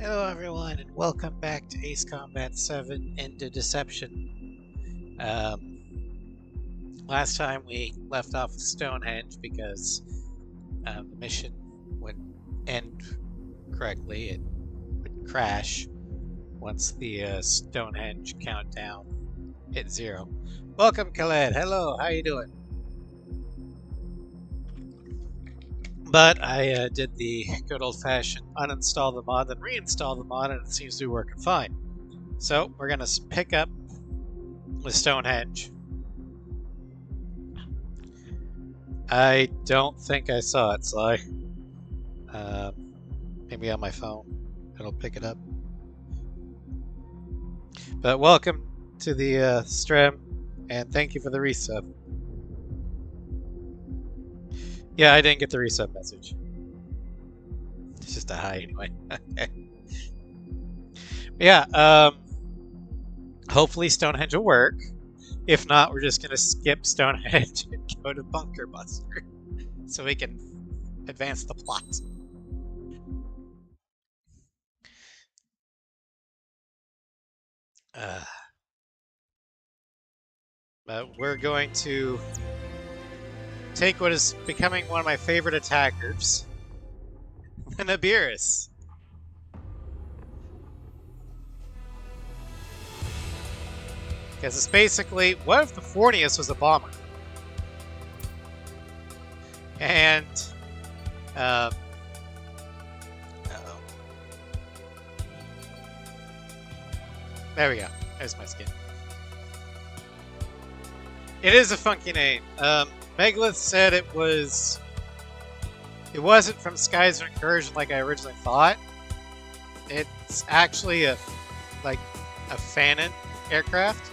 Hello everyone, and welcome back to Ace Combat 7 Into Deception. Last time we left off with Stonehenge because the mission wouldn't end correctly. It would crash once the Stonehenge countdown hit 0. Welcome, Khaled. Hello, how you doing? But I did the good old-fashioned uninstall the mod, then reinstall the mod, and it seems to be working fine. So we're going to pick up with Stonehenge. I don't think I saw it, Sly. Maybe on my phone. It'll pick it up. But welcome to the stream, and thank you for the resub. Yeah, I didn't get the resub message. It's just a hi anyway. Yeah, hopefully Stonehenge will work. If not, we're just going to skip Stonehenge and go to Bunker Buster so we can advance the plot. But we're going to take what is becoming one of my favorite attackers, the Nibiris. Because it's basically, what if the Fornius was a bomber? And, uh-oh. There we go. There's my skin. It is a funky name. Megalith said it wasn't from Skies of Incursion like I originally thought. It's actually a Fanon aircraft.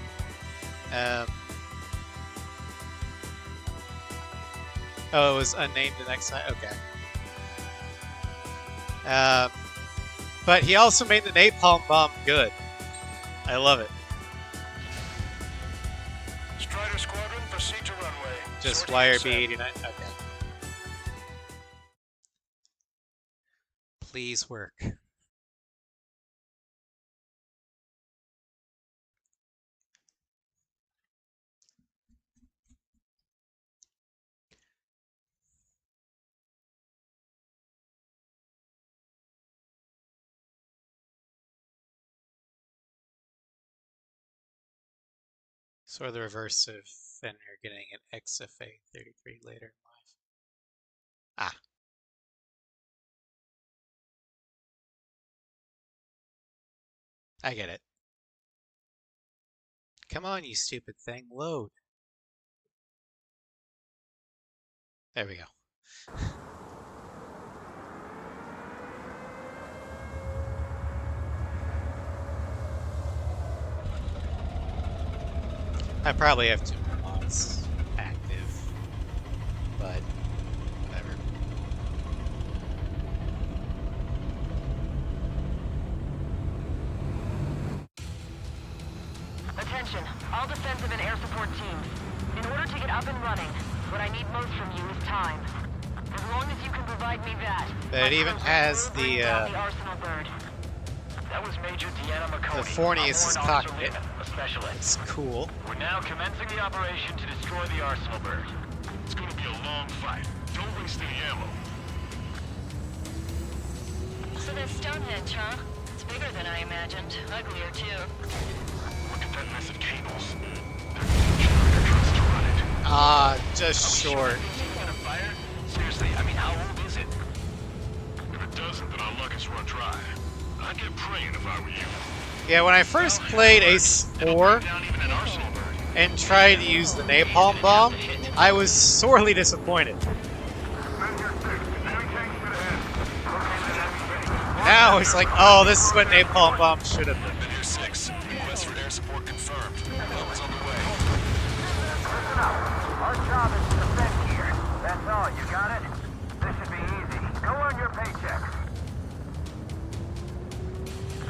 Oh, it was unnamed the next time? Okay. But he also made the napalm bomb good. I love it. Strider Squadron, proceed to runway. Just YRB89. Okay. Please work. Sort of the reverse of Fenrir getting an XFA 33 later in life. Ah. I get it. Come on, you stupid thing. Load. There we go. I probably have 2 more mods active, but whatever. Attention, all defensive and air support teams. In order to get up and running, what I need most from you is time. As long as you can provide me that. But it even has the Arsenal bird. That was Major Deanna McConey. The Fornius' cockpit. A specialist. It's cool. We're now commencing the operation to destroy the Arsenal bird. It's going to be a long fight. Don't waste any ammo. So that's Stonehenge, huh? It's bigger than I imagined. Uglier, too. Look at that mess of cables. Generator trucks to run it. Just short. Gonna fire? Seriously, I mean, how old is it? If it doesn't, then our luck is run dry. I'd get praying if I were you. Yeah, when I first played Ace 4 and tried to use the napalm bomb, I was sorely disappointed. Now it's like, oh, this is what napalm bomb should have been. Venue 6, request for air support confirmed. Bomb's on the way. Listen up. Our job is to defend here. That's all. You got it? This should be easy. Go earn your paycheck.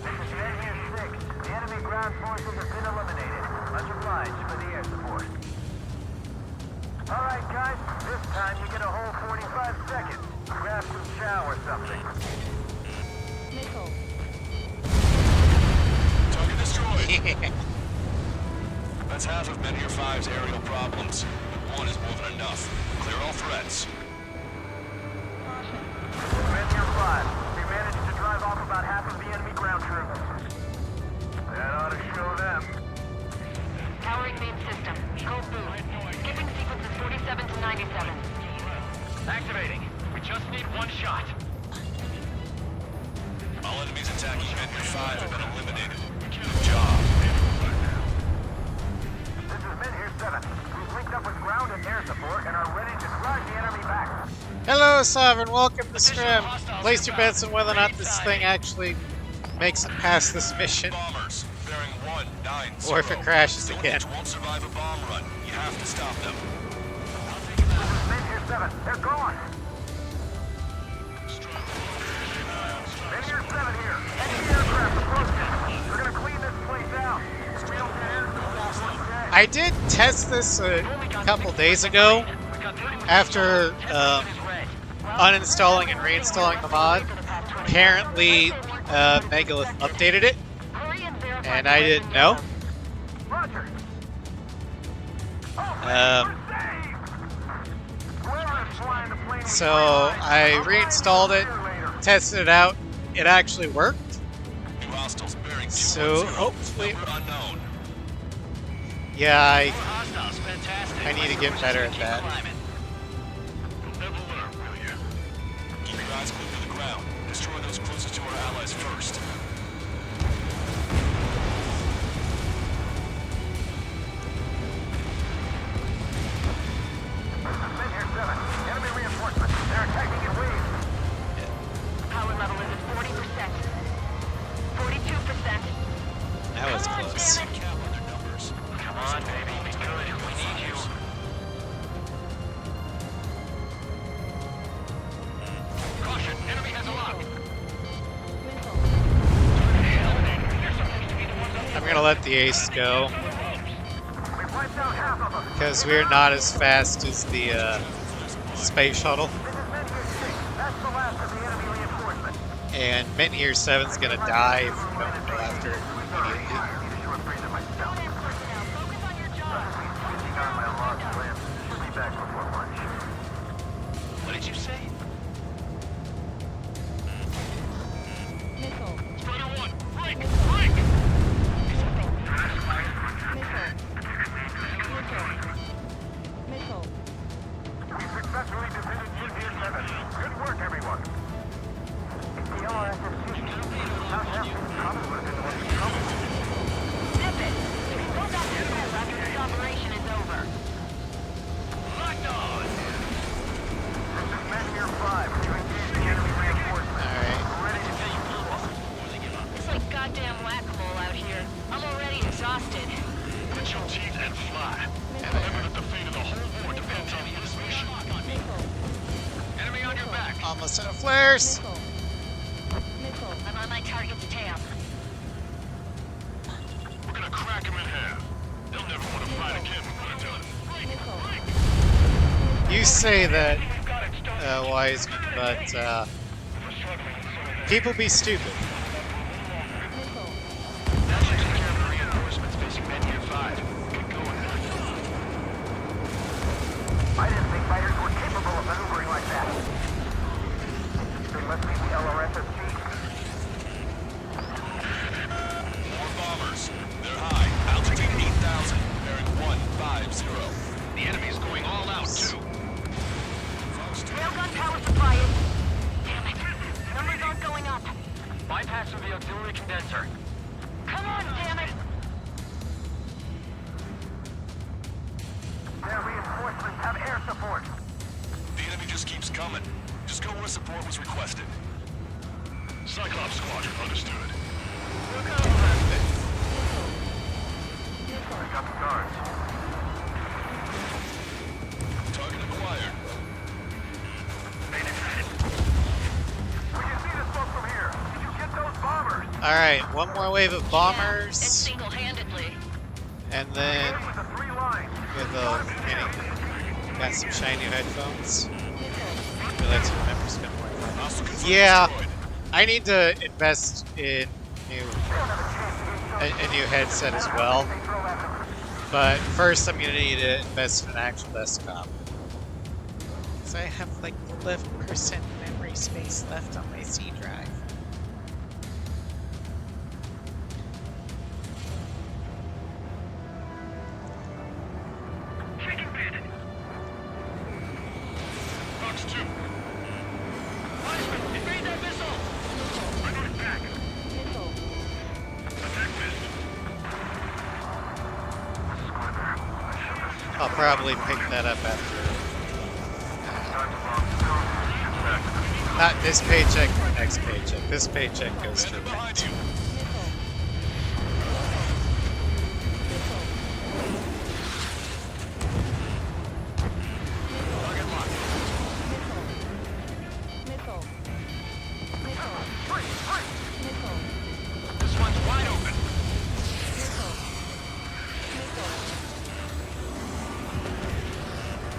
This is Venue 6. The enemy ground forces have been eliminated. Much obliged for the air support. All right, guys. This time you get a whole 45 seconds. Grab some chow or something. Nicole, That's half of Menhir 5's aerial problems. One is more than enough. Clear all threats. Menhir 5, we managed to drive off about half of the enemy ground troops. That ought to show them. Powering main system. Cold boot. Skipping sequences 47 to 97. Activating. We just need one shot. All enemies attacking Menhir 5 have been eliminated. Good job. This is Menhir 7. We've linked up with ground and air support and are ready to drive the enemy back. Hello, Sovereign. Welcome to stream. Place your bets on whether or not this thing actually makes it past this mission, Bombers, bearing 190. or if it crashes again. Villains won't survive a bomb run. You have to stop them. This is Menhir 7. They're gone. Menhir 7 here. Enemy aircraft approaching. We're gonna clean this place out. If we don't get air support, we're dead. I did test this a couple days ago after uninstalling and reinstalling the mod. Apparently, Megalith updated it, and I didn't know. Roger. So I reinstalled it, tested it out. It actually worked. New hostiles bearing So 210. hopefully, Number unknown. yeah, I Hostiles, fantastic. need to get better at that. Never learn, will you? Keep your eyes glued to the ground. Destroy those closest to our allies first. Menhir 7. Enemy reinforcements. They're attacking in waves. Power level is at 40%. 42%. That was close. Cap on their numbers. Come on, baby. Be good. We need you. Caution, enemy has a lock. I'm gonna let the ace go We wiped out half of them. because we're not as fast as the space shuttle, This is Menhir 6. That's the last of the enemy reinforcements. and Menhir 7's gonna die if we don't go after it immediately. I need a short break of myself. Focus on your job. Switching on my log lamp. Should be back before lunch. What did you say? Spider 1, break! Break! We successfully defended Menhir 7. Good work, everyone. If the LRSFC not have probably would have been the one in trouble. Zip it. Go back to school after this operation is over. Locked on! This is Menhir 5. We've engaged the enemy reinforcements. Alright. We're ready to take you off. It's like goddamn whack-a-mole out here. I'm already exhausted. Put your teeth and fly. Remember that the fate of the whole war depends on this mission. Enemy on your back. Almost out of flares. I'm on my target's tail. We're gonna crack him in half. They'll never want to fight again when we're done. Break! You say that, Wiseman, but people be stupid. That should take care of the reinforcements facing Menhir 5. Get going. I didn't think fighters were capable of maneuvering like that. Then let's meet the LRSFG. More bombers. They're high. Altitude 8,000. Bearing 150. The enemy's going all out, too. Railgun power supply is... Damn it. Numbers aren't going up. Bypass of the auxiliary condenser. Come on, damn it. Their reinforcements have air support. The enemy just keeps coming. Just go where support was requested. Cyclops Squadron, understood. I got the guards. Target acquired. We can see this smoke from here. Did you get those bombers? Alright, one more wave of And bombers, single-handedly. and then With the 3 lines. got some shiny headphones. Really like to remember spend more time. Hostile confirmed Yeah, destroyed. I need to invest in new We don't have a chance against a new headset as well. But first, I'm gonna need to invest in an actual desktop. So I have like 11% memory space left on my C drive. Box 2. Weisman, evade that missile! I got it back. Attack missed. I'll probably pick that up after. Not this paycheck or next paycheck. This paycheck goes to Behind you. Target locked. This one's wide open.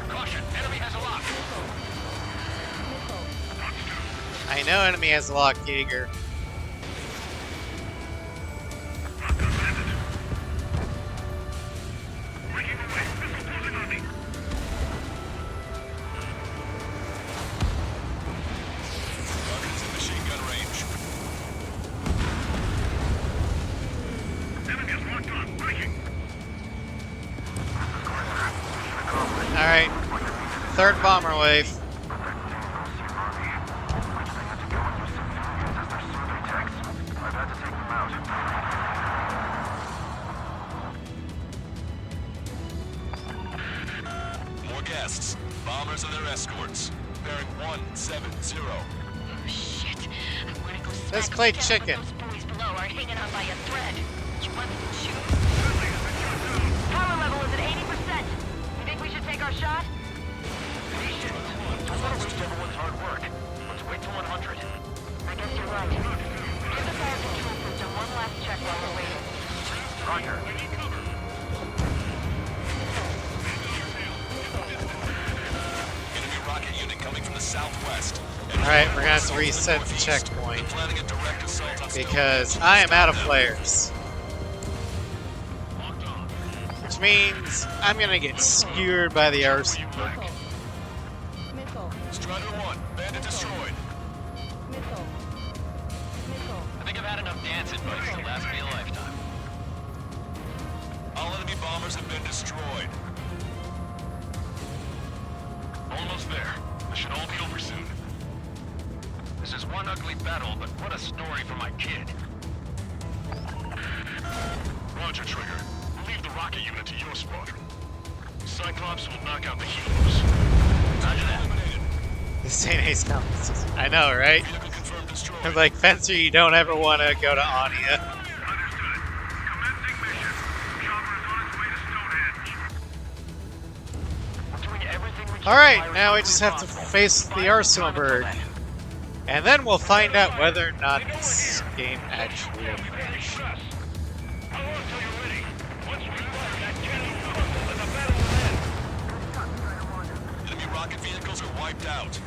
Caution, enemy has a lock. I know enemy has a lock, Jaeger. Target's in machine gun range. Enemy is locked on. Breaking. Alright. Third bomber wave. More guests. Bombers and their escorts. Bearing 170. Oh shit. I wanna go smack Let's them play down, but chicken. Those boys below are hanging on by a thread. You want me to shoot? Power level is at 80%. You think we should take our shot? Patient. I want to waste everyone's hard work. Let's wait till 100. I guess you're right. Give the fire control system one last check while we're waiting. Roger. Enemy rocket unit coming from the southwest. Alright, we're gonna have to reset the checkpoint Planning a direct assault on because I am out of players. Locked on. Which means I'm gonna get skewered by the arsenal. Strider 1, bandit destroyed. I think I've had enough dance invites to last me a lifetime. All enemy bombers have been destroyed. Almost there. This should all be over soon. This is one ugly battle, but what a story for my kid. Roger, Trigger. We'll leave the rocket unit to your squadron. Cyclops will knock out the helos. Roger that. Eliminated. This ain't Ace Compass. I know, right? Vehicle confirmed destroyed. I'm like, Fencer, you don't ever want to go to Anya. Understood. Commencing mission. Chopper is on its way to Stonehenge. We're doing everything we can. Alright, now we just have to face the Arsenal Bird. And then we'll find out whether or not this game actually will finish. How long till you're ready? Once we fire that cannon, the battle will end. Enemy rocket vehicles are wiped out.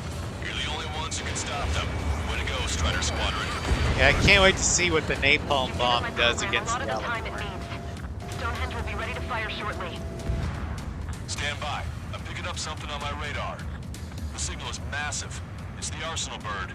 You're the only ones who can stop them. Way to go, Strider Squadron. Yeah, I can't wait to see what the napalm Given bomb my does program, against a lot the of the time it Elevator. means. Stonehenge will be ready to fire shortly. Stand by. I'm picking up something on my radar. The signal is massive. It's the Arsenal Bird.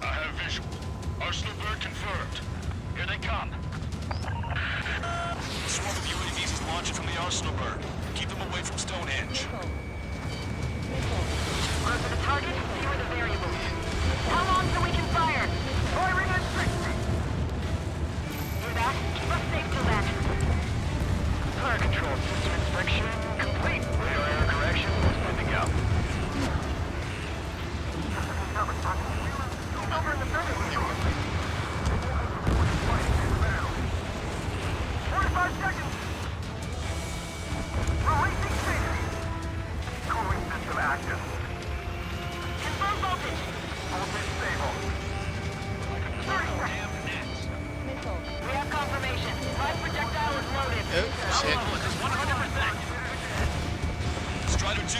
I have visual. Arsenal Bird confirmed. Here they come. A swarm of UAVs is launching from the Arsenal Bird. Keep them away from Stonehenge. Closer to target, fewer the variables. How long till we can fire? Firing at 60. Hear that? Keep us safe till then. Fire control system inspection complete. Radar error correction is good to go. Over in the further room. 45 seconds. Releasing safety.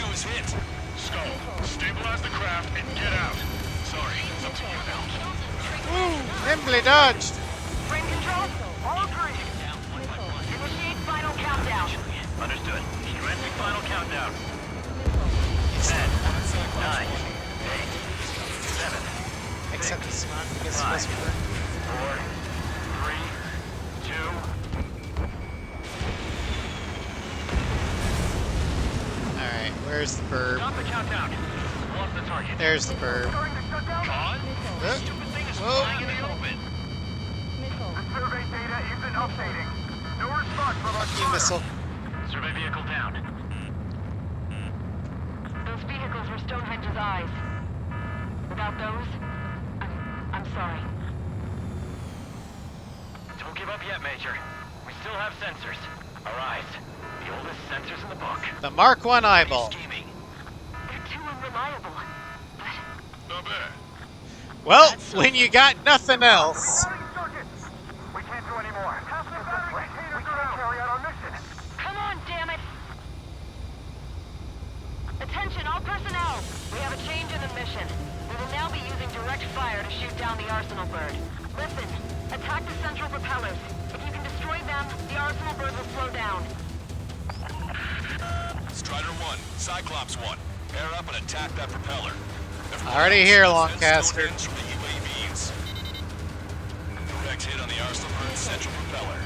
was hit. Skull, stabilize the craft and get out. Sorry, it's up to you now. Woo! Nimbly dodged! Frame control, all green. Initiate final countdown. Understood. Commencing final countdown. 10, 9, 8, 7, Except it's not because it's 5, supposed to work. 4, 3, 2. Alright, where's the burb? Stop the countdown. Lost the target. There's the burb. Starting to shut down. Con? Huh? Stupid thing is Whoa. flying in the open. The survey data isn't updating. No response from our Fuck you, missile. Survey vehicle down. Those vehicles were Stonehenge's eyes. Without those, I'm sorry. Don't give up yet, Major. We still have sensors. Our eyes. The oldest sensors in the book. The Mark 1 eyeball. Scheming. They're too unreliable. But Not bad. Well, when you got nothing else. We can't do any more. We can't carry out our mission. come on, damn it! Attention, all personnel! We have a change in the mission. We will now be using direct fire to shoot down the Arsenal bird. Listen, attack the central propellers. If you can destroy them, the Arsenal bird will slow down. Strider 1, Cyclops 1. Air up and attack that propeller. Already here, Send Lancaster. Stonehenge from the UAVs. Direct hit on the Arsenal bird's central propeller.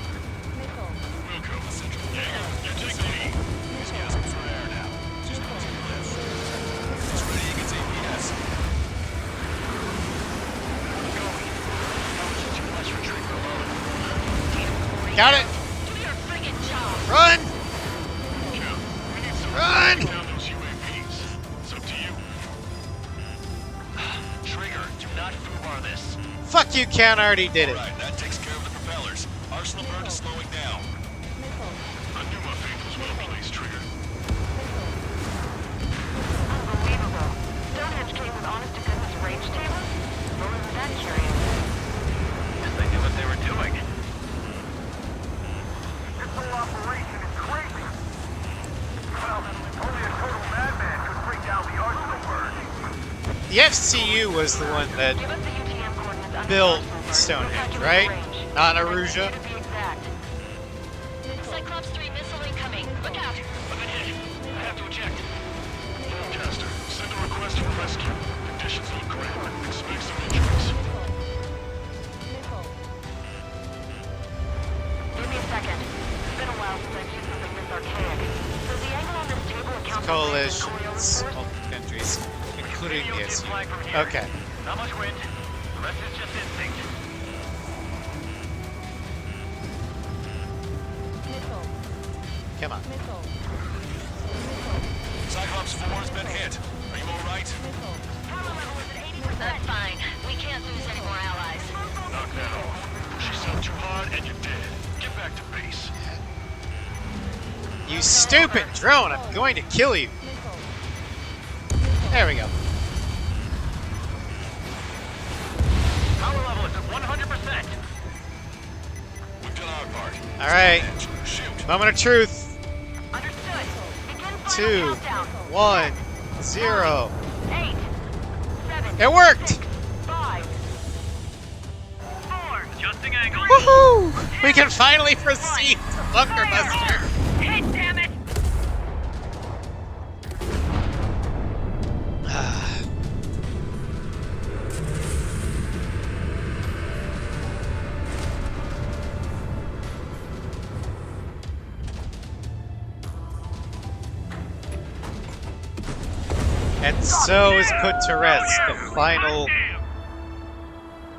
Wilco, you take the lead. He's gasping for air now. Just close the lift. It's ready against APS. Too much for Trigger alone. Got it! Do your friggin' job! Run! Cal, we need some Run! to down those UAVs. It's up to you. Trigger, do not foobar this. Fuck you, Count already did it. Alright, that takes care of the propellers. Arsenal bird is slowing down. I knew my faith was well placed, Trigger. Unbelievable. Stonehenge came with honest-to-goodness range tables? What was that curious? Guess they knew what they were doing. This whole operation is crazy. Well, only a total madman could bring down the Arsenal bird. The FCU was the one that Give us the UTM coordinates under built the Arsenal bird. Stonehenge, We'll right? calculate range. Not To Aruja? be exact. Cyclops 3 missile incoming. Look out! I've been hit. I have to eject. Caster, send a request for rescue. Conditions look grim. Expect some injuries. Give me a second. It's been a while since I've used something this archaic. Does the angle on this table account for coalitions, forces? multiple countries, including the Radio SU. flag from here. Okay. Not much wind. The rest is just instinct. Come on. Cyclops 4 has been hit. Are you alright? Power level is at 80%. That's fine. We can't lose any more allies. Knock that off. Push yourself too hard and you're dead. Get back to base. You stupid drone, I'm going to kill you. There we go. Power level is at 100%. We've done our part. Alright. Shoot. Moment of truth. Understood. Begin final 2, countdown. 1, 0. 8, 7, It worked! 6, 5, 4, Adjusting angle. Woohoo! We can finally proceed to Bunker Buster. hit, damn it! And so is put to rest the final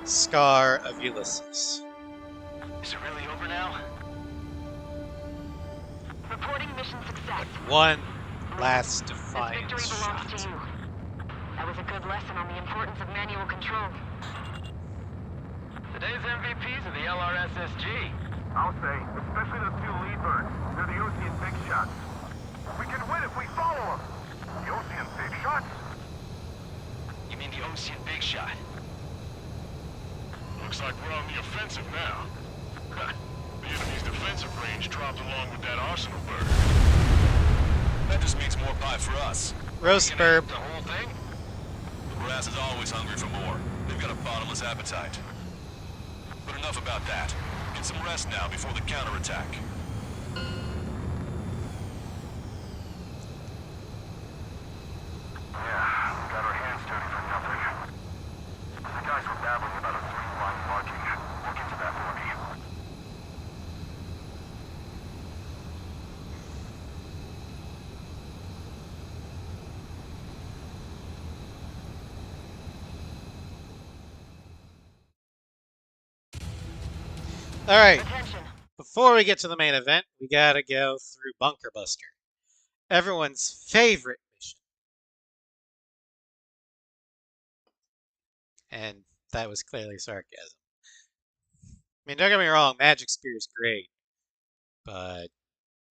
scar of Ulysses. Is it really over now? Reporting mission success. One last This defiant victory belongs to shot. you. That was a good lesson on the importance of manual control. Today's MVPs are the LRSSG. I'll say, especially those two lead birds. They're the Ocean big shots. We can win if we follow them. The Ocean big shots? You mean the Ocean Big Shot? Looks like we're on the offensive now. The enemy's defensive range dropped along with that Arsenal bird. That just means more pie for us. Roast burp. The whole thing? The brass is always hungry for more. They've got a bottomless appetite. But enough about that. Get some rest now before the counterattack. Yeah, we got our hands dirty for nothing. The guys were babbling about a 3-line marking. Look into that for me. All right. Attention. Before we get to the main event, we gotta go through Bunker Buster, everyone's favorite mission. And that was clearly sarcasm. I mean, don't get me wrong, Magic Spear is great, but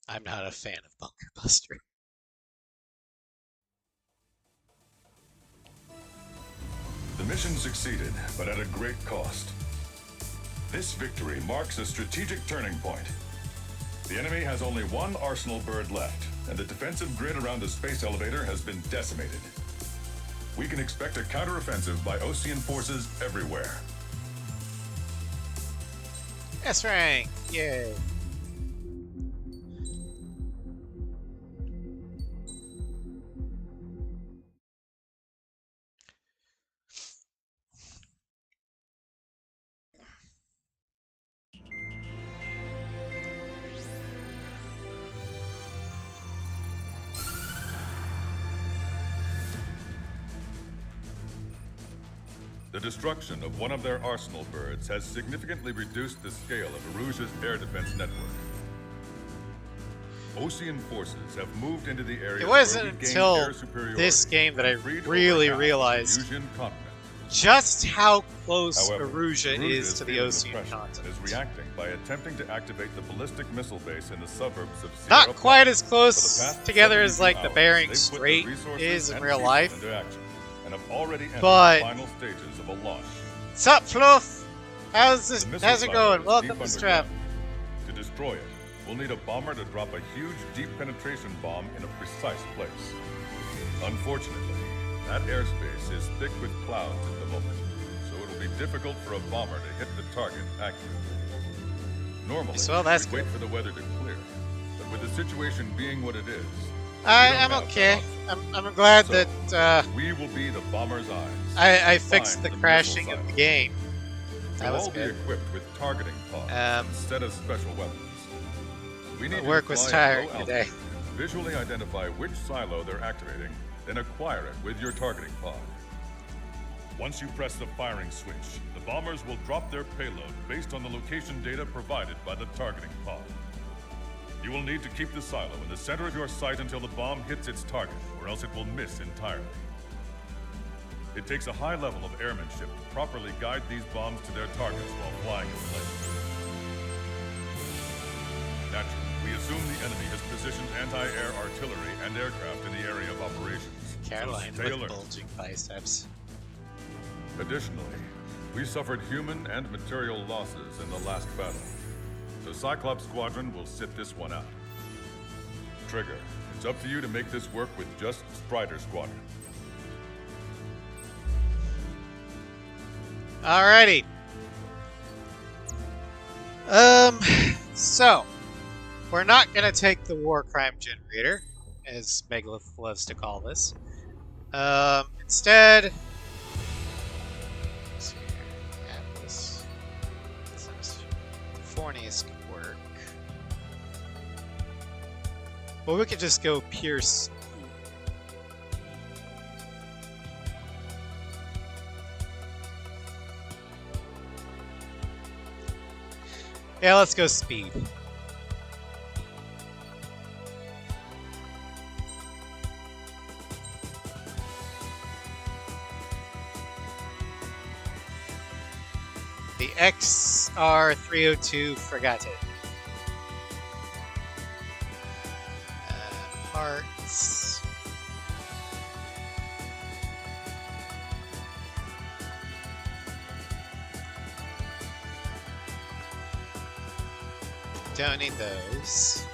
I'm not a fan of Bunker Buster. The mission succeeded, but at a great cost. This victory marks a strategic turning point. The enemy has only one arsenal bird left, and the defensive grid around the space elevator has been decimated. We can expect a counteroffensive by Osean forces everywhere. S rank, yay. The destruction of one of their arsenal birds has significantly reduced the scale of Aruja's air defense network. Osean forces have moved into the area. It wasn't until this game that I really realized just how close However, Aruja is to the feeling Osean oppression continent. is reacting by attempting to activate the ballistic missile base in the suburbs of Sierra Not quite Club. as For close the past together as 72 like the hours, Bering they've put Strait the resources is in and real people life. into action, and have already entered But- the final stages of a launch. Sup, Fluff? How's The missile it silo going? is Welcome deep to Strap. underground. To destroy it, we'll need a bomber to drop a huge deep penetration bomb in a precise place. Unfortunately, that airspace is thick with clouds at the moment, so it'll be difficult for a bomber to hit the target accurately. Normally, Well, that's we'd wait for the weather to clear, but with the situation being what it is, I'm have okay. that I'm glad So, that we will be the bomber's eyes. I fixed Find the missile crashing of the silo. game. That They'll was all be good. equipped with targeting pods instead of special weapons. We need My work to was fly at tiring low today. altitude, visually identify which silo they're activating, then acquire it with your targeting pod. Once you press the firing switch, the bombers will drop their payload based on the location data provided by the targeting pod. You will need to keep the silo in the center of your sight until the bomb hits its target, or else it will miss entirely. It takes a high level of airmanship to properly guide these bombs to their targets while flying in place. Naturally, we assume the enemy has positioned anti-air artillery and aircraft in the area of operations. Caroline so stay with alert. bulging biceps. Additionally, we suffered human and material losses in the last battle. The Cyclops Squadron will sit this one out. Trigger, it's up to you to make this work with just Strider Squadron. Alrighty. So we're not gonna take the war crime generator, as Megalith loves to call this. Instead, let's see here. Atlas. Fornius could work. Well, we could just go Pierce. Yeah, let's go speed. The XR302 Frigate. Parts. Don't need those.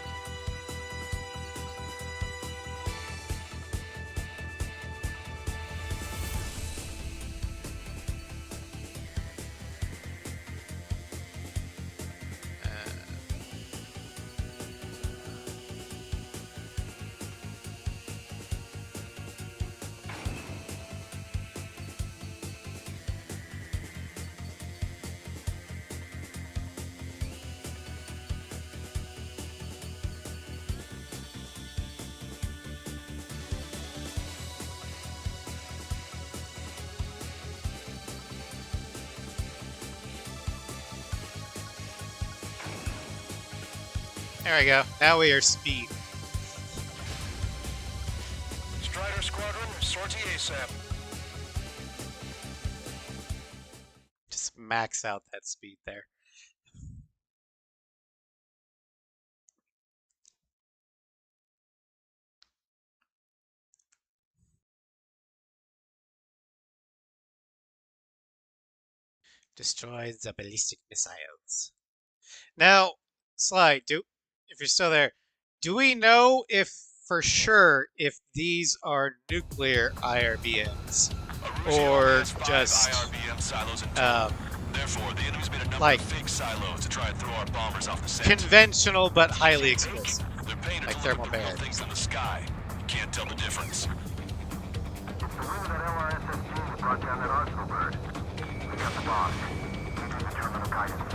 There we go. Now we are speed. Strider Squadron, sortie ASAP. Just max out that speed there. Destroy the ballistic missiles. Now, Sly, if you're still there, do we know if for sure if these are nuclear IRBMs or just IRBM silos in Therefore, the enemy's made a number like of fake silos to try and throw our bombers off the scent. conventional but highly explosive, They're painted like to thermal look like real barracks? things in the sky. You can't tell the difference. It's the rumor that LRSSG brought down that arsenal bird. We got the boss. Entering the terminal guidance.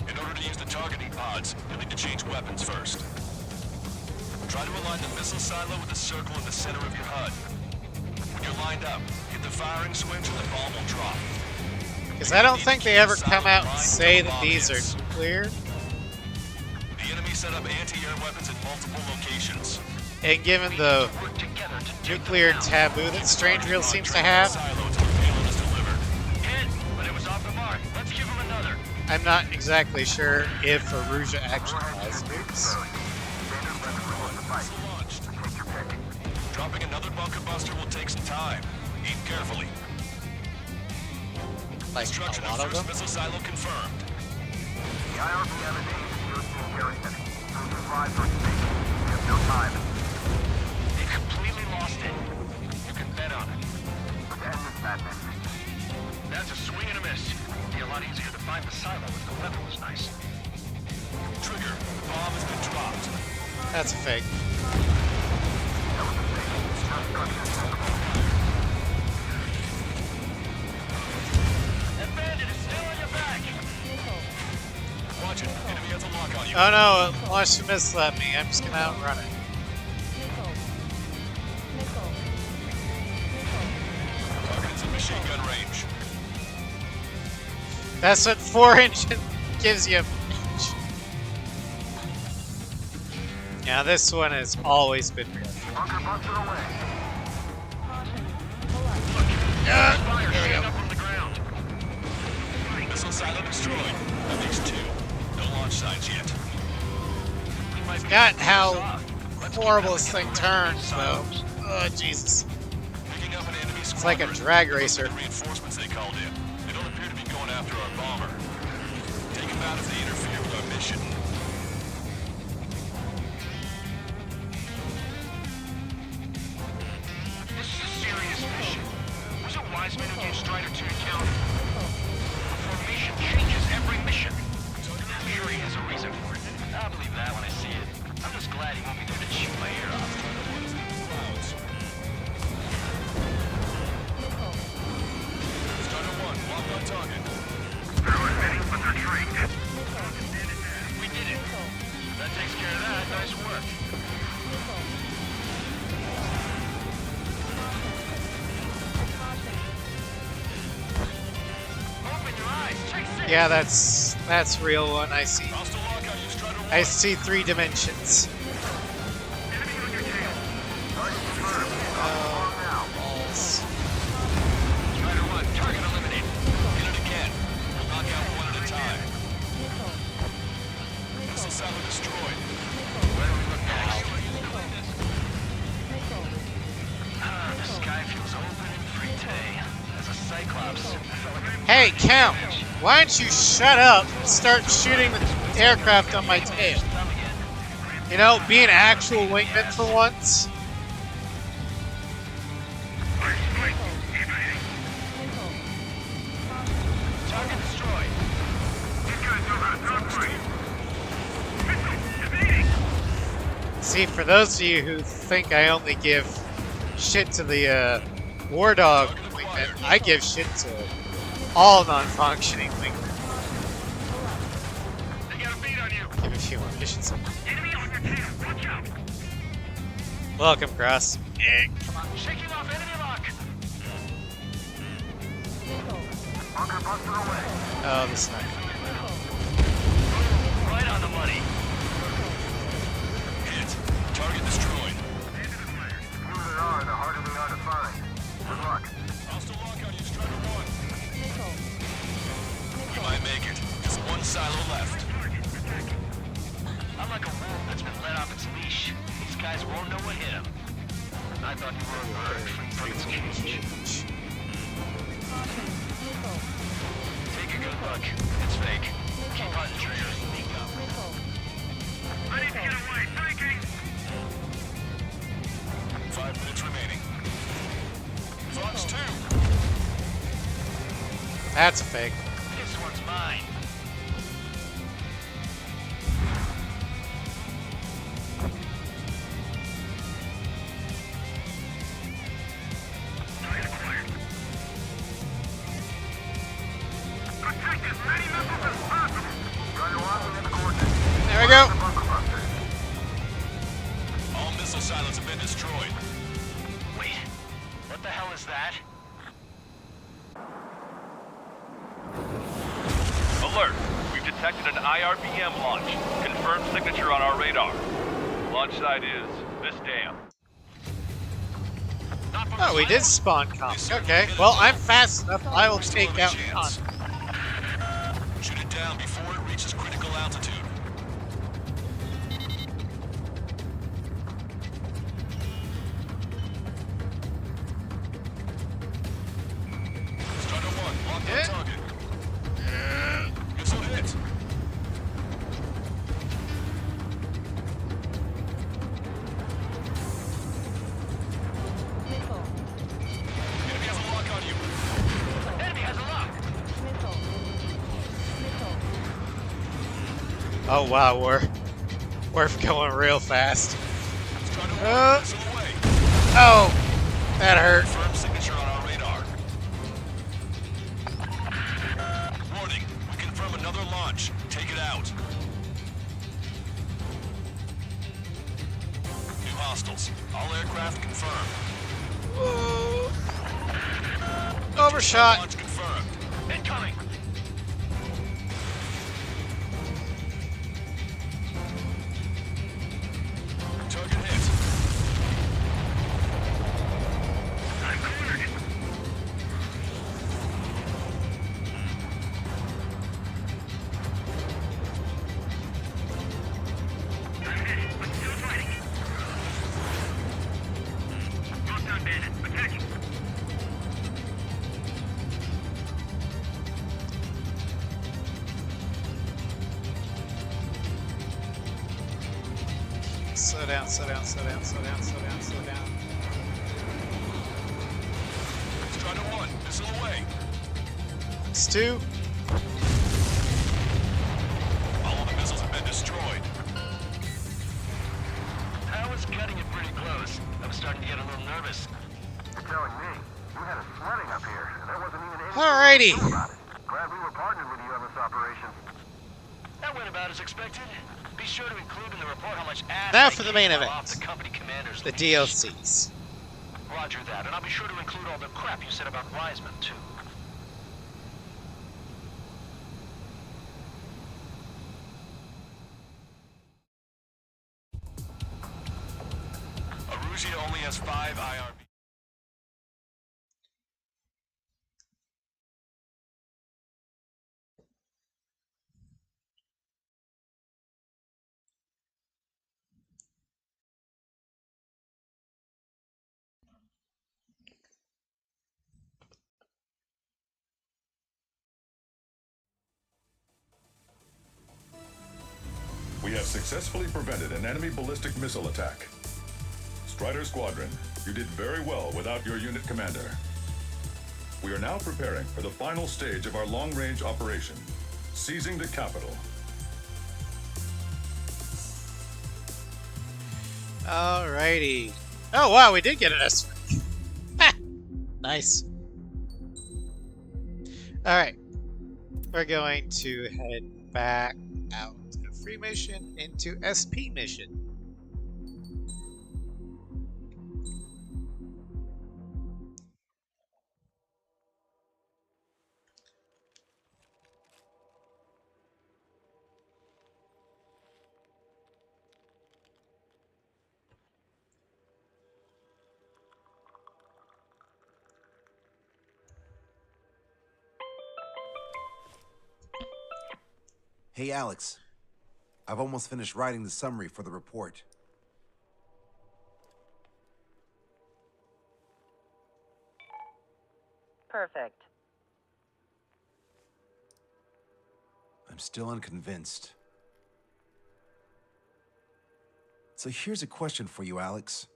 In order to use the targeting pods, you'll need to change weapons first. Try to align the missile silo with the circle in the center of your HUD. When you're lined up, hit the firing switch and the bomb will drop. Because I don't think they ever come out and say that these are nuclear. The enemy set up anti-air weapons in multiple locations. And given the nuclear taboo that Strangereal seems to have, I'm not exactly sure if Aruja actually has nukes. Dropping another bunker buster will take some time. Aim carefully. Like Construction a lot of them. missile silo confirmed. The IRBM is aimed at European garrison. Those are live for station. We have no time. They completely lost it. You can bet on it. Let's end this madness. That's a swing and a miss. It'd be a lot easier to find the silo if the weather was nice. Trigger, the bomb has been dropped. That's a fake. That bandit is still on your back. Watch it. Enemy has a lock on you. Oh no, it launched a missile at me. I'm just gonna outrun it. Target is in machine gun range. That's what 4-inch gives you. Yeah, this one has always been real. Bunker busted away. Fire shooting up from the ground. Missile silo destroyed. At least 2. No launch signs yet. Forgot how horrible this thing turns, though. Oh, Jesus. Picking up an enemy It's like a squadron. drag racer. The reinforcements they called in. They don't appear to be going after our bomber. Take them out if they interfere with our mission. This is a serious mission. Was it Wiseman who gave Strider 2 account? The formation changes every mission. I'm sure he has a reason for it. I'll believe that when I see it. I'm just glad he won't be there to shoot my ear off. Strider 1, locked on target. They're ready, but they're trained. We did it. That takes care of that. Nice work. Open your eyes. Check 6. Yeah, that's real one. I see. Hostile lockout, you Strider 1. I see 3 dimensions. Enemy on your tail. Oh, balls. Strider 1, target eliminated. Hit it again. We'll knock out one at a time. Missile silo destroyed. Where do we look next? The sky feels open and free today. As a Cyclops. Hey, Count! Why don't you shut up and start shooting the aircraft on my tail? You know, be an actual wingman for once. Target destroyed. These guys know how to dogfight. Missile! Evading! See, for those of you who think I only give shit to the War Dog wingman, I give shit to all non-functioning wingmen. They got a beat on you. Give a few more missions. Enemy on your tail. Watch out. Welcome, Cross. Shaking off enemy lock. Bunker busted away. Oh, the sniper. right on the money. Hit. Target destroyed. The fewer there are, the harder they are to find. Good luck. Hostile lock on you, Strider 1. You might make it. Just one silo left. I'm like a wolf that's been let off its leash. These guys won't know what hit them. I thought you were a bird free from its cage. Take a good look. It's fake. Keep hunting, Trigger. Sneak up. Ready to get away. Breaking. 5 minutes remaining. Fox 2. That's a fake. This one's mine. Protect as many missiles as possible. Strider 1, we have the coordinates. There we go. The bunker buster. All missile silos have been destroyed. Wait. What the hell is that? Alert! We've detected an IRBM launch. Confirmed signature on our radar. Launch site is this dam. Not from Oh, we the did silo? spawn comms. Okay. Well, I'm fast enough. I will take out con. Shoot it down before it reaches critical altitude. Strider 1, lock on Hit. target. Missile hit. Enemy has a lock on you. Enemy has a lock. Oh wow, we're going real fast. Strider 1, missile away. Oh, that hurt. Confirm signature on our radar. Warning, we confirm another launch. Take it out. New hostiles. All aircraft confirmed. Overshot. Launch confirmed. Incoming. Target hit. I'm cornered. I'm hit, but still fighting. Locked on bandit. Attacking. Slow down, slow down, slow down, slow down, slow down, slow down. Strider 1, missile away. It's 2. All of the missiles have been destroyed. I was cutting it pretty close. I was starting to get a little nervous. You're telling me. You had us sweating up here, and there wasn't even anything Alrighty. you could do about it. Glad we were partnered with you on this operation. That went about as expected. Be sure to include in the report how much ass Now I for the kicked main while event. off the company commander's The leash. DLCs. Roger that, and I'll be sure to include all the crap you said about Wiseman, too. Arusia only has 5 IRB. We have successfully prevented an enemy ballistic missile attack. Strider Squadron, you did very well without your unit commander. We are now preparing for the final stage of our long-range operation, seizing the capital. Alrighty. Oh wow, we did get an S. Nice. Alright. We're going to head back out of free mission into SP mission. Hey, Alex. I've almost finished writing the summary for the report. Perfect. I'm still unconvinced. So here's a question for you, Alex.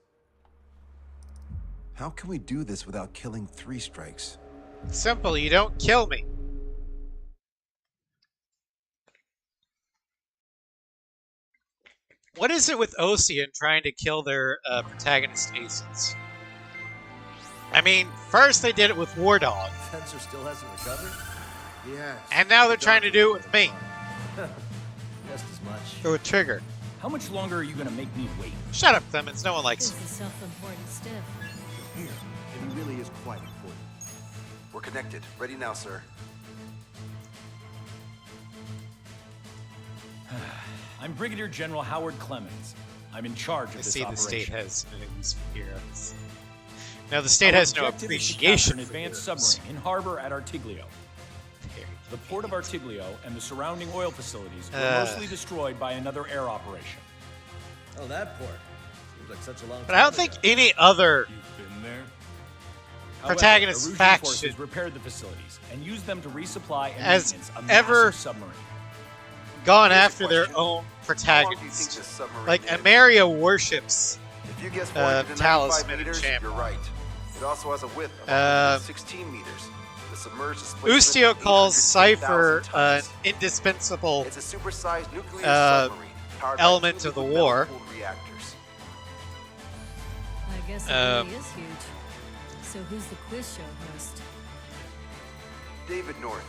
How can we do this without killing 3 strikes? Simple, you don't kill me. What is it with Ocean trying to kill their protagonist aces? I mean, first they did it with War Dog, Sensor still hasn't recovered? Yes. and now they're trying to do it with me. Just as much. Or with Trigger. How much longer are you gonna make me wait? Shut up, Clemens. No one likes This you. is self-important stuff. Here, and he really is quite important. We're connected. Ready now, sir. I'm Brigadier General Howard Clemens. I'm in charge of I this see the operation. state has no use for heroes. Now the state Our has no objective is to capture appreciation an for advanced heroes. submarine in harbor at Artiglio. Very The port of Artiglio and the surrounding oil facilities were Uh. mostly destroyed by another air operation. Oh, that port. Seems like such a long time But I don't think ago. any other You've been there? However, Protagonist Erusian faction forces repaired the facilities and used them to resupply and has maintenance a ever massive submarine. gone Here's a after their question. own How long do you think protagonist. this submarine Like, is? Ameria worships If you guess Talisman 495 and meters, Champion. you're right. It also has a width of Uh, 116 meters. The submerged displacement Ustio of calls 810,000 Cypher an tons. indispensable It's a supersized nuclear submarine powered by element 2 of the liquid war. metal-cooled reactors. I guess it really is huge. So who's the quiz show host? David Norton.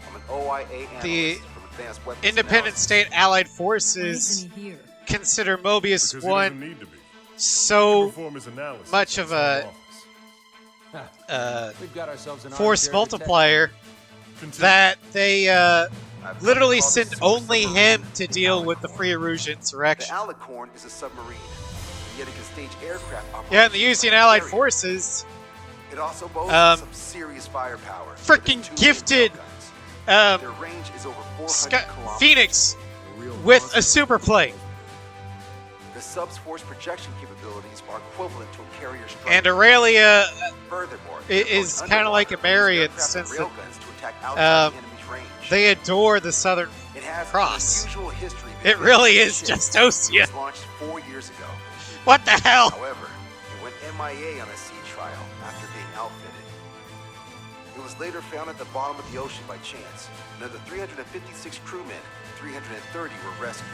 I'm an OIA analyst The from Advanced Weapons Independent Analysis. State Allied Why Forces isn't he here? consider Mobius Because he one doesn't need to be. He can so perform his analysis much in of his own a office. We've got ourselves an force armchair multiplier Continue. that they I've come literally to call send this super only submarine him the to deal with the Alicorn. Free Erusian The insurrection. Alicorn is a submarine, and yet it can stage aircraft operations. Yeah, and the Usian like a Allied carrier. Forces, It also boasts some serious firepower. frickin' with 2 gifted, main guns. um, Their range is over 400 Sky- kilometers. Phoenix A real with monster. a super plane The sub's force projection capabilities are equivalent to a carrier strike. and Aurelia. Furthermore, it they're is going kinda like a underwater to use Marion aircraft and since railguns to attack outside the enemy's range. They adore the Southern It has Cross. an unusual history. It because really the is ship just Osea. was launched 4 years ago. What the hell? However, it went MIA on a sea trial after being outfitted. It was later found at the bottom of the ocean by chance, and of the 356 crewmen, 330 were rescued.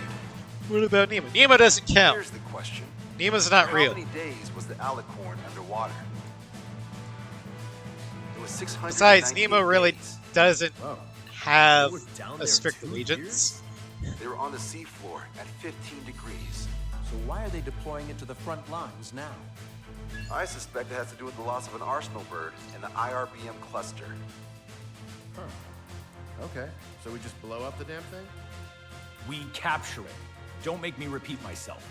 What about Nemo? Nemo doesn't count. Here's the question. Nemo's not For real. How many days was the Alicorn underwater? It was 600. Besides, Nemo really days. doesn't Whoa. have They were down a there strict 2 allegiance. They were on the seafloor at 15 degrees. So why are they deploying it to the front lines now? I suspect it has to do with the loss of an arsenal bird in the IRBM cluster. Huh. Okay. So we just blow up the damn thing? We capture it. Don't make me repeat myself.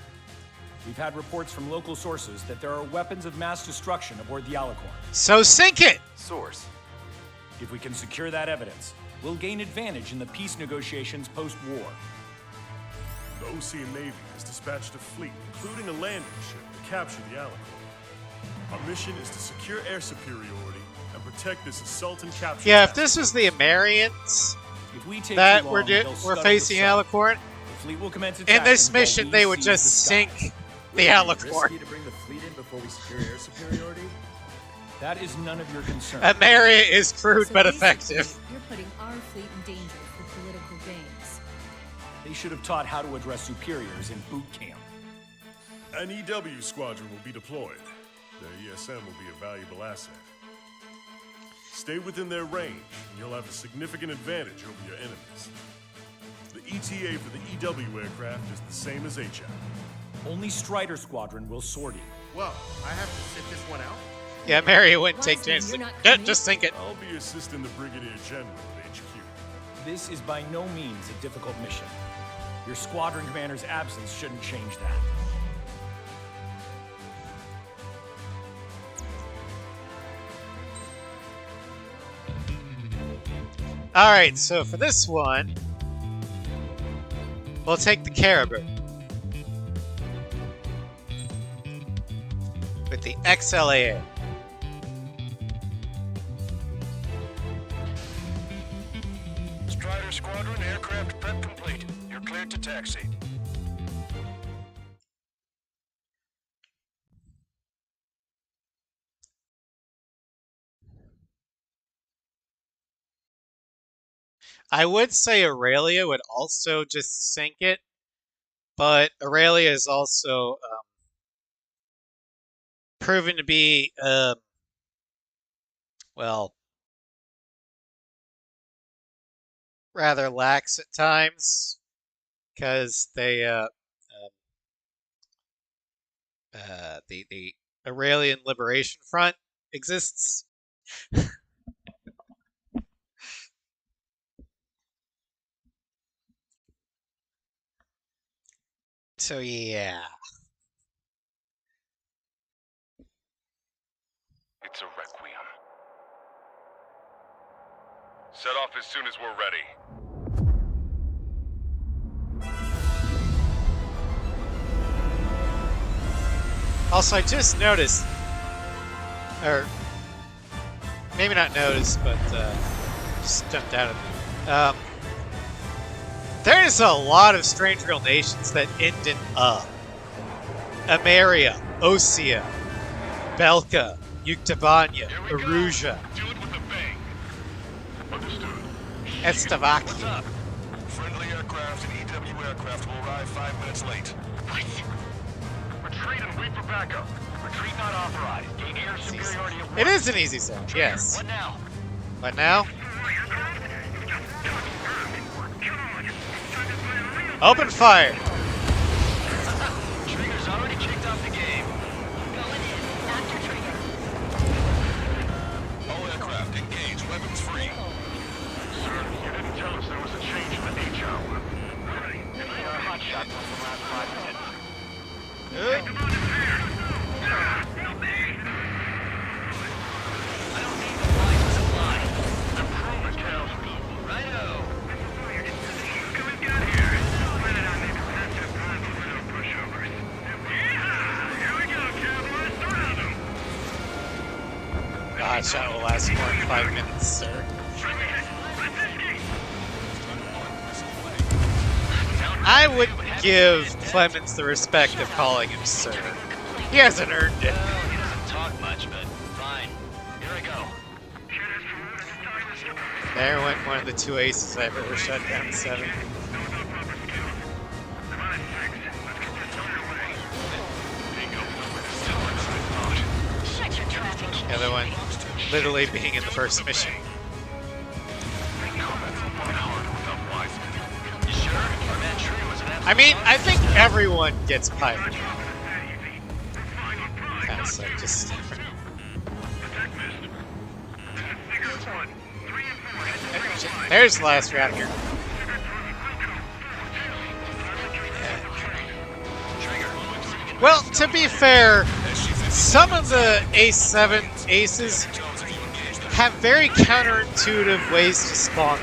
We've had reports from local sources that there are weapons of mass destruction aboard the Alicorn. So sink it! Source. If we can secure that evidence, we'll gain advantage in the peace negotiations post-war. The Ocean Navy has dispatched a fleet, including a landing ship, to capture the Alicorn. Our mission is to secure air superiority and protect this assault and capture. Yeah, if task. this was the Amarians If we take that too we're, long, they'll we're scuttle facing the sub. Alicorn, The fleet will commence in attacking this while mission we they would seize just the sink skies. the Alicorn. Risky to bring the fleet in before we secure air superiority? That is none of your concern. Amaria is crude So but basically, effective. You're putting our fleet in danger for political gains. They should have taught how to address superiors in boot camp. An EW squadron will be deployed. Their ESM will be a valuable asset. Stay within their range, and you'll have a significant advantage over your enemies. The ETA for the EW aircraft is the same as HF. Only Strider Squadron will sortie. Well, I have to sit this one out? Yeah, Amaria wouldn't take Wiseman, chances. you're not Yeah, coming? just sink it. I'll be assisting the Brigadier General at HQ. This is by no means a difficult mission. Your squadron commander's absence shouldn't change that. Alright, so for this one, We'll take the Caribou. With the XLAA. Strider Squadron, aircraft prep complete. You're cleared to taxi. I would say Aurelia would also just sink it, but Aurelia is also proven to be, well, rather lax at times because they, the Aurelian Liberation Front exists. So yeah. It's a requiem. Set off as soon as we're ready. Also, I just noticed, or maybe not noticed, but just jumped out of it. There's a lot of strange real nations that end in Ameria, Osea, Belka, Yuktavanya, Aruja, Do it with a bang. Understood. Estavac. What's up? Friendly aircraft and EW aircraft will arrive 5 minutes late. What? Retreat and wait for backup. Retreat not authorized. Gain air superiority at It is an easy zone, yes. What now? But now? Open fire! Trigger's already kicked off the game. Going in. After Trigger. All aircraft engage. Weapons free. Sir, you didn't tell us there was a change in the H hour. Hot shot from the last 5 minutes. I don't need the flight to supply. Improve it, Cal. Righto. God, shot will last more than 5 minutes, sir. I would give Clemens the respect of calling him sir. He hasn't earned it. Well, he doesn't talk much, but fine. Here I go. There went one of the 2 aces I've ever shut down 7. Shut your traffic. The other one literally being in the first mission. You sure? Our man Tree was an absolute I mean, I think everyone gets pilot. Kind of like just. There's the last reactor. Well, to be fair, some of the A7 aces have very counterintuitive ways to spawn.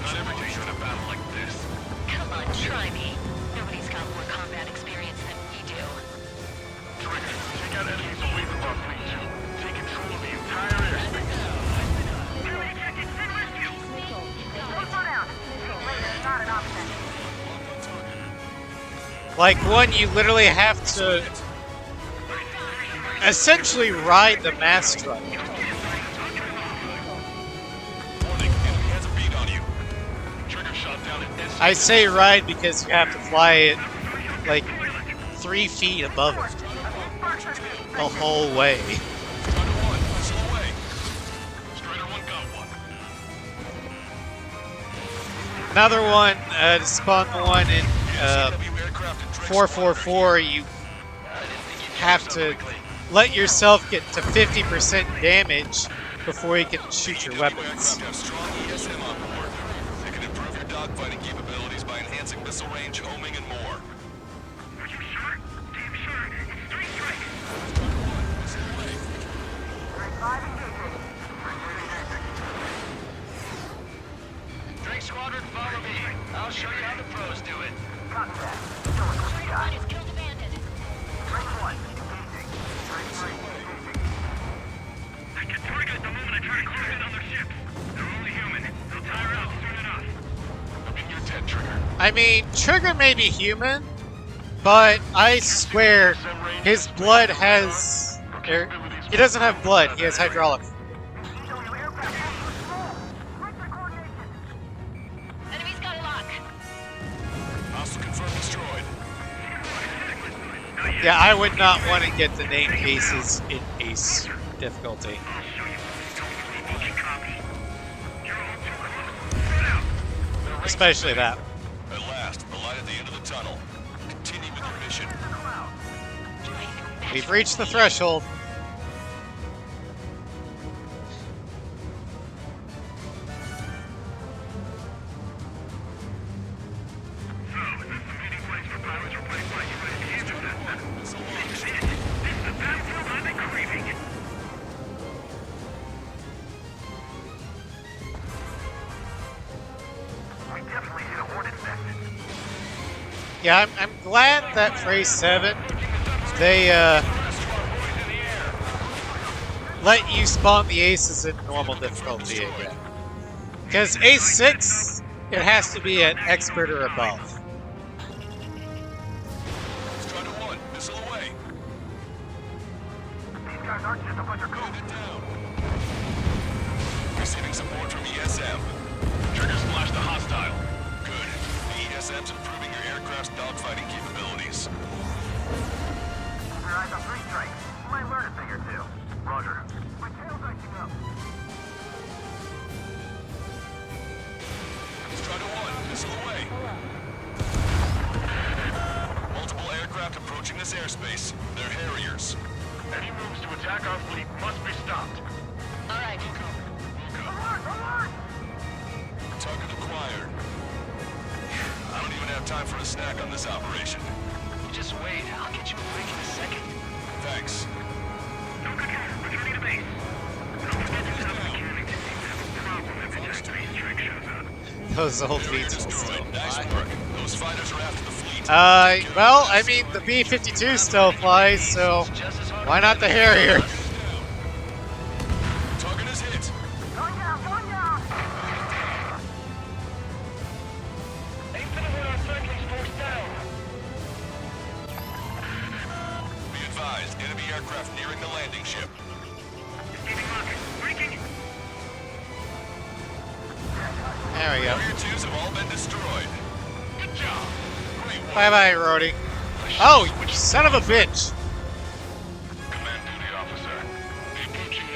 Not every day you're in a battle like this. Come on, try me. Nobody's got more combat experience than we do. Trigger, take out enemies away from our fleet, too. Take control of the entire airspace. Slow down. Later, not an option. Like one, you literally have to essentially ride the mass truck. Warning, enemy has a beat on you. Trigger shot down at S. I say ride because you have to fly it like 3 feet above it the whole way. Strider 1, slow away. Strider 1 got one. Another one, to spawn the one in CW aircraft and 444, you have to let yourself get to 50% damage before you can shoot your weapons. aircraft have strong ESM on board. They can improve your dogfighting capabilities by enhancing missile range, homing, and more. squadron, follow me. I'll show you how the pros do it. Copy that. Show us what we got. Is killed a bandit. Strike 1, engaging. Strike 3, engaging. I can target at the moment I try to close in on their ships. They're only human. They'll tire out soon enough. I mean, you're dead, Trigger. I mean, Trigger may be human, but I swear his blood has... he doesn't have blood, he has hydraulic. EW aircraft is small. Break their coordination. Enemy's got a lock. Hostile confirmed destroyed. Yeah, I would not want to get the name Aces in Ace difficulty. Especially that. At last, the light at the end of the tunnel. Continue with your mission. We've reached the threshold. Yeah, I'm glad that Phrase 7, they let you spawn the aces in normal difficulty again. Because Ace 6, it has to be at expert or above. Strider 1, missile away. These guys aren't just a bunch of Hold it down. Receiving support from ESM. Trigger splashed the hostile. Good. The ESM's improving your aircraft's dogfighting capabilities. Keep your eyes on 3 strikes. You might learn a thing or two. Roger. My tail's icing up. Strider 1, missile away. Multiple aircraft approaching this airspace. They're Harriers. Any moves to attack our fleet must be stopped. All right. Alert! Alert! Target acquired. I don't even have time for a snack on this operation. Just wait. I'll get you a break in a second. Thanks. No control. Returning to base. Don't forget to tell the mechanic to seem to have a problem if the space strike shows up. Those old Carrier beats will destroyed. still Nice fly. work. Those fighters are after the fleet. Well, I mean, the B-52 still flies, so why not the Harrier? Target is hit. Going down! Going down! Aim for the one our friendly's forced down. Be advised, enemy aircraft nearing the landing ship. Receiving rocket. Breaking. There we go. Carrier 2s have all been destroyed. Good job. Great work. Bye-bye, Rhodey. Oh, you son of a bitch! Command duty officer.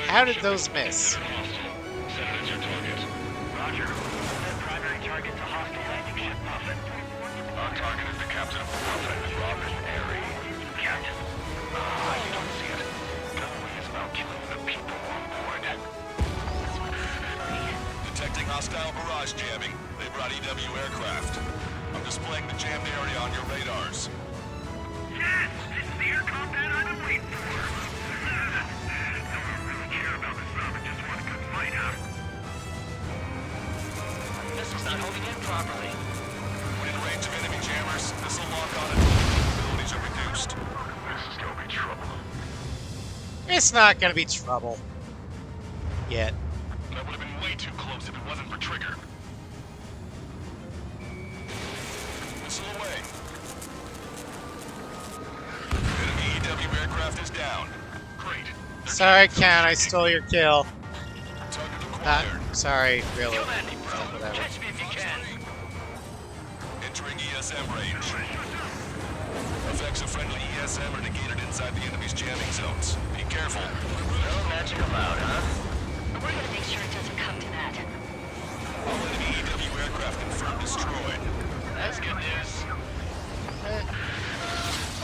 How did those miss? Set it as your target. Roger. Set primary target to hostile landing ship, Puffin. Our target is the captain of the Puffin, Robin Airy. Captain. You don't see it. Gunway is about killing the people on board. Detecting hostile barrage jamming. They brought EW aircraft. I'm displaying the jammed area on your radars. Yes! This is the air combat I've been waiting for. Don't really care about the sub and just want a good fight, huh? Missile's not holding in properly. When in range of enemy jammers, missile lock-on and capabilities are reduced. This is gonna be trouble. It's not gonna be trouble. Yet. That would have been way too close if it wasn't for Trigger. Missile away. Enemy EW aircraft is down. Great. Sorry, Ken, I stole your kill. Target Not acquired. sorry, really. landing, bro. Whatever. Catch me if you can. Entering ESM range. Effects of friendly ESM are negated inside the enemy's jamming zones. Be careful. No magic allowed, huh? We're gonna make sure it doesn't come to that. All enemy EW aircraft confirmed destroyed. That's good news.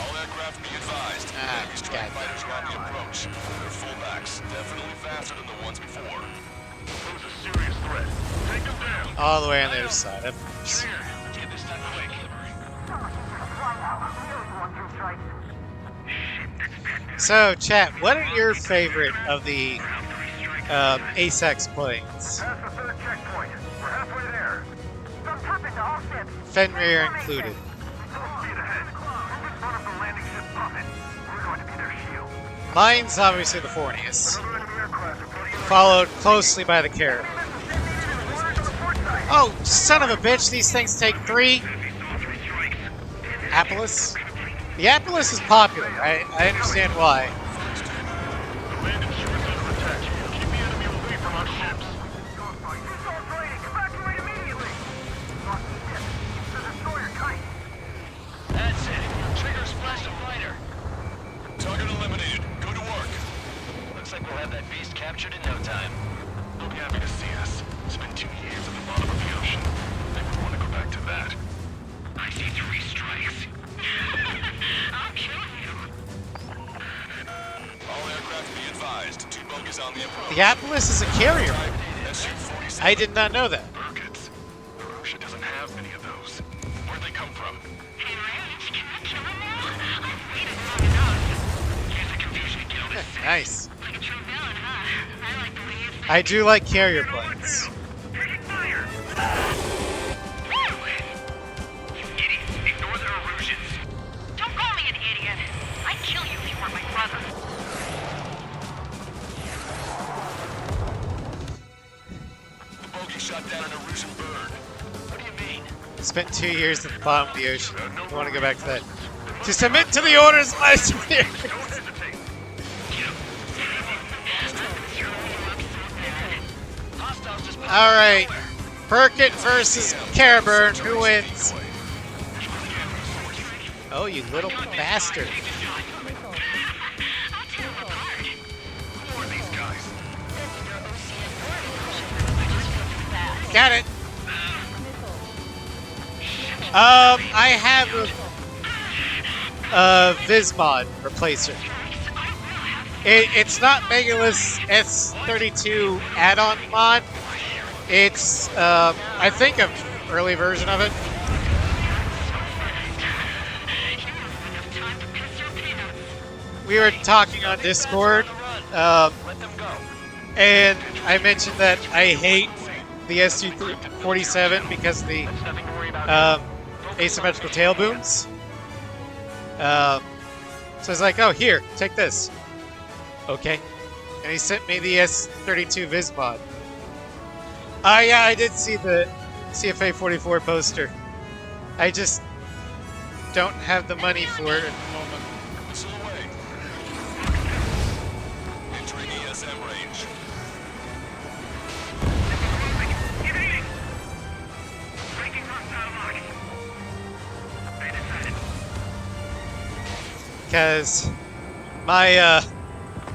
All aircraft be advised. Enemy strike God. fighters are on the approach. They're fullbacks, definitely faster than the ones before. Pose a serious threat. Take them down. All the way on the other side, of course. Let's get this done quick. Fly out. Really want 2 strikes. So, chat, what are your favorite of the ASEX planes? Pass the 3rd checkpoint. We're halfway there. Fenrir included. Mine's obviously the thorniest, followed closely by the carrot. Oh, son of a bitch, these things take 3. Appalus? The Appalus is popular. I understand why. That's it. Trigger splashed a fighter. Target eliminated. Go to work. Looks like we'll have that beast captured in no time. They'll be happy to see us. It's been 2 years at the bottom of the ocean. They would want to go back to that. I see 3 strikes. I'll kill you. All aircraft be advised. 2 bogies on the approach. The Appalus is a carrier. I did not know that. Burkets. Russia doesn't have many of those. Where'd they come from? Hey, Rich, can I kill him now? I've waited long enough. Here's the confusion to kill this. Nice. Like a true villain, huh? I like the way you think. I do like carrier planes. Taking fire. You idiots, ignore their illusions. Don't call me an idiot. I'd kill you if you weren't my brother. The bogey shot down an Erusian bird. What do you mean? Spent 2 years at the bottom of the ocean. I want to go back to that. To submit to the orders of my superiors. Don't hesitate. Hostiles just All right, Burkett versus Caraburn. Who wins? Oh, you little bastard! Who are these guys? Got it. I have a Vismod replacer. It's not Megalith's S32 add-on mod. It's, I think, an early version of it. We were talking on Discord, and I mentioned that I hate the SU-47 because of the asymmetrical tail booms. So I was like, oh, here, take this. Okay. And he sent me the S32 Vismod. Yeah, I did see the CFA 44 poster. I just don't have the money for it at the moment. Missile away. Entering ESM range. Evading. Breaking hostile lock. Bandit sighted. Because my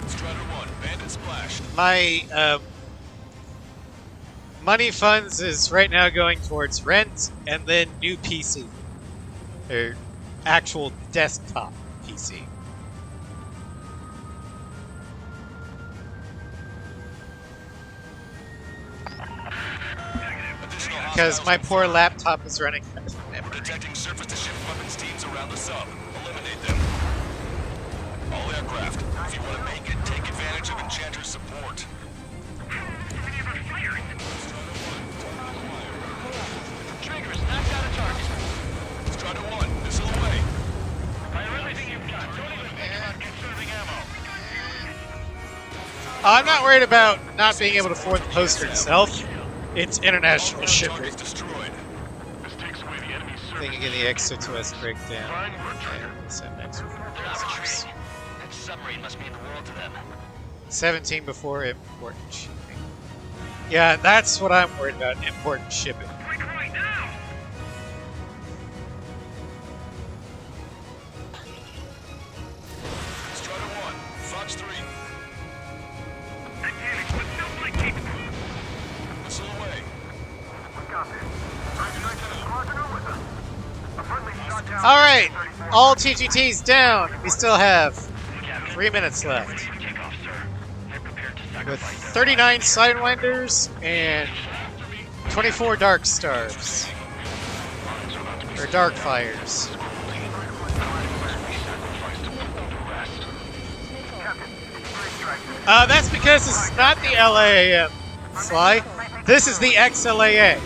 Strider 1, bandit splashed. my money funds is right now going towards rent and then new PC. Or actual desktop PC. Because my poor laptop is running out of memory. Detecting surface-to-ship weapons teams around the sub. Eliminate them. All aircraft, if you want to make it, take advantage of Enchanter's support. Triggers, knocked out a target. Strider 1, missile away. Fire everything you've got. Don't even think about conserving ammo. I'm not worried about not being able to afford the poster itself. It's international shipping. Target's destroyed. This takes away the enemy's Thinking of the X2S breakdown. And some extra They're arbitrary. That submarine must mean the world to them. 17 before import and shipping. Yeah, that's what I'm worried about, import and shipping. Break right now! Strider 1, Fox 3. Missile away. Alright, all TGTs down. We still have 3 minutes left. With 39 Sidewinders and 24 Dark Stars. Or Darkfires. That's because this is not the LAAM, Sly. This is the XLAA.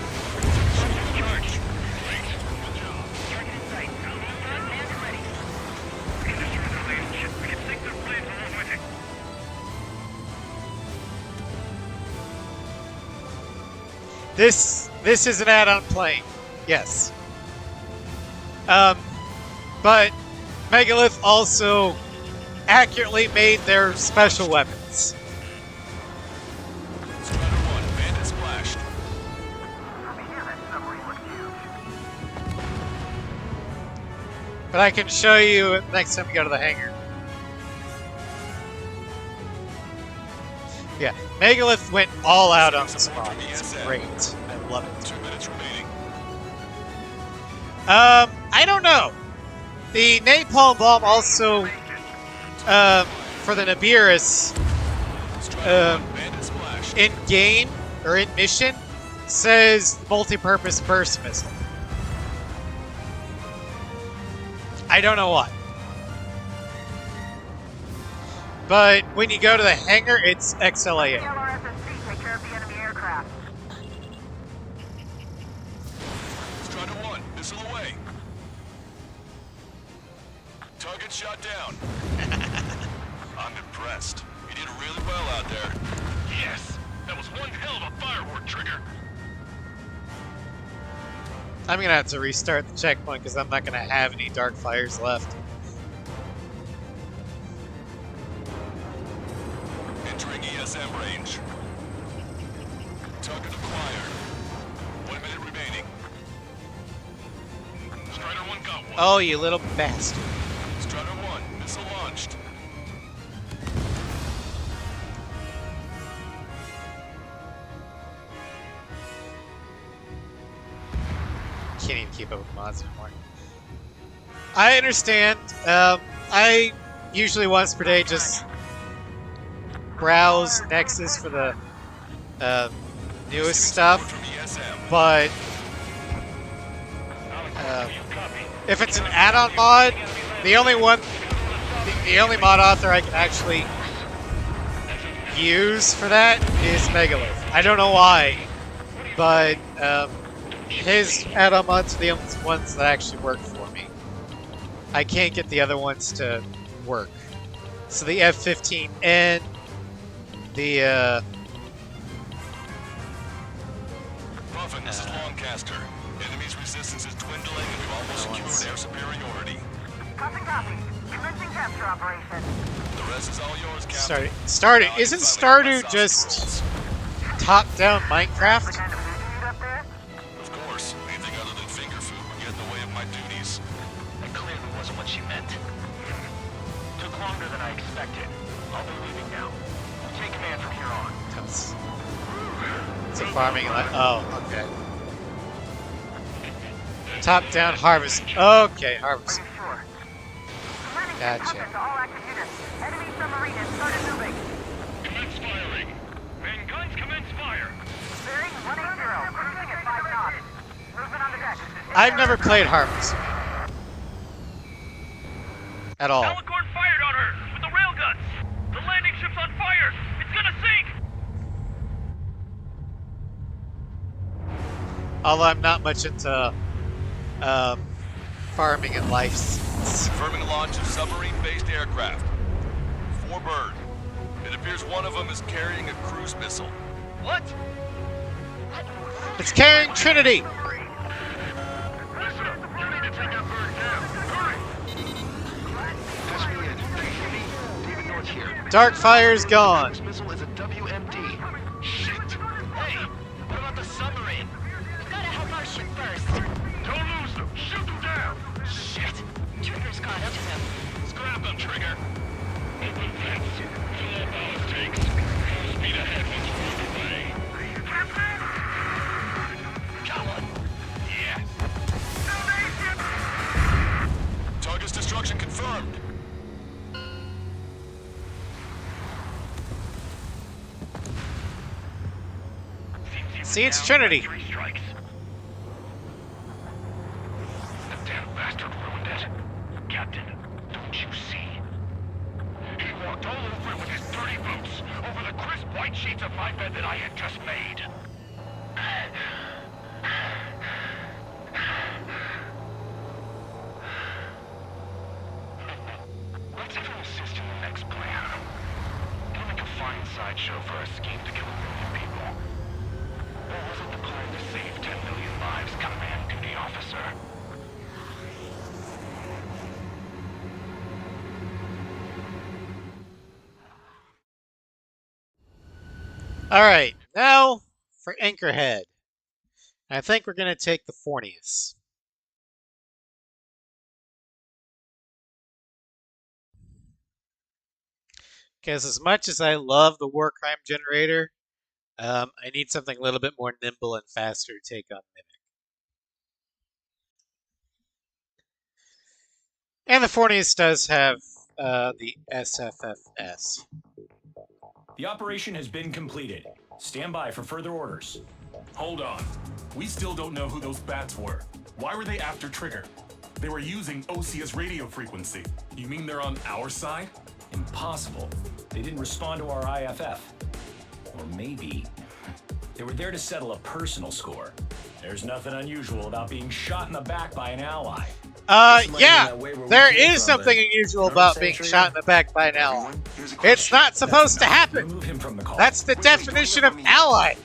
This is an add-on plane. Yes. But Megalith also accurately made their special weapons. Strider 1, bandit splashed. Man, that submarine looks huge. But I can show you next time we go to the hangar. Yeah, Megalith went all out on this mod. It's great. I love it. 2 minutes remaining. I don't know. The napalm bomb also, for the Nibiris, Strider 1, bandit splashed. in game or in mission, says multi-purpose burst missile. I don't know why. But when you go to the hangar, it's XLAA. LRSSC take care of the enemy aircraft. Strider 1, missile away. Target shot down. I'm impressed. You did really well out there. Yes, that was one hell of a firework trigger. I'm gonna have to restart the checkpoint because I'm not gonna have any dark fires left. Entering ESM range. Target acquired. 1 minute remaining. Strider 1 got one. Oh, you little bastard. Strider 1, missile launched. Can't even keep up with mods anymore. I understand. I usually once per day just browse Nexus for the newest stuff, but if it's an add-on mod, the only mod author I can actually use for that is Megalith. I don't know why, but his add-on mods are the only ones that actually work for me. I can't get the other ones to work. So the F-15 and the Muffin, this is Longcaster. Enemy's resistance is dwindling and we've almost secured air superiority. Copy. Commencing capture operation. The rest is all yours, Captain. Stardew. Isn't Stardew just top-down Minecraft? The kind of food you eat up there? Of course, anything other than finger food would get in the way of my duties. That clearly wasn't what she meant. Took longer than I expected. I'll be leaving now. Take command from here on. It's a farming oh, okay. Top-down harvest. Okay, harvest. Are you sure? Commanding Gotcha. to all active units. Enemy submarine has started moving. Commence firing. Men, guns commence fire. Bearing 180, cruising at 5 knots. Movement on the deck. I've never played Harvest. At all. Alicorn fired on her with the railguns. The landing ship's on fire. It's gonna sink. Although I'm not much into farming and life. Confirming launch of submarine-based aircraft. 4 bird. It appears one of them is carrying a cruise missile. What? It's carrying Trinity. Listen up. You need to take that bird down. Hurry. Patch me in. Do you hear me? David North here. Dark Fire's gone. This missile is a WMD. Shit. Hey, what about the submarine? Gotta help our ship first. Don't lose them. Shoot them down. Shit. Trigger's caught up to them. Scrap them, Trigger. Open vents. Fill up all tanks. Full speed ahead once we're underway. Captain! Got one. Yeah. Target's destruction confirmed. See, it's Trinity. 3 strikes. The damn bastard ruined it. Captain, don't you see? He walked all over it with his dirty boots, over the crisp white sheets of my bed that I had just made. Let's have him assist in the next plan. It'll make a fine sideshow for our scheme to kill a million people. Or was it the plan to Alright, now for Anchorhead. I think we're going to take the Fornius. Because as much as I love the War Crime Generator, I need something a little bit more nimble and faster to take on Mimic. And the Fornius does have the SFFS. The operation has been completed. Stand by for further orders. Hold on. We still don't know who those bats were. Why were they after Trigger? They were using Osia's radio frequency. You mean they're on our side? Impossible. They didn't respond to our IFF. Or maybe they were there to settle a personal score. There's nothing unusual about being shot in the back by an ally. Yeah, there is something unusual about being shot in the back by an ally. It's not supposed to happen. Remove him from the call. That's the definition of ally.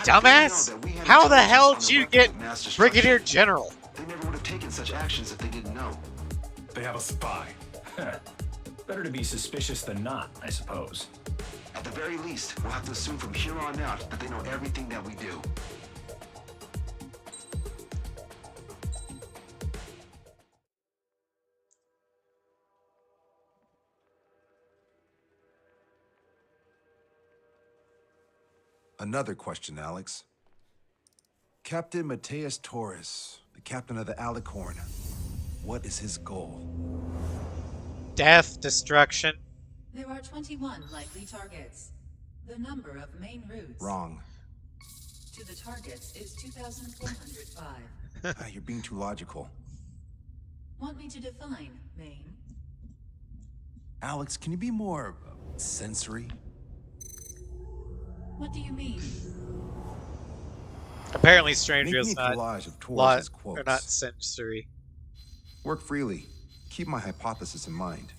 Dumbass. How the hell did you get Brigadier General? They never would have taken such actions if they didn't know. They have a spy. Better to be suspicious than not, I suppose. At the very least, we'll have to assume from here on out that they know everything that we do. Another question, Alex. Captain Mateus Torres, the captain of the Alicorn. What is his goal? Death, destruction. There are 21 likely targets. The number of main routes Wrong. to the targets is 2,405. You're being too logical. Want me to define main? Alex, can you be more sensory? What do you mean? Apparently, Strangereel's Make me a collage of Torres' not quotes. sensory. Work freely. Keep my hypothesis in mind.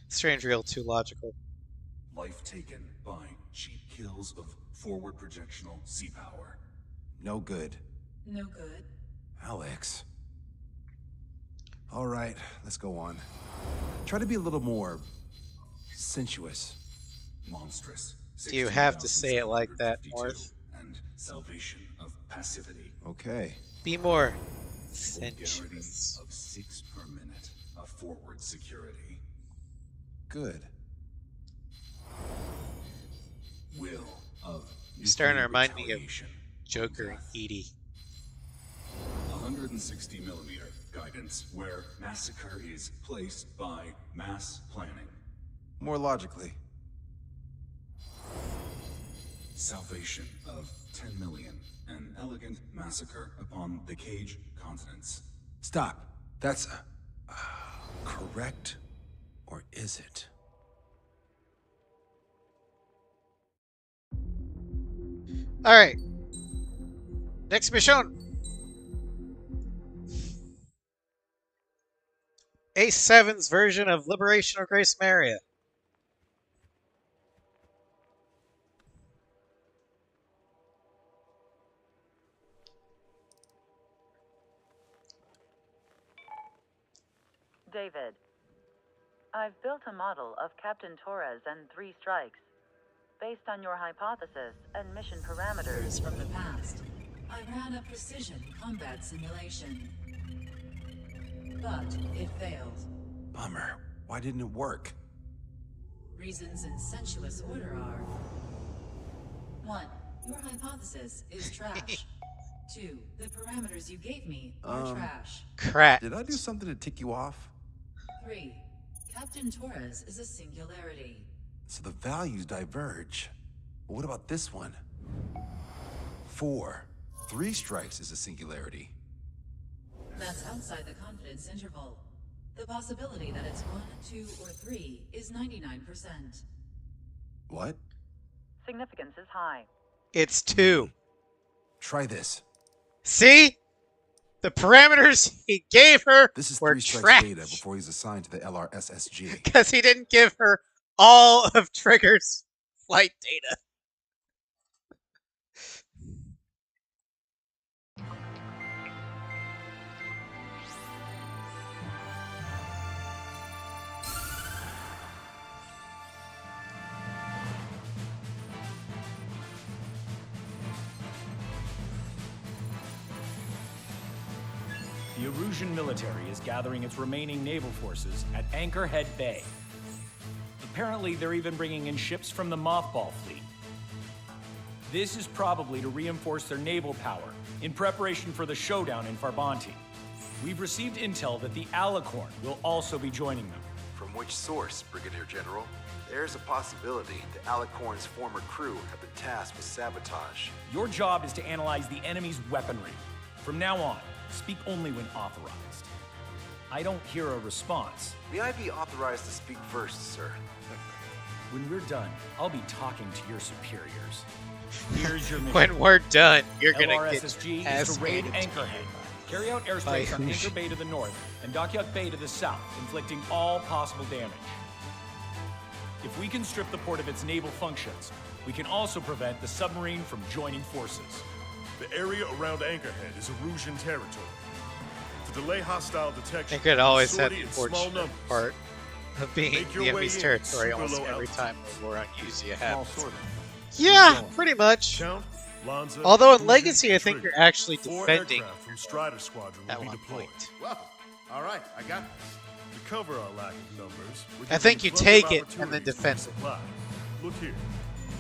Strangereel too logical. Life taken by cheap kills of forward projectional sea power. No good. No good. Alex. All right, let's go on. Try to be a little more sensuous. Monstrous. Do you have to say it like that, 16,752, North? And salvation of passivity. Okay. Be more Vulgarity sensuous. of 6 per minute of forward security. Good. Will of You're starting to nuclear remind me of retaliation. Joker and Death. Edie. 160 millimeter guidance where massacre is placed by mass planning. More logically. Salvation of 10 million. An elegant massacre upon the Cage continents. Stop. That's correct, or is it? All right. Next mission. Ace 7's version of Liberation of Grace Maria. David, I've built a model of Captain Torres and 3 strikes. Based on your hypothesis and mission parameters. From the past, I ran a precision combat simulation. But it failed. Bummer. Why didn't it work? Reasons in sensuous order are: 1. Your hypothesis is trash. 2. The parameters you gave me are trash. Crap. Did I do something to tick you off? 3. Captain Torres is a singularity. So the values diverge. But what about this one? 4. 3 strikes is a singularity. That's outside the confidence interval. The possibility that it's 1, 2, or 3 is 99%. What? Significance is high. It's 2. Try this. See? The parameters he gave her This is were 3 strikes trash. data before he's assigned to the LRSSG. Because he didn't give her all of Trigger's flight data. The Erusian military is gathering its remaining naval forces at Anchorhead Bay. Apparently, they're even bringing in ships from the Mothball fleet. This is probably to reinforce their naval power in preparation for the showdown in Farbanti. We've received intel that the Alicorn will also be joining them. From which source, Brigadier General? There's a possibility the Alicorn's former crew have been tasked with sabotage. Your job is to analyze the enemy's weaponry. From now on, speak only when authorized. I don't hear a response. May I be authorized to speak first, sir? When we're done, I'll be talking to your superiors. Here's your mission. When we're done, you're gonna get LRSSG ass is to raid handed to you. Anchorhead. Carry out airstrikes on Anchor Bay to the north and Dockyard Bay to the south, inflicting all possible damage. If we can strip the port of its naval functions, we can also prevent the submarine from joining forces. The area around Anchorhead is Erusian territory. To delay hostile detection, Anchorhead always had sortie the in small fortunate numbers. part of being Make your the way enemy's in, territory super almost low every altitude. time a war on Usia happens. Sort of. Yeah, pretty much. Count, Lanza, Although in Erusian, Legacy, I think Trigger. you're actually 4 defending aircraft from Strider Squadron will at be one deployed. point. Well, all right, I got this. To cover our lack of numbers, we're I think giving you plenty of take it and then opportunities to defend it. resupply. Look here,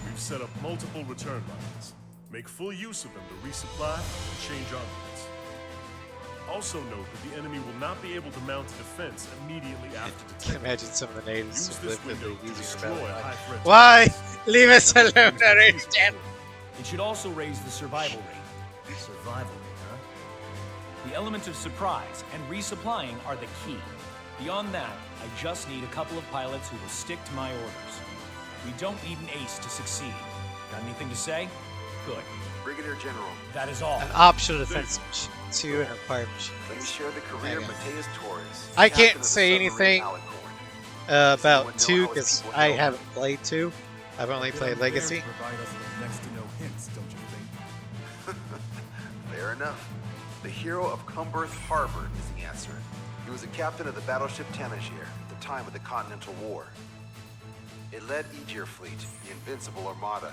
we've set up multiple return lines. Make full use of them to resupply and change armaments. Also note that the enemy will not be able to mount a defense immediately after Can detection. imagine some of the natives Use who this live in the window to Usia destroy rebellion. high threat Why? targets. Leave us alone already, damn. It should also raise the survival rate. Survival rate, huh? The element of surprise and resupplying are the key. Beyond that, I just need a couple of pilots who will stick to my orders. We don't need an ace to succeed. Got anything to say? Good. Brigadier General, That is all. An optional defense mission. 2 and required mission. let me share the career of Okay. Mateus Torres. I captain can't of the say submarine anything Alicorn. about 2 how its because people I know? haven't played 2. I've only played Legacy. Provide us with next to no hints, don't you think? Fair enough. The hero of Cumberth Harbor is the answer. He was the captain of the battleship Tanager at the time of the Continental War. It led Aegir Fleet, the Invincible Armada.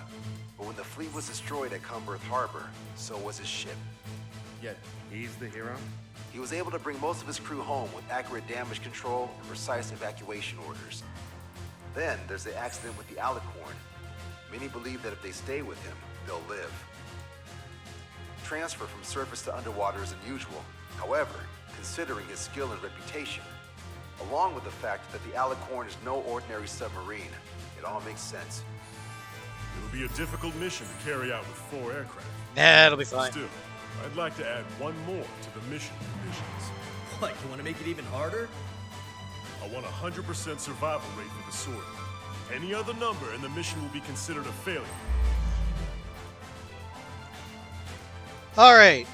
But when the fleet was destroyed at Cumberth Harbor, so was his ship. Yet, he's the hero? He was able to bring most of his crew home with accurate damage control and precise evacuation orders. Then there's the accident with the Alicorn. Many believe that if they stay with him, they'll live. Transfer from surface to underwater is unusual. However, considering his skill and reputation, along with the fact that the Alicorn is no ordinary submarine, it all makes sense. It'll be a difficult mission to carry out with 4 aircraft. Nah, it'll be fine. Still, I'd like to add one more to the mission conditions. What, you want to make it even harder? I want a 100% survival rate for the sortie. Any other number and the mission will be considered a failure. Alright.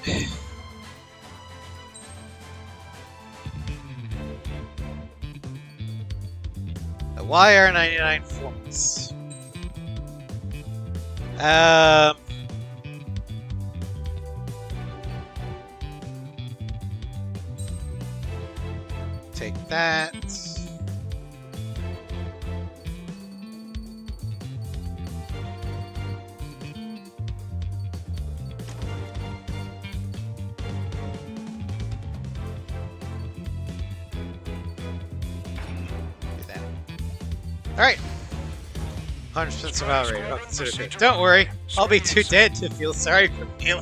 The YR99 forms. Take that. Do that. Alright. 100% survival rate. I'll consider it. Don't worry. I'll be too dead to feel sorry for me.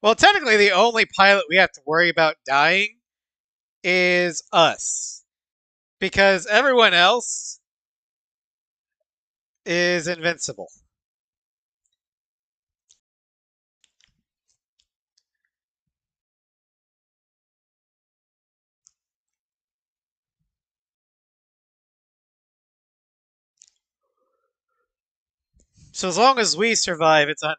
Well, technically, the only pilot we have to worry about dying is us. Because everyone else is invincible. So as long as we survive, it's 100%.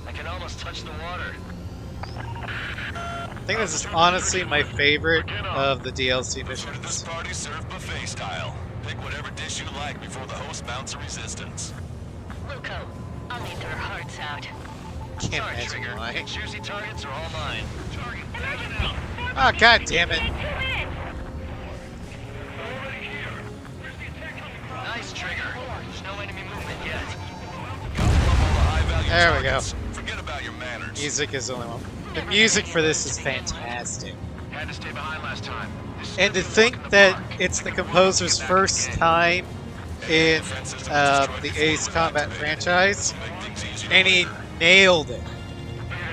I can almost touch the water. I think this is honestly my favorite of the DLC This missions. party served buffet style. Pick whatever dish you like before the host mounts a resistance. Luco, I'll need their hearts out. Can't Sorry, imagine Trigger. why. Juicy targets are all mine. Oh, god damn it. Nice, Trigger. There's no enemy movement yet. There we go. Forget about your manners. Music is the only one. The music for this is fantastic. Had to stay behind last time. And to think that it's the composer's first time in the Ace Combat franchise, and he nailed it.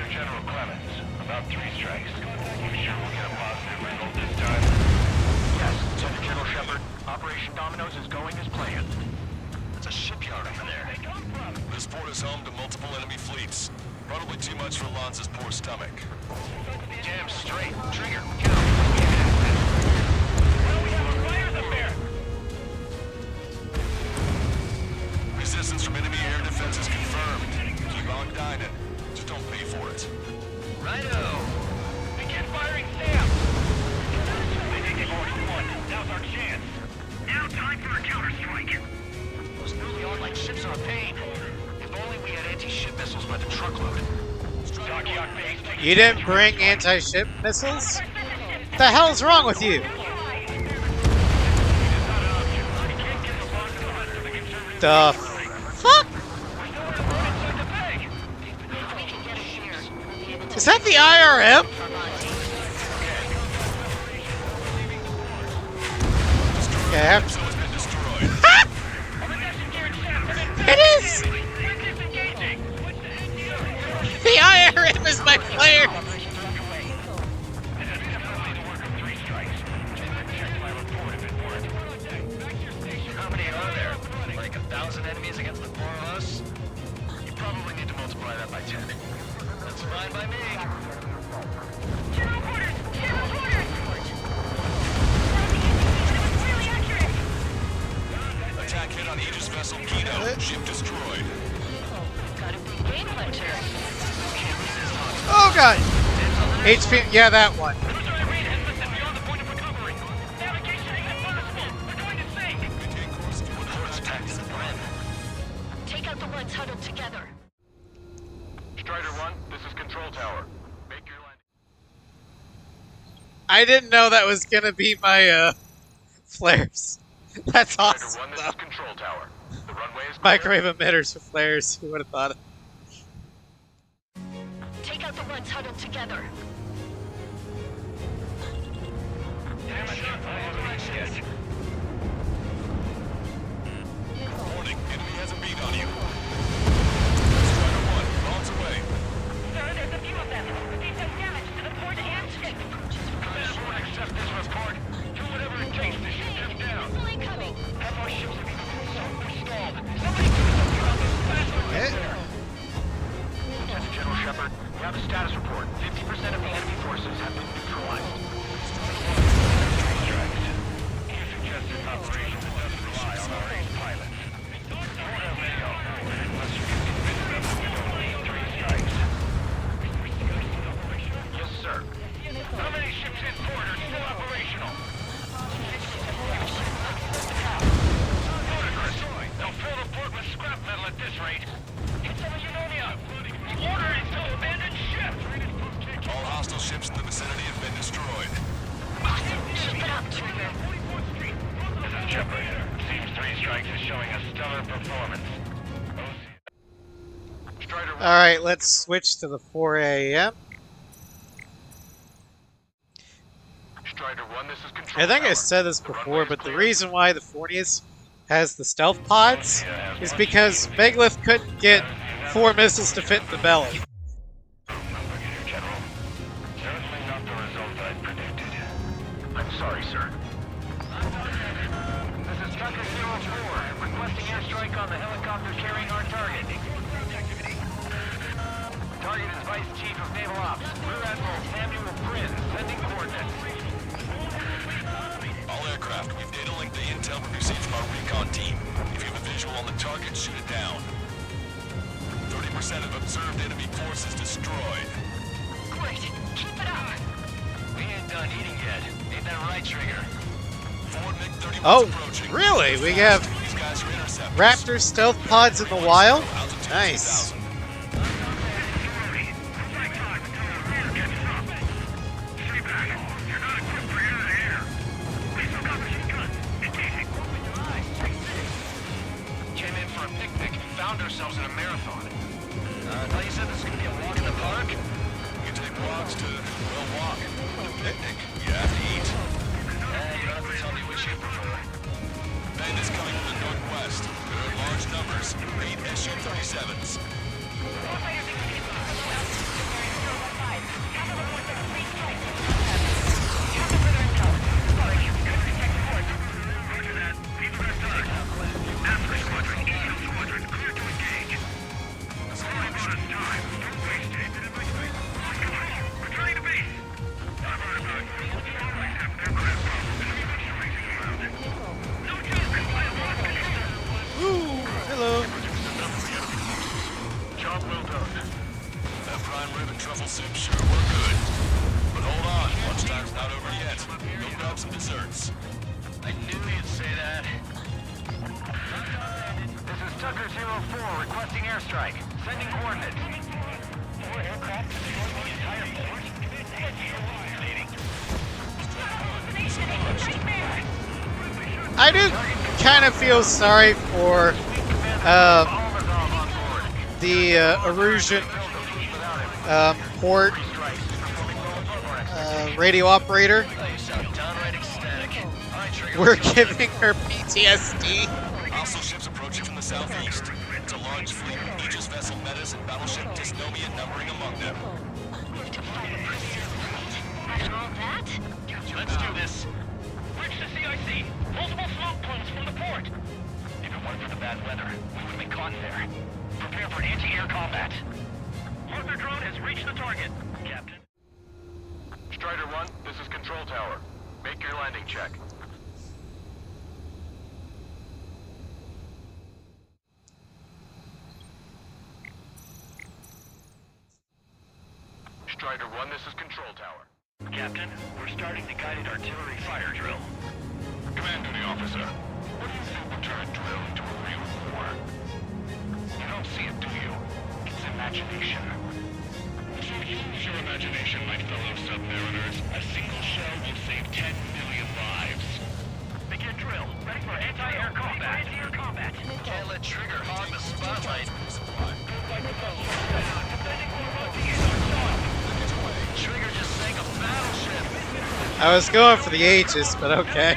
General Clemens, about 3 strikes. You sure we'll get a positive result this time? Yes, Lieutenant General Shepard. Operation Dominoes is going as planned. That's a shipyard over there. This port is home to multiple enemy fleets. Probably too much for Lanza's poor stomach. Damn straight. Trigger, get him. Well, we have a fire up there. Resistance from enemy air defense is confirmed. Keep on dining. Just don't pay for it. Righto. Begin firing Sam. They think they've already won. Now's our chance. Now time for a counterstrike. Those newly online ships are a pain. If only we had anti-ship missiles by the truckload. Dockyard base, take You didn't bring anti-ship missiles? What the hell's wrong with you? The fuck? Is that the IRM? Yeah, I have to. It is! The IRM is my player! How many are there? Like 1,000 enemies against the 4 of us? You probably need to multiply that by 10. That's fine by me. General quarters! General quarters! Really accurate! Attack hit on Aegis vessel Kino. Ship destroyed. Got a big game hunter. Oh god! HP, yeah, that one. Take out the ones huddled together. Strider 1, this is Control Tower. Make your landing. I didn't know that was gonna be my, flares. That's Strider awesome, 1, this though. is Control Tower. The runway is clear. Microwave emitters for flares. Who would have thought it? Take out the ones huddled together. Damn it, I haven't reached yet. Warning, enemy has a beat on you. Strider 1, bombs away. Sir, there's a few of them. They've done damage to the port and ship. Commander won't accept this report. Do whatever it takes to shoot them down. Missile incoming. Have our ships be stalled. Somebody give us something on those bastards right there. Lieutenant General Shepard, we have a status report. 50% of the enemy forces have been neutralized. You suggested an operation that doesn't rely on our 8 pilots. You won't have video, unless you can convince them that we don't need 3 strikes. Yes, sir. How many ships in port are still operational? Ludicrous. They'll fill the port with scrap metal at this rate. It's a pneumonia. Order is to abandon ship. All hostile ships in the vicinity have been destroyed. Keep it up, Trigger. This is Shepard. Seems 3 strikes is showing a stellar performance. Strider 1. Alright, let's switch to the 4 a.m. Strider 1, this is Control I think I Tower. said this before, but the reason why the Fornius has the stealth pods is because Megalith couldn't get 4 missiles to fit in the belly. Brigadier General. Certainly not the result I predicted. I'm sorry, sir. This is Tucker 04, requesting airstrike on the helicopter carrying our target. Target is Vice Chief of Naval Ops, Rear Admiral Samuel Prin, sending coordinates. All aircraft, we've data linked the intel we received from our recon team. If you have a visual on the target, shoot it down. 30% of observed enemy forces destroyed. Great. Keep it up. We ain't done eating yet. Ain't that right, Trigger? Forward MiG-31's Oh, approaching. really? We have These guys are interceptors. Raptor stealth pods in the wild? Altitude Nice. 2000. next to, well, walk. A picnic. You have to eat. You don't have to tell me which you prefer. Bandits coming from the northwest. They're in large numbers. 8 SU-37s. Hello. Job well done. That prime rib and truffle soup sure were good. But hold on, lunchtime's not over yet. Go grab some desserts. I knew you'd say that. This is Tucker 04 requesting airstrike. Sending coordinates. More aircraft destroying the entire fort? I do kind of feel sorry for the Erusian port radio operator. We're giving her PTSD. Hostile ships approaching from the southeast. It's a large fleet of Aegis vessel Metis and battleship Dysnomia numbering among them. After all that? Let's do this. Bridge to CIC. Multiple smoke plumes from the port. If it weren't for the bad weather, we would have been caught there. Prepare for anti-air combat. Harper drone has reached the target, Captain. Strider 1, this is Control Tower. Make your landing check. Strider 1, this is Control Tower. Captain, we're starting the guided artillery fire drill. Command duty officer, what do you think would turn a drill into a real war? You don't see it, do you? It's imagination. So use your imagination, my fellow submariners. A single shell will save 10 million lives. Begin drill. Ready for anti-air combat. Can't let Trigger hog the spotlight. Trigger just sank a battleship. I was going for the Aegis, but okay.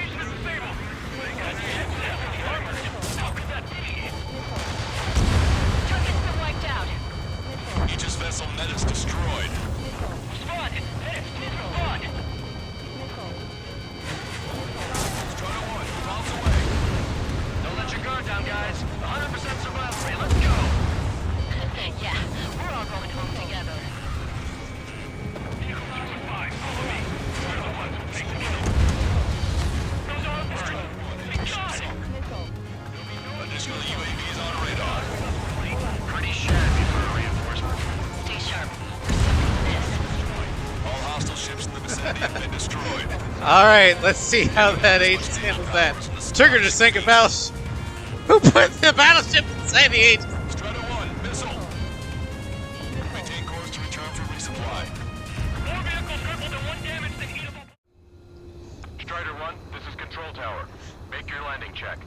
Target's been wiped out. Aegis vessel Metis destroyed. Spud! Metis, spud! Strider 1, miles away. Don't let your guard down, guys. 100% survival rate. Let's go! Yeah, we're all going home together. Additional UAVs on radar. Pretty shabby for a reinforcement. Stay sharp. This. All hostile ships in the vicinity have been destroyed. Alright, let's see how that Aegis handles that. Trigger just sank a battleship. Who put the battleship inside the Aegis? Strider 1, missile. Maintain course to return for resupply. More vehicles crippled and one damaged than eatable. Strider 1, this is Control Tower. Make your landing check.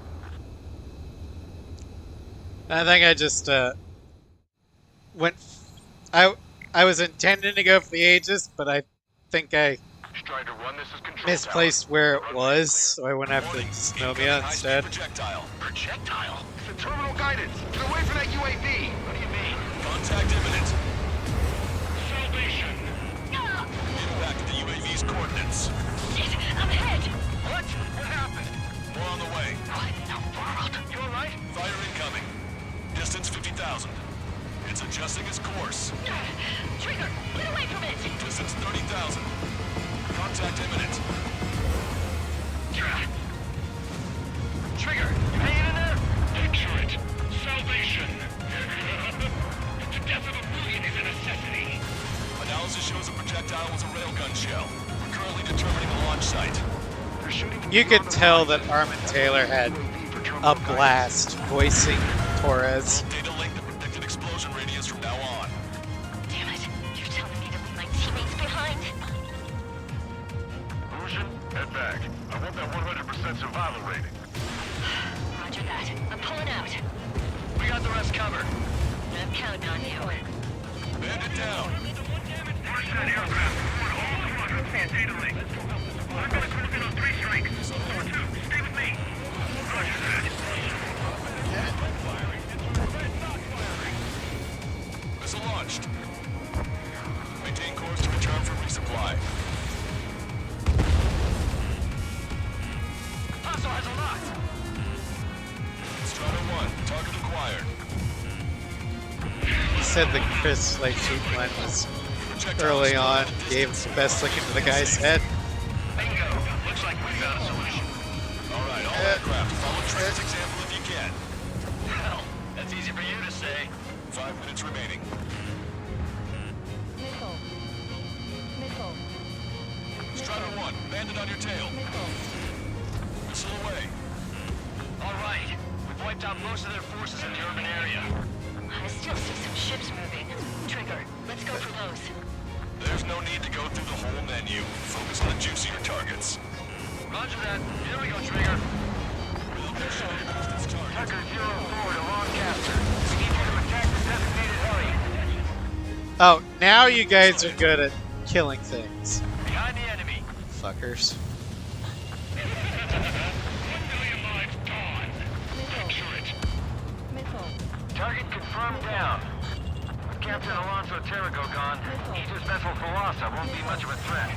I think I just went. I was intending to go for the Aegis, but I think I Strider 1, this is Control misplaced where it was, so I went after Dysnomia instead. Projectile. Projectile? Tower. Terminal guidance. Get away from that UAV. What do you mean? Contact imminent. Salvation. Impact at the UAV's coordinates. Shit, I'm hit. What? What happened? More on the way. What in the world? You alright? Fire incoming. Distance 50,000. It's adjusting its course. Trigger, get away from it. Distance 30,000. Contact imminent. Trigger, you hanging in there? Picture it. Salvation. The death of a million is a necessity. Analysis shows a projectile was a railgun shell. We're currently determining the launch site. They're shooting You could tell that Armin Taylor had a blast voicing Torres. Data link the predicted explosion radius from now on. Damn it, you're telling me to leave my teammates behind? Illusion, head back. I want that 100% survival rating. Roger that. I'm pulling out. We got the rest covered. I'm counting on you. Bandit down. that aircraft. We want all squadrons via data link. I'm gonna close in on 3 strikes. Over 2, stay with me. Roger that. Missile launched. Maintain course to return for resupply. Hostile has a lock. Strider 1, target acquired. He said the Chris Light Sheep one was early on, gave the best look into the guy's head. Bingo. Looks like we found a solution. Alright, all aircraft, follow Trey's example if you can. Well, that's easy for you to say. 5 minutes remaining. Strider 1, bandit on your tail. Missile away. All right. We've wiped out most of their forces in the urban area. I still see some ships moving. Trigger, let's go for those. There's no need to go through the whole menu. Focus on the juicier targets. Roger that. Here we go, Trigger. Tucker 04 to Lancaster. We need you to attack the designated heli. Oh, now you guys are good at killing things. Behind the enemy. Fuckers. 1 million lives gone. Picture it. Target confirmed down. With Captain Alonso Terrigo gone, Aegis vessel Philosopher won't be much of a threat.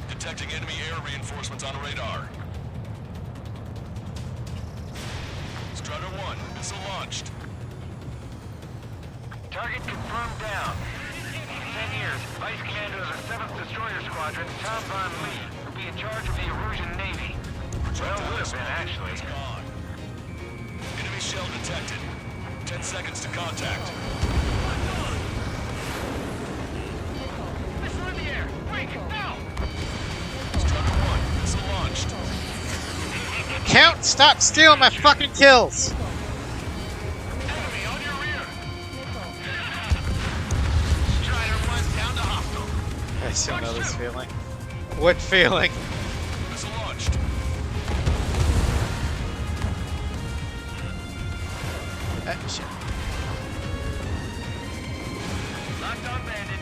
Detecting enemy air reinforcements on radar. Strider 1, missile launched. Target confirmed down. In 10 years, Vice Commander of the 7th Destroyer Squadron, Tom Von Lee, will be in charge of the Erusian Navy. Well, would have been, actually. It's gone. Enemy shell detected. 10 seconds to contact. Missile in the air. Quick, now. Strider 1, missile launched. Count, stop stealing my fucking kills! Enemy on your rear. Strider 1 down to hostile. I still know this feeling. What feeling? Missile launched. Shit. Locked on bandit.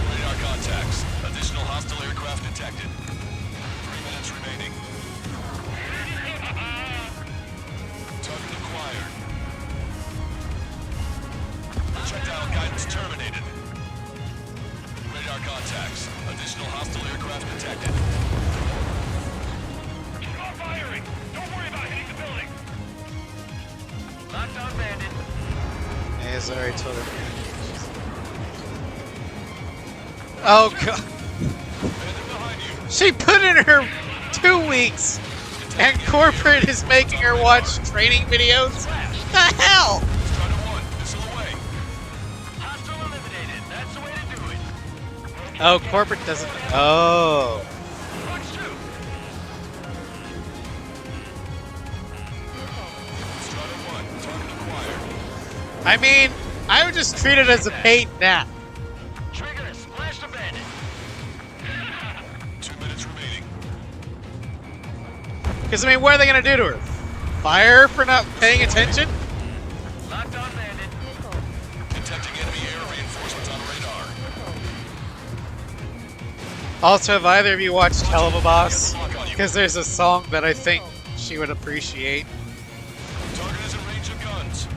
Radar contacts. Additional hostile aircraft detected. 3 minutes remaining. Target acquired. Projectile guidance terminated. Radar contacts. Additional hostile aircraft detected. Keep on firing. Don't worry about hitting the building. Locked on bandit. As I already told her. Oh god. Bandit behind you. She put in her 2 weeks, and corporate is making her watch training videos? The hell? Strider 1, missile away. Hostile eliminated. That's the way to do it. Oh, corporate doesn't. Oh. Watch 2. Strider 1, target acquired. I mean, I would just treat it as a paid nap. Trigger, splash the bandit. 2 minutes remaining. Because, I mean, what are they going to do to her? Fire her for not paying attention? Locked on bandit. Detecting enemy air reinforcements on radar. Also, have either of you watched Hell of a Boss? Because there's a song that I think she would appreciate. Target is in range of guns.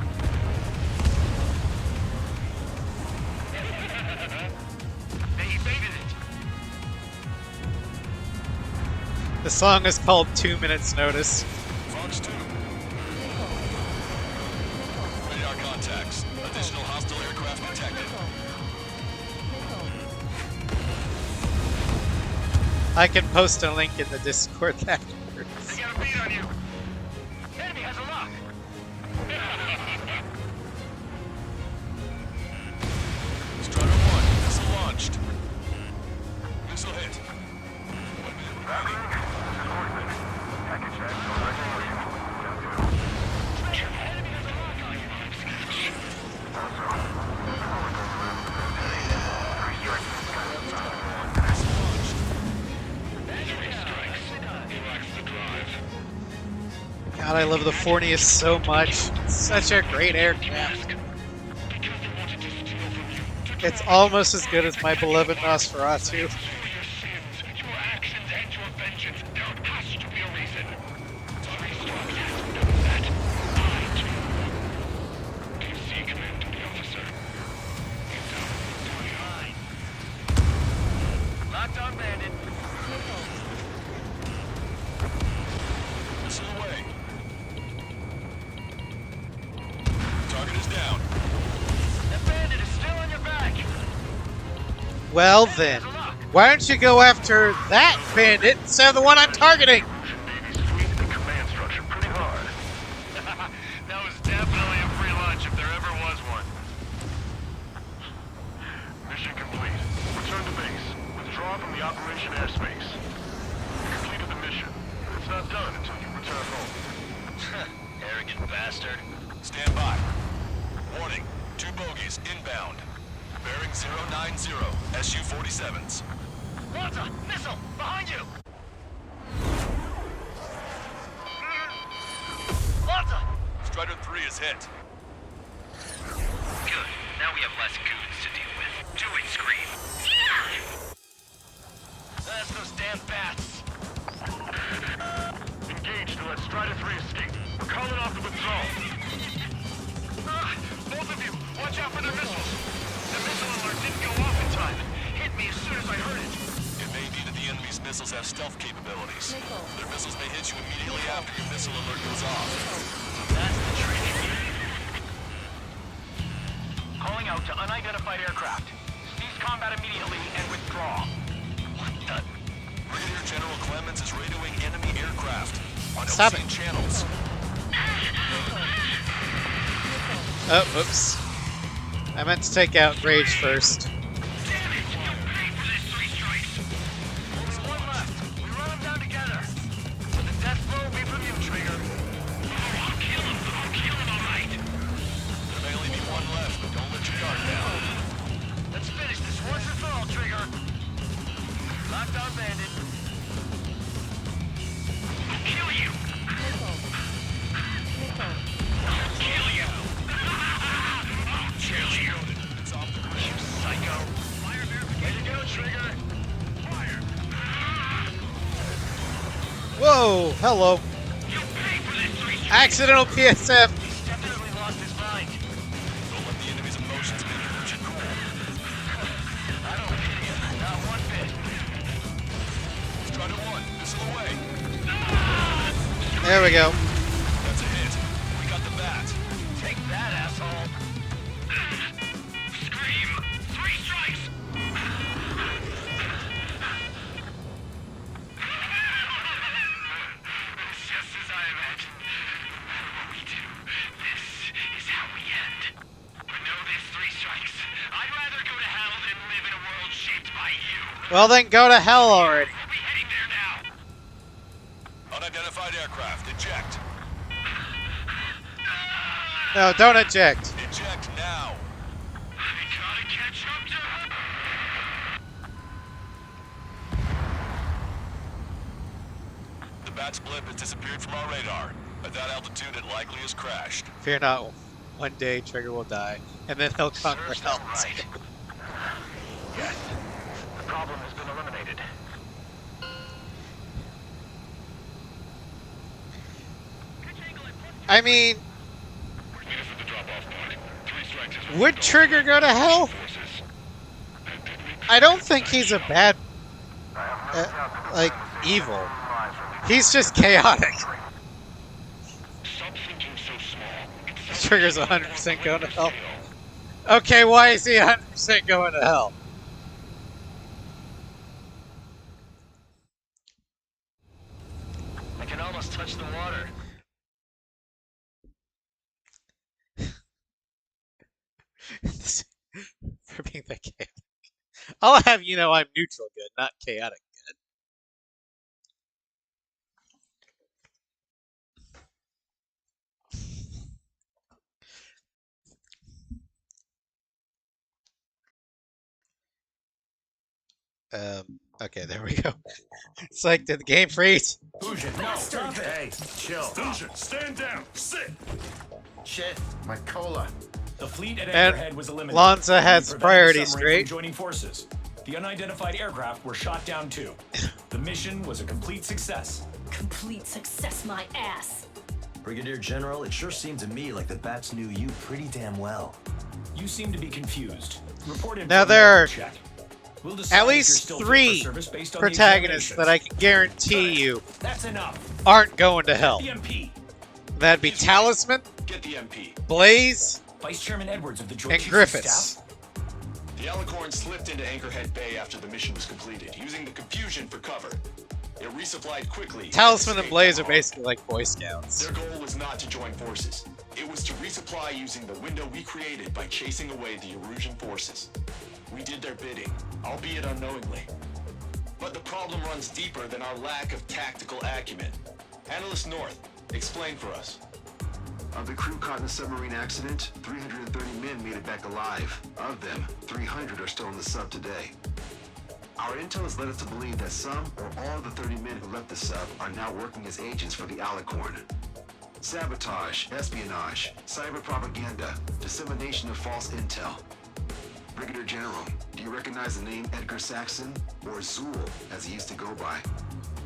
They evaded it. The song is called 2 Minutes Notice. Fox 2. Radar contacts. Additional hostile aircraft detected. I can post a link in the Discord afterwards. They got a beat on you. Enemy has a lock. Strider 1, missile launched. Missile hit. 1 minute remaining. Enemy has a lock on you. Battery strikes. He lacks the drive. God, I love the Fornius so much. It's such a great aircraft. Because they wanted to steal from you to It's almost as good as my beloved Nosferatu. Your sins, your actions, and your vengeance. There has to be a reason. Three Strikes has to know that. I do. PC commanding officer. Locked on bandit. Missile away. Target is down. That bandit is still on your back. Well then, why don't you go after that bandit instead of the one I'm targeting? Navy's fleet and command structure pretty hard. That was definitely a free lunch if there ever was one. Mission complete. Return to base. Withdraw from the operation airspace. You completed the mission. It's not done until you return home. Arrogant bastard. Stand by. Warning. 2 bogies inbound. Bearing 090. Su-47s. Walter, missile, behind you. Walter. Strider 3 is hit. Good. Now we have less goons to deal with. Do it, Scream. That's those damn bats. Engage to let Strider 3 escape. We're calling off the withdrawal. Both of you, watch out for their missiles. The missile alert didn't go off in time. Hit me as soon as I heard it. It may be that the enemy's missiles have stealth capabilities. Their missiles may hit you immediately after your missile alert goes off. That's the trick. Calling out to unidentified aircraft. Cease combat immediately and withdraw. What the? Brigadier General Clemens is radioing enemy aircraft on Stop ocean it. channels. Oh, oops. I meant to take out Rage first. Damn it! You'll pay for this, 3 Strikes. Only one left. We run them down together. But the death blow will be from you, Trigger. I'll kill him, all right. There may only be one left, but don't let your guard down. Let's finish this once and for all, Trigger. Locked on bandit. I'll kill you. I'll kill you. I'll kill you. It's off the grid. You psycho. Fire verification. Way to go, Trigger. Fire. Whoa, hello. You'll pay for this, 3 Strikes. Accidental PSF. He's definitely lost his mind. Don't let the enemy's emotions make you lose your cool. I don't pity him. Not one bit. Strider 1, missile away. There we go. That's a hit. We got the bat. Take that, asshole. Scream. 3 Strikes. It's just as I imagined. What we do, this is how we end. Know this, 3 Strikes. I'd rather go to hell than live in a world shaped by you. Well then, go to hell already. We'll be heading there now. Unidentified aircraft, eject. No, don't eject. Eject now. I gotta catch up to her. The bat's blip has disappeared from our radar. At that altitude, it likely has crashed. Fear not. One day, Trigger will die, and then he'll conquer Serves hell. them right. Yes. The problem has been eliminated. I mean, Meet us at the drop-off point. 3 Strikes is would Trigger go to hell? forces. I don't think he's a bad, like, evil. He's just chaotic. Stop thinking so small. It's Trigger's 100% going to hell. Okay, why is he 100% going to hell? I can almost touch the water. For being that chaotic. I'll have you know I'm neutral good, not chaotic good. Okay, there we go. It's like, did the game freeze? Fusion, no, stop it. Hey, chill. Fusion, stand down. Sit. Shit, my cola. The fleet at And Anchorhead was eliminated. Lanza and we has prevented priority the submarine straight. from joining forces. The unidentified aircraft were shot down too. The mission was a complete success. Complete success, my ass. Brigadier General, it sure seemed to me like the Bats knew you pretty damn well. You seem to be confused. Report in Now for a there are medical check. We'll decide at if you're least still fit for 3 service based on the protagonists that I examinations. can guarantee you That's enough. aren't going to hell. The MP. That'd be Talisman, Get the MP. Blaze, Vice Chairman Edwards of the Joint and Chiefs of Griffiths. Staff. The Alicorn slipped into Anchorhead Bay after the mission was completed, using the confusion for cover. It resupplied quickly. Talisman and escaped Blaze are unharmed. basically like Boy Scouts. Their goal was not to join forces. It was to resupply using the window we created by chasing away the Erusian forces. We did their bidding, albeit unknowingly. But the problem runs deeper than our lack of tactical acumen. Analyst North, explain for us. Of the crew caught in the submarine accident, 330 men made it back alive. Of them, 300 are still in the sub today. Our intel has led us to believe that some or all of the 30 men who left the sub are now working as agents for the Alicorn. Sabotage, espionage, cyber propaganda, dissemination of false intel. Brigadier General, do you recognize the name Edgar Saxon, or Zool, as he used to go by?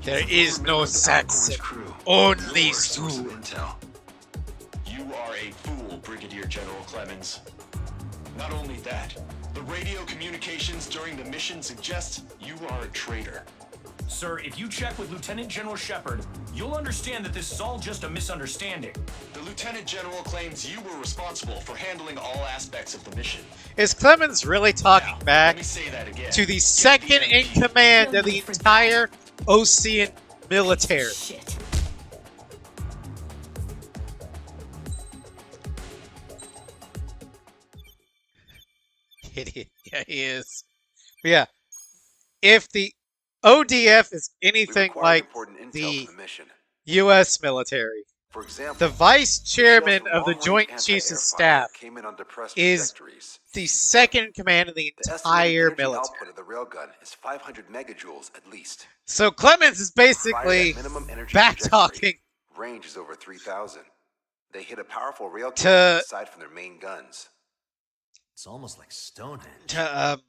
There He's is a no member of the Saxon, Alicorn's crew. only Your source of Zool. intel. You are a fool, Brigadier General Clemens. Not only that, the radio communications during the mission suggest you are a traitor. Sir, if you check with Lieutenant General Shepard, you'll understand that this is all just a misunderstanding. The Lieutenant General claims you were responsible for handling all aspects of the mission. Is Clemens really talking Now, back let me say that again. to the Get second in MP. command of the entire Ocean military? Shit. Idiot. Yeah, he is. But yeah, if the ODF is We anything required like important intel the for the mission. U.S. military, For example, the vice chairman shells from of the long-range Joint anti-air Chiefs of fire Staff came in on depressed is trajectories. the second in command of the The estimated entire energy military. output of the railgun is 500 megajoules at least. So Clemens is Prior basically to that minimum energy back trajectory, talking range is over 3,000. They hit a powerful rail To- cannon aside from their main guns. It's almost like Stonehenge. to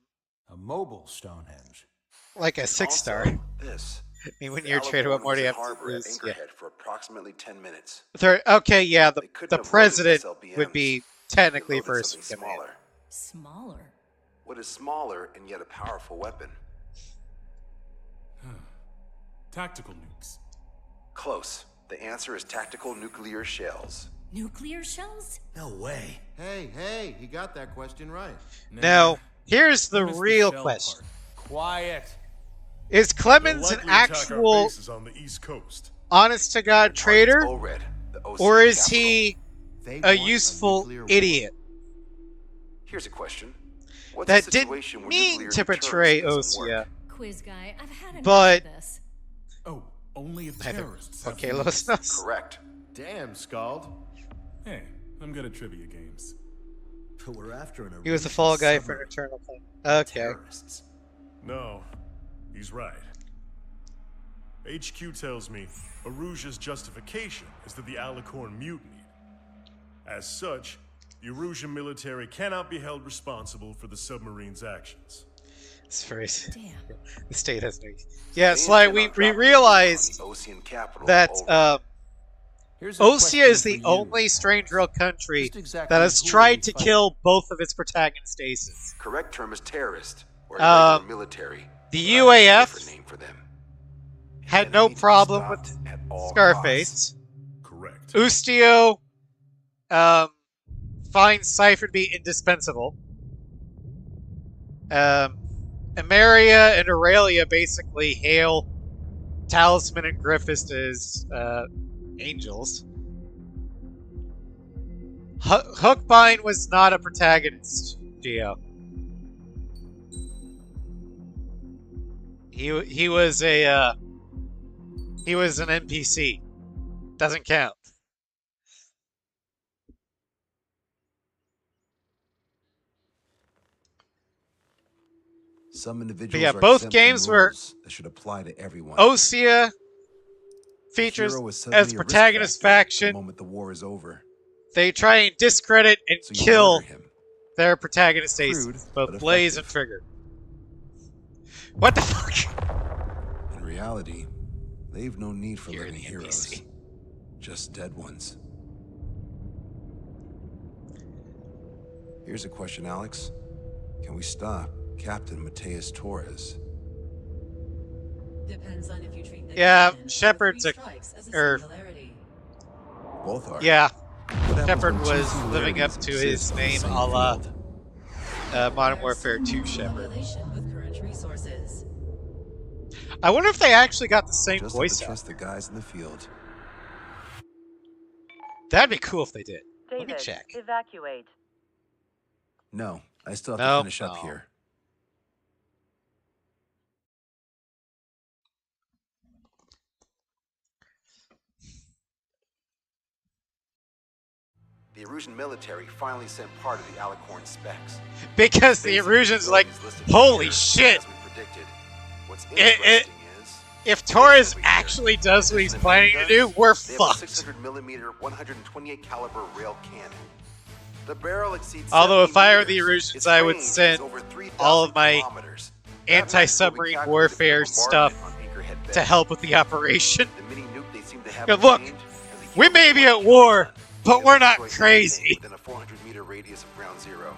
A mobile Stonehenge. like a And 6-star. also, this. I mean, when The you're a trader, what Alicorn more was do you in have to harbor at lose? Yeah. Anchorhead for approximately 10 minutes. Okay, yeah, They couldn't the avoid president SLBMs. would be They technically loaded first something in command. smaller. Smaller. What is smaller and yet a powerful weapon? Tactical nukes. Close. The answer is tactical nuclear shells. Nuclear shells? No way. Hey, he got that question right. Now, here's the I missed real shell question. part. Quiet. Is They'll Clemens an likely attack our actual bases on the East Coast. honest-to-God traitor? ORED, the OC Or is capital. he They a want useful nuclear war. idiot Here's a question. What's that a didn't situation where mean nuclear to portray deterrence doesn't Osea? work? Quiz guy, I've had enough But- of this. Oh, only if Neither. terrorists have Okay, nukes. Los Nos. Correct. Damn, Scald. Hey, I'm good at trivia games. But we're after an He was the Erusian fall guy for submarine. an eternal thing. Okay. Terrorists. No, he's right. HQ tells me Erusia's justification is that the Alicorn mutinied. As such, the Erusian military cannot be held responsible for the submarine's actions. It's very. Damn. The state has no. Yeah, They Sly, intend we on dropping nukes realized on the Ocean capital that over. Here's a Osea question is for the you. only strange real country Just exactly that has who are tried we to fighting? kill both of its protagonist aces. Correct term is terrorist or Um, irregular military. the but I have a UAF different name for them. Had Enemy no to be problem with stopped at all costs. Scarface. Correct. Ustio finds Cypher to be indispensable. Emeria and Aurelia basically hail Talisman and Griffiths as angels. Hookbine was not a protagonist, Geo. He was a he was an NPC. Doesn't count. Some individuals But yeah, are both exempt games from were rules that should apply to everyone. Osea features Hero is suddenly as a risk protagonist factor the faction moment the war is over. They try and discredit and So you kill murder him. their protagonist Crude, aces, but both Blaze and effective. Trigger. What the fuck? In reality, they've no need for You're living the heroes. NPC. Just dead ones. Here's a question, Alex. Can we stop Captain Mateus Torres? Depends on if you treat the Yeah, captain or Shepard's three a... strikes as a er, singularity. Both are. yeah. What happens Shepard when two was living up singularities to his exist on the name same a la field? Modern Warfare 2 Shepard. Population with current resources. I wonder if they actually got the same Just have voice to out. trust the guys in the field. That'd be cool if they did. Let me David, check. evacuate. No, I still have No, to finish up no. here. The Erusian military finally sent part of the Alicorn specs. Because the Erusian's like, holy shit! As we predicted. What's It- interesting is, If Torres actually does what he's planning to do, we're they have a fucked. 600mm 128 caliber rail cannon. The barrel exceeds Although if 70 I were the meters. Erusians, Its I would range is send over 3,000 all of my kilometers. anti-submarine warfare stuff to help with the operation. The mini nuke they seem to have Good look, obtained has a we may be at war, but we're not crazy. within a 400-meter radius of ground zero.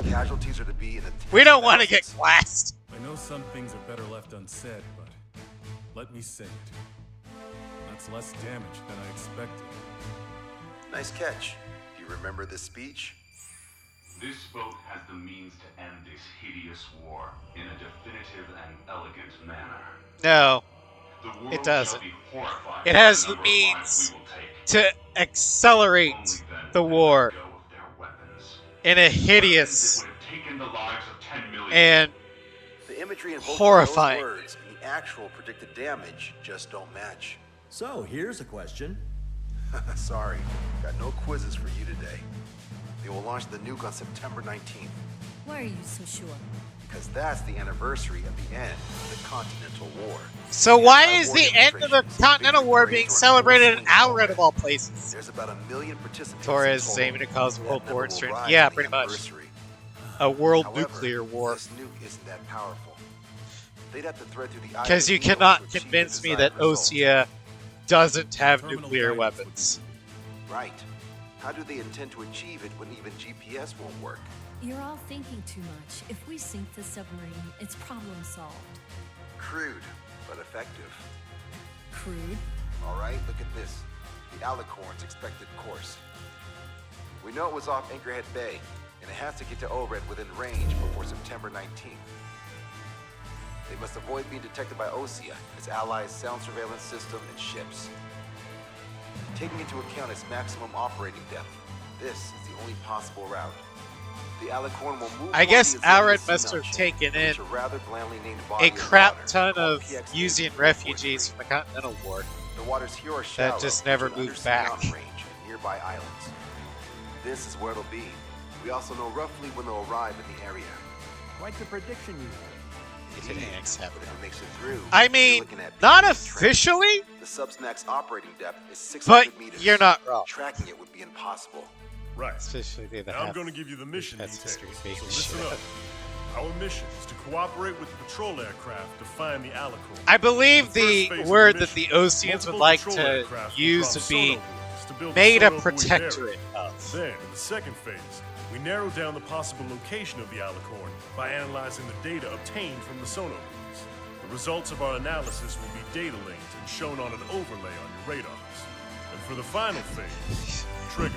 Casualties are to be in the We don't want to get glassed. I know some things are better left unsaid, but let me say it. That's less damage than I expected. Nice catch. Do you remember this speech? This vote has the means to end this hideous war in a definitive and elegant manner. No, The world it doesn't. shall be horrified It by has the the number of lives means we will take. to accelerate Only then the will they war let go of their weapons. in a hideous Weapons that would have taken the lives of 10 million. and The imagery in both horrifying. those words and the actual predicted damage just don't match. So, here's a question. Sorry, got no quizzes for you today. They will launch the nuke on September 19th, Why are you so sure? because that's the anniversary of the end of the Continental War. So why is Anti-war the end of the demonstrations, Continental victory War parades being during celebrated in full swing Alred of all places? There's about 1 million participants. Torres in is total. aiming to cause That world number war will strength. rise Yeah, on the pretty much. anniversary. A world However, nuclear war. This nuke isn't that powerful. They'd have to thread through the Because you eye of the cannot needle to achieve convince the me that desired result. Osea doesn't have Terminal nuclear guidance weapons. Right. How do they intend to achieve it when even GPS won't work? You're all thinking too much. If we sink the submarine, it's problem solved. Crude, but effective. Crude? All right, look at this. The Alicorn's expected course. We know it was off Anchorhead Bay, and it has to get to Ored within range before September 19th. They must avoid being detected by Osea, its allies' sound surveillance system, and ships. Taking into account its maximum operating depth, this is the only possible route. The Alicorn will move I guess toward the Azalea Alred Sea must have Mountain, taken in reach a rather blandly named a body of crap water ton called of PX-8 Usean refugees from the Continental War. The waters here are shallow, That just never with an moved undersea back. mountain range and nearby islands. This is where it'll be. We also know roughly when they'll arrive in the area. Quite the prediction you If it annex But happened. if it makes it through, I you're mean, looking at not PX trench. officially, The Subsnack's operating depth is 600 but meters. you're not wrong. Tracking it would be impossible. Right. Especially they that Now I'm have going to give you the mission that's details, the street so being listen shit. up. Our mission is to cooperate with the patrol aircraft to find the Alicorn. I believe The the first phase of word the that the mission, Oceans would multiple like patrol to aircraft will use drop to be sonar buoys to build made a sonar buoy protectorate barrier. of. Then, in the second phase, we narrow down the possible location of the Alicorn by analyzing the data obtained from the sonar buoys. The results of our analysis will be data linked and shown on an overlay on your radars. And for the final phase, Trigger,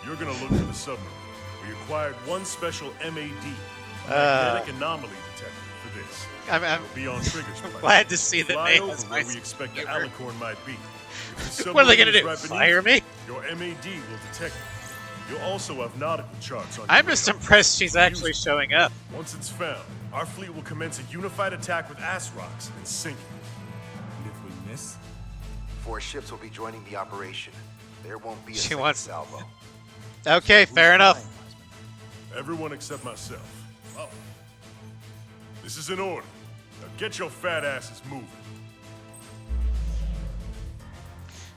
you're gonna look for the submarine. We acquired one special MAD, a magnetic anomaly detector, for this. I'm It'll be on Trigger's plane. glad to see that Fly they over has where my we expect the humor. Alicorn might be. If the What are they gonna submarine is do? right beneath Fire me? Your MAD will detect it. You'll also have nautical charts on I'm your just radar. impressed she's actually showing up. Once it's found, our fleet will commence a unified attack with ass rocks and sink it. And if we miss, 4 ships will be joining the operation. There won't be a She second wants- salvo. Okay, fair enough. everyone except myself. Oh. This is an order. Now get your fat asses moving.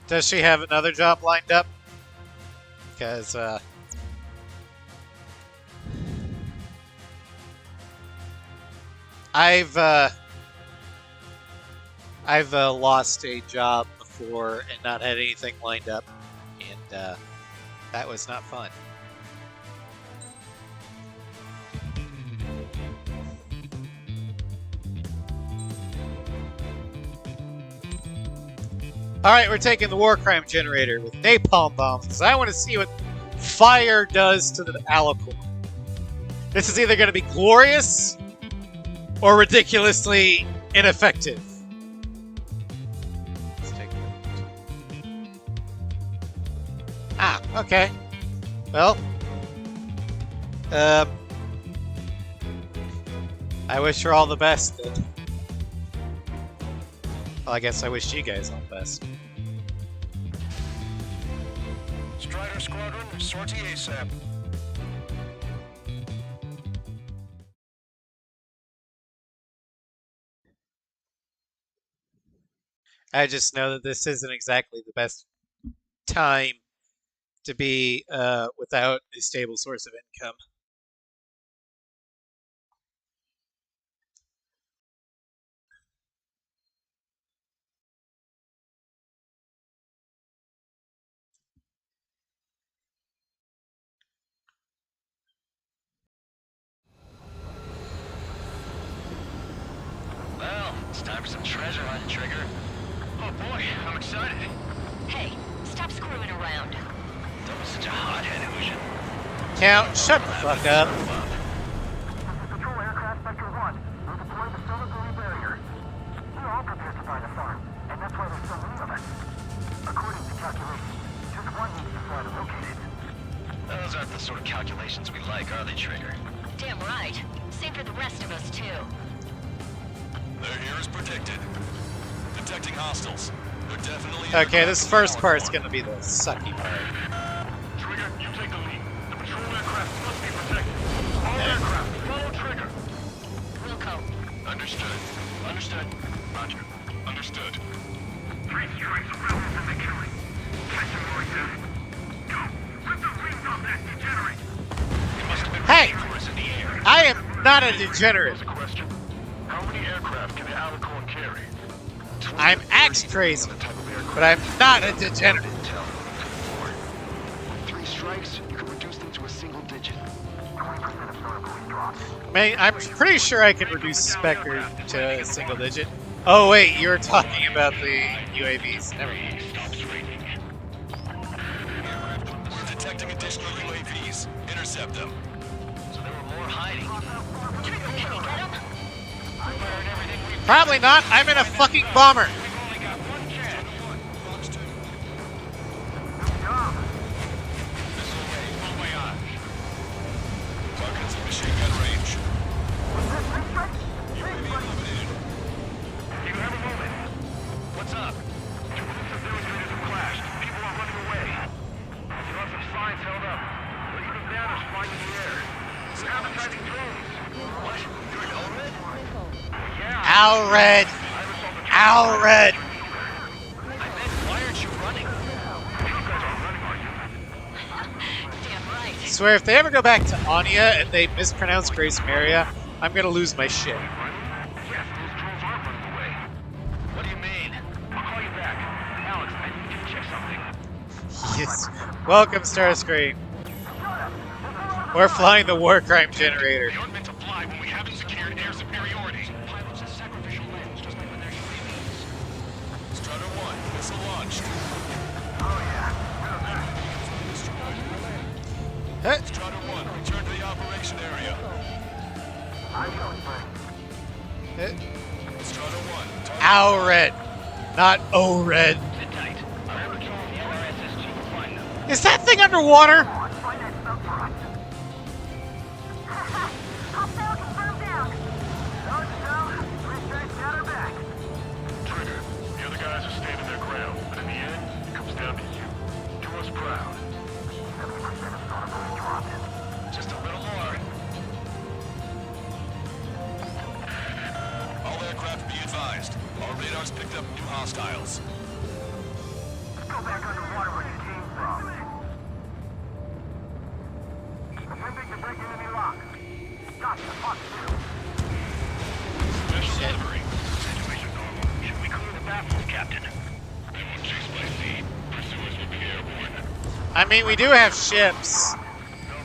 Does she have another job lined up? because I've lost a job before and not had anything lined up, and that was not fun. Alright, we're taking the war crime generator with napalm bombs, because I want to see what fire does to the Alicorn. This is either going to be glorious or ridiculously ineffective. Let's take a look. Ah, okay. Well, I wish her all the best then. Well, I guess I wish you guys all the best. Strider Squadron, sortie ASAP. I just know that this isn't exactly the best time to be without a stable source of income. Well, it's time for some treasure hunt, Trigger. Oh boy, I'm excited. Hey, stop screwing around. Don't be such a hothead, Illusion. Count, shut the fuck up. Patrol aircraft Spectre 1. We'll deploy the solar barrier. We're all prepared to buy the farm, and that's why there's so many of us. According to calculations, just one needs to fly to locate it. Those aren't the sort of calculations we like, are they, Trigger? Damn right. Same for the rest of us, too. They're here as predicted. Detecting hostiles. They're definitely... Okay, this first part's gonna be the sucky part. Trigger, you take the lead. The patrol aircraft must be protected. All aircraft, follow Trigger. Wilco. Understood. Understood. Roger. Understood. 3 strikes of rebels in the killing. Catch them like that. Go. Rip the wings off that degenerate. You must have been Hey! dangerous in the air. I am not a degenerate. Here's a question. How many aircraft can the Alicorn carry? I'm axe crazy, but I'm not a degenerate. 3 strikes, you can reduce them to a single digit. 20% of solar buoy drops. I'm pretty sure I can reduce Spectre to a single digit. Oh wait, you're talking about the UAVs. Never mind. We're detecting additional UAVs. Intercept them. So there were more hiding. Can you get him? Fired everything we've Probably not. I'm in a fucking bomber. only got one chance. Missile range. Oh my gosh. Targets in machine gun range. UAV eliminated. Do you have a moment? What's up? Two groups of demonstrators have clashed. People are running away. You have some signs held up. Legion of banners flying in the air. Sabotaging drones. What? You're an ORED? Yeah. Alred. Alred. I meant, why aren't you running? You guys aren't running, are you? Damn right. I swear, if they ever go back to Anya and they mispronounce Grace Maria, I'm gonna lose my shit. Yes, those drones aren't running away. What do you mean? I'll call you back. Alex, I need to check something. Yes. Welcome, Starscream. We're flying the war crime generator. We aren't meant to fly when we haven't secured air superiority. Pilots at sacrificial lambs, just like when they're UAVs. Strider 1. Missile launched. Huh? Strider 1. Return to the operation area. Strider 1. Target Alred, not O-Red. Sit tight. I'll patrol the LRSS chief will find them. Is that thing underwater? Hostile confirmed down. Trigger, the other guys are standing their ground, but in the end, it comes down to you. Do us proud. 70% of solar buoy dropped. Just a little more. All aircraft be advised. Our radars picked up new hostiles. Go back underwater where you came from. I mean, we do have ships. No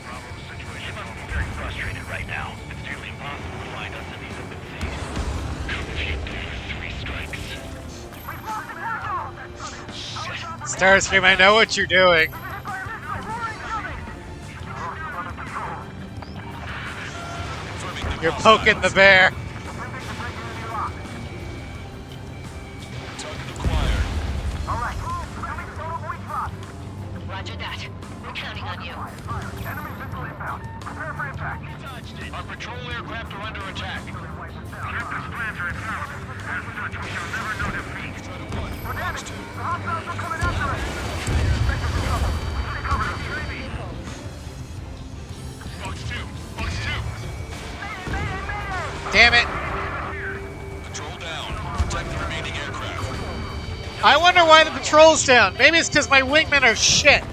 problem. The situation must be very frustrated right now. It's nearly impossible to find us in these open seas. If you do 3 strikes. Starscream, I know what you're doing. You're poking the bear. Roger that. We're counting on you. Our patrol aircraft are under attack. Captain's plans are infallible. As such, we shall never know defeat. Box 2. The hostiles are coming after us. Expect us in trouble. We should cover them. Box 2. Box 2. Damn it. Patrol down. Protect the remaining aircraft. I wonder why the patrol's down. Maybe it's because my wingmen are shit.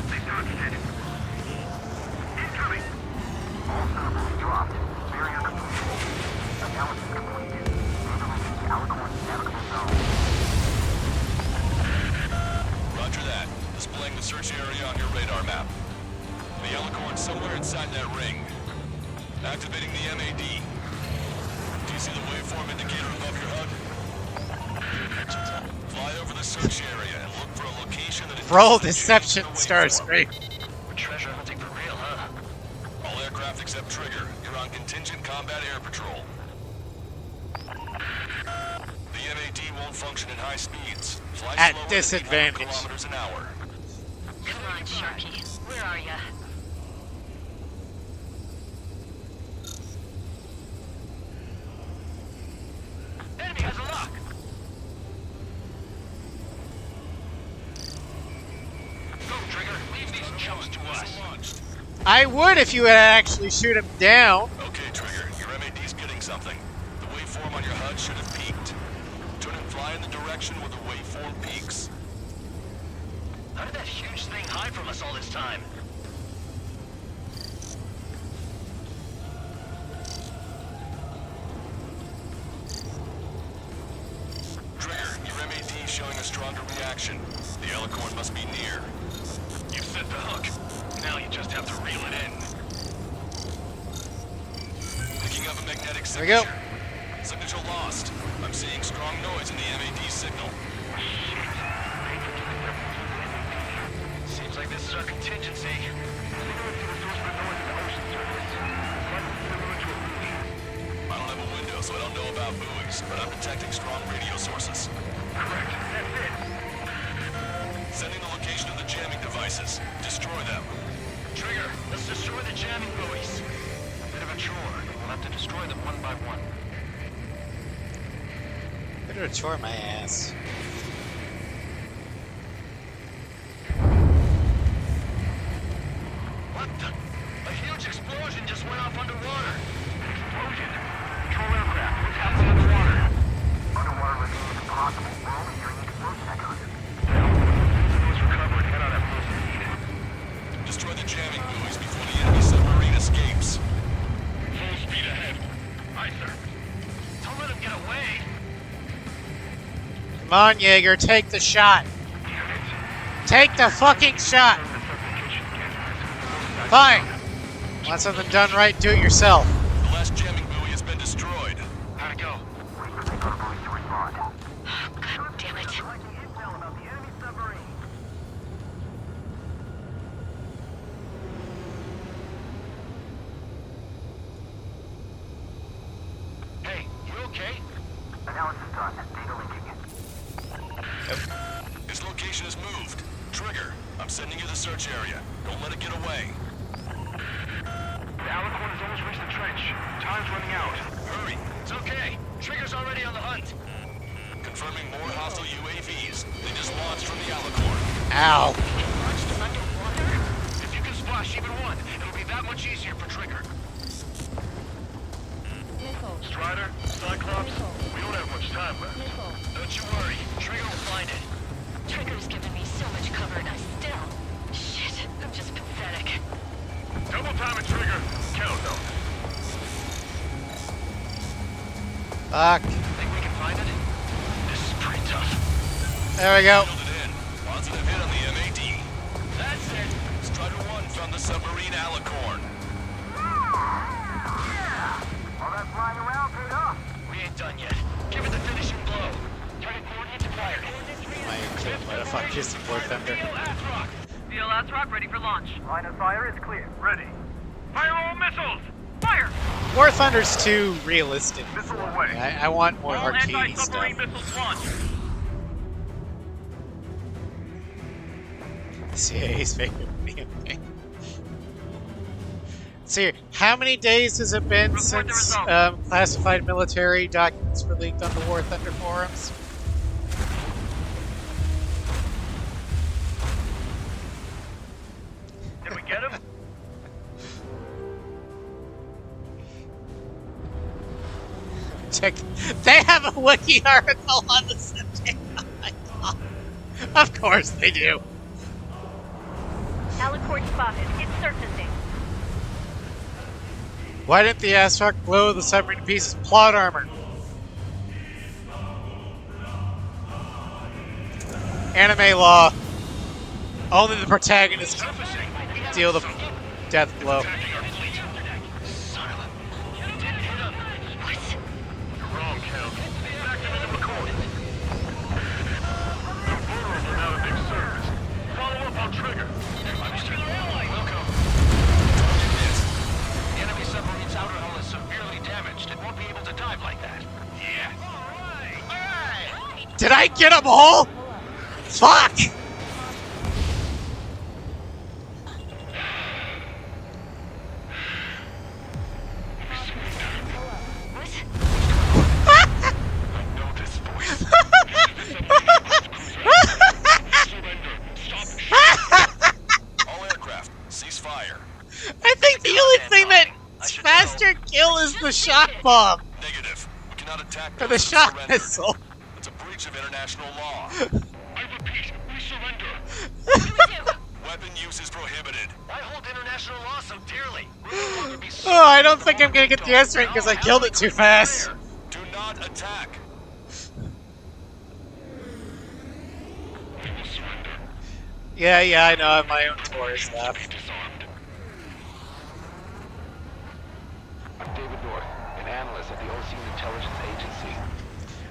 Roger that. Displaying the search area on your radar map. The Alicorn's somewhere inside that ring. Activating the MAD. Do you see the waveform indicator above your HUD? Fly over the search area and look for a location that is... Roll deception, Starscream. We're treasure hunting for real, huh? All aircraft except Trigger. You're on contingent combat air patrol. The MAD won't function at high speeds. Fly At slower disadvantage. than 800 kilometers an hour. Come on, Sharky. Where are ya? Enemy has a lock. Go, Trigger. Leave these chumps to us. I would if you would actually shoot him down. Okay, Trigger. Your MAD's getting something. The waveform on your HUD should have peaked. Turn and fly in the direction where the waveform peaks. How did that huge thing hide from us all this time? Trigger, your MAD is showing a stronger reaction. The Alicorn must be near. You set the hook. Now you just have to reel it in. Picking up a magnetic There we go. signature. Signature lost. I'm seeing strong noise in the MAD signal. Seems like this is our contingency. I don't have a window, so I don't know about buoys, but I'm detecting strong radio sources. Correct. That's it. Sending the location of the jamming devices. Destroy them. Trigger, let's destroy the jamming buoys. A bit of a chore. We'll have to destroy them one by one. Better chore my ass. What the? A huge explosion just went off underwater. Explosion? Control aircraft. What's happening underwater? Underwater living is impossible. We're only hearing explosion echoes. Let's recover and head out at full speed. Destroy the jamming buoys before the enemy submarine escapes. Full speed ahead. Aye, sir. Don't let him get away. Come on, Jaeger, take the shot. Take the fucking shot. Fine. Want something done right, do it yourself. The last jamming buoy has been destroyed. How'd it go? God damn it. Hey, you okay? Analysis done. Data linking. His location has moved. Trigger, I'm sending you the search area. Don't let it get away. The Alicorn has almost reached the trench. Time's running out. Hurry. It's okay. Trigger's already on the hunt. Confirming more hostile UAVs. They just launched from the Alicorn. Ow. Launched underwater? If you can splash even one, it'll be that much easier for Trigger. Strider, Cyclops, we don't have much time left. Don't you worry. Trigger will find it. Trigger's given me so much cover and I still... Shit, I'm just pathetic. Double time it, Trigger. Count them. Fuck. Think we can find it? This is pretty tough. There we go. Filled it in. Positive hit on the MAD. That's it. on the submarine Alicorn. All that flying around paid off. We ain't done yet. Give it the finishing blow. Target coordinates acquired. My motherfuckers in War Thunder. VLS Rock ready for launch. Line of fire is clear. Ready. Fire all missiles! Fire! War Thunder's too realistic. Missile away. I want more All arcadey anti-submarine stuff. missiles launched. CIA's making me okay. See, how many days has it been since classified military documents were leaked on the War Thunder forums? Did we get him? Check. They have a wiki article on the subject. Of course they do. Alicorn spotted. It's surfacing. Why didn't the Astrock blow the submarine to pieces? Plot armor. Anime law. Only the protagonist can deal the death blow. Wrong, Count. Back to the McCoy. The burrows are now at big service. Follow up on trigger. Welcome. The enemy submarine's outer hull is severely damaged. It won't be able to dive like that. Yeah. Did I get them all? Fuck! All aircraft, cease fire. I think the only thing that's faster kill is the shock bomb. Negative. We cannot attack Or the those who shock surrender. missile. It's a breach of international law. I repeat, we surrender. Weapon use is prohibited. Why hold international law so dearly? We'll no longer be Oh, I don't think I'm gonna get the S rank because I killed it too fast. Do not attack. We will surrender. Yeah, I know. I have my own tours left. Disarmed. I'm David North, an analyst at the Ocean Intelligence Agency.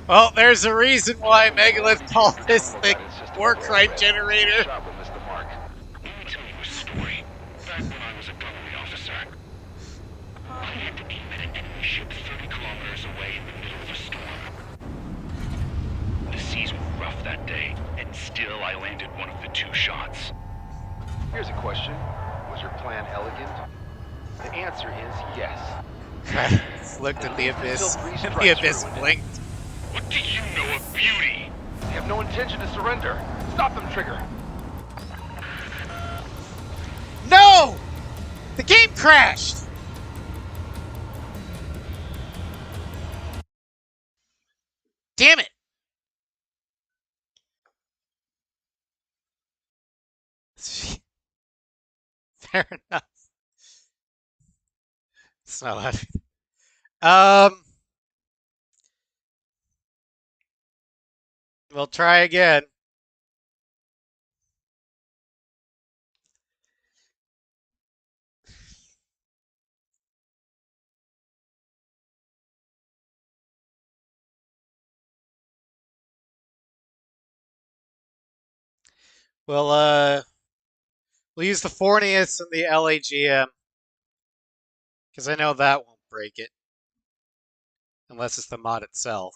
Well, there's a reason why Megalith called this the war crime generator. Shot with Mr. Mark. Let me tell you a story. Back when I was a government officer, I had to aim at an enemy ship 30 kilometers away in the middle of a storm. The seas were rough that day, and still I landed one of the 2 shots. Here's a question. Was your plan elegant? The answer is yes. Looked at the abyss, and the abyss blinked. What do you know of beauty? They have no intention to surrender. Stop them, Trigger. No! The game crashed! Damn it! Fair enough. It's not laughing. We'll try again. We'll use the Fornius and the LAGM. Because I know that won't break it. Unless it's the mod itself.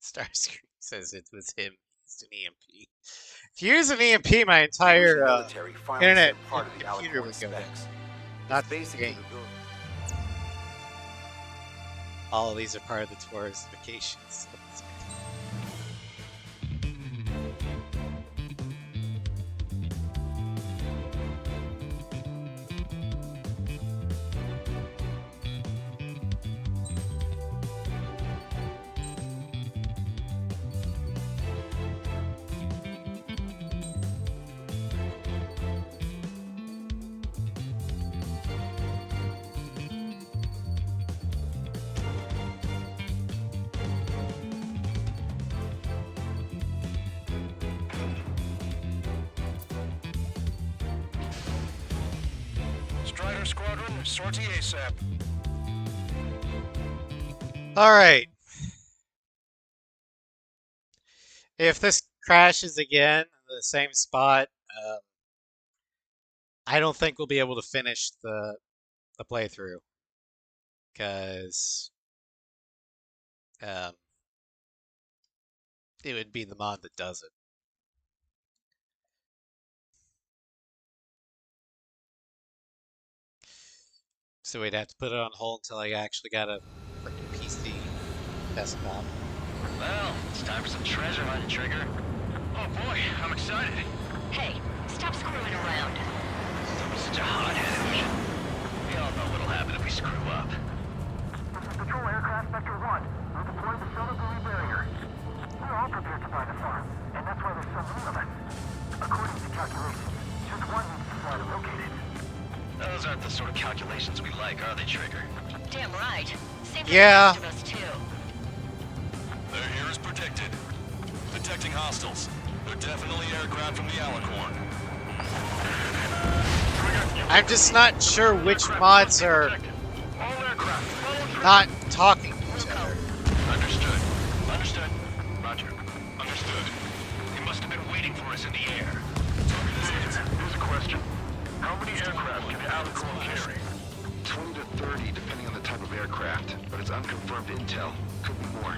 Starscream says it was him. Used an EMP. If you use an EMP, my entire internet and computer would go down. Not the game. All of these are part of the tourist vacations. Strider Squadron, sortie ASAP. Alright. If this crashes again in the same spot, I don't think we'll be able to finish the playthrough. Because it would be the mod that does it. So we'd have to put it on hold until I actually got a freaking PC desktop. Well, it's time for some treasure hunting, Trigger. Oh boy, I'm excited. Hey, stop screwing around. Don't be such a hot-headed. We all know what'll happen if we screw up. This is Patrol Aircraft Vector 1. We'll deploy the solar barrier. We're all prepared to buy the farm, and that's why there's so many of us. According to calculations, just one needs to fly to locate it. Those aren't the sort of calculations we like, are they, Trigger? Damn right. Same for Yeah. the rest of us, too. They're here as predicted. Detecting hostiles. They're definitely aircraft from the Alicorn. I'm just not sure which mods are not talking to each other. Understood. Understood. Roger. Understood. They must have been waiting for us in the air. Here's a question. How many aircraft can the Alicorn carry? 20 to 30, depending on the type of aircraft, but it's unconfirmed intel. Could be more.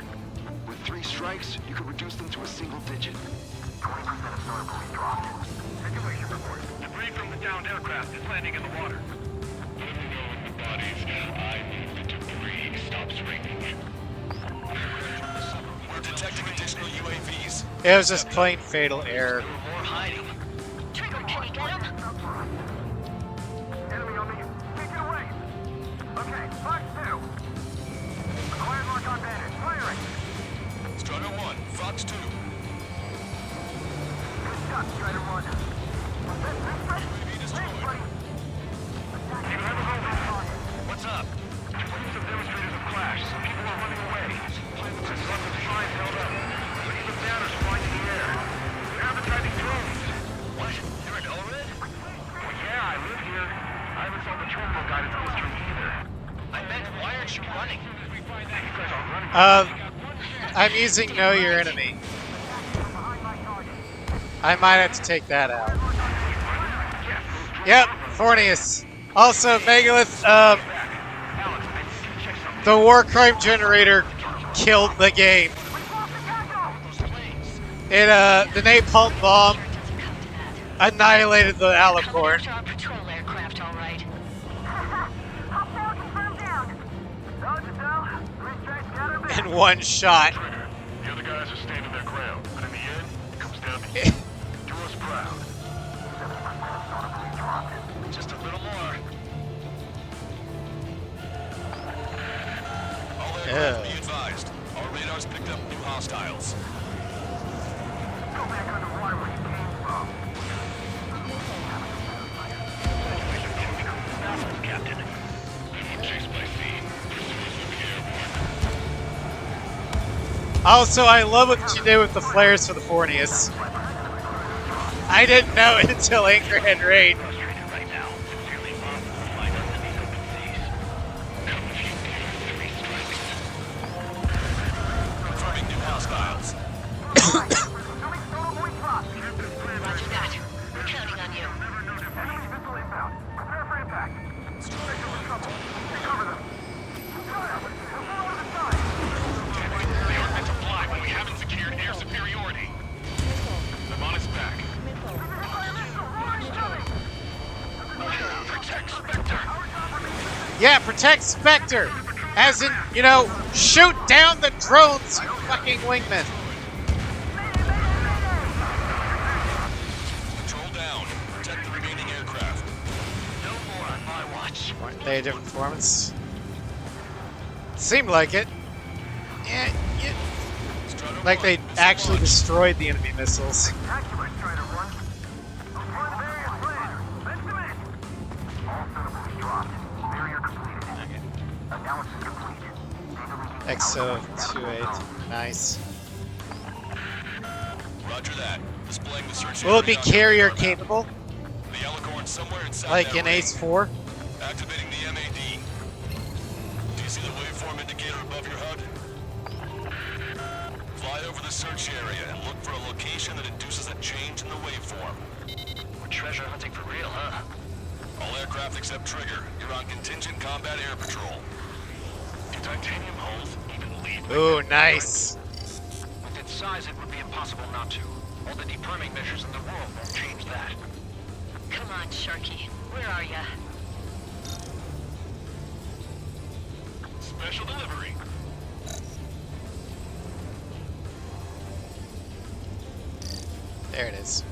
With 3 strikes, you could reduce them to a single digit. 20% of solar buoys dropped. Situation report. Debris from the downed aircraft is landing in the water. The bodies. I need the debris stops raining. We're detecting additional UAVs. It was just plain fatal error. More hiding. Trigger, can you get him? Enemy on me. Take it away. Okay, Fox 2. Acquired mark on bandit. Firing. Strider 1, Fox 2. Good shot, Strider 1. UAV destroyed. What's up? Police have demonstrators have clashed. Some people are running away. Since lots of signs held up. But even banners flying in the air. They're advertising drones. What? You're in ORED? Well, yeah, I live here. I haven't saw the terminal guidance history either. I meant, why aren't you running? You guys are running. I'm using Know Your Enemy. I might have to take that out. Yep, Fornius. Also, Megalith, the war crime generator killed the game. It, the napalm bomb annihilated the Alicorn. Our patrol aircraft, all right. Hostile confirmed down. Dodge it down. 3 strikes, got her back. In one shot. The other guys are standing their ground. But in the end, it comes down to you. Do us proud. Just a little more. All aircraft be advised. Our radars picked up new hostiles. Go back underwater where you came from. Captain. I'm chased by sea. Also, I love what you did with the flares for the Fornius. I didn't know it until Anchorhead Raid. Frustrated right now. Sincerely, Mom. Find us in these open seas. Come if you dare. 3 strikes. Confirming new hostiles. Roger that. We're counting on you. Enemy missile inbound. Prepare for impact. We're in trouble. Recover them. Follow the side. They aren't meant to fly when we haven't secured air superiority. I'm on its back. Protect Spectre. Yeah, protect Spectre. As in, you know, shoot down the drones, you fucking wingmen. Control down. Protect the remaining aircraft. No more on my watch. Weren't they a different performance? Seemed like it. Yeah, yeah. Strider Like 1, they missile actually launch. destroyed the enemy missiles. Spectacular, Strider 1. Deploy the barrier plan. Let's do it. All solar buoys dropped. Barrier completed. Analysis complete. XO28. Nice. Roger that. Displaying the search Will it be area on carrier your map. capable? The Alicorn somewhere in South Like in LA. Ace 4? Activating the MAD. Do you see the waveform indicator above your HUD? Fly over the search area and look for a location that induces a change in the waveform. We're treasure hunting for real, huh? All aircraft except Trigger, you're on contingent combat air patrol. Do titanium hulls even leave? Ooh, nice. With its size, it would be impossible not to. All the deperming measures in the world won't change that. Come on, Sharky. Where are ya? Special delivery. There it is.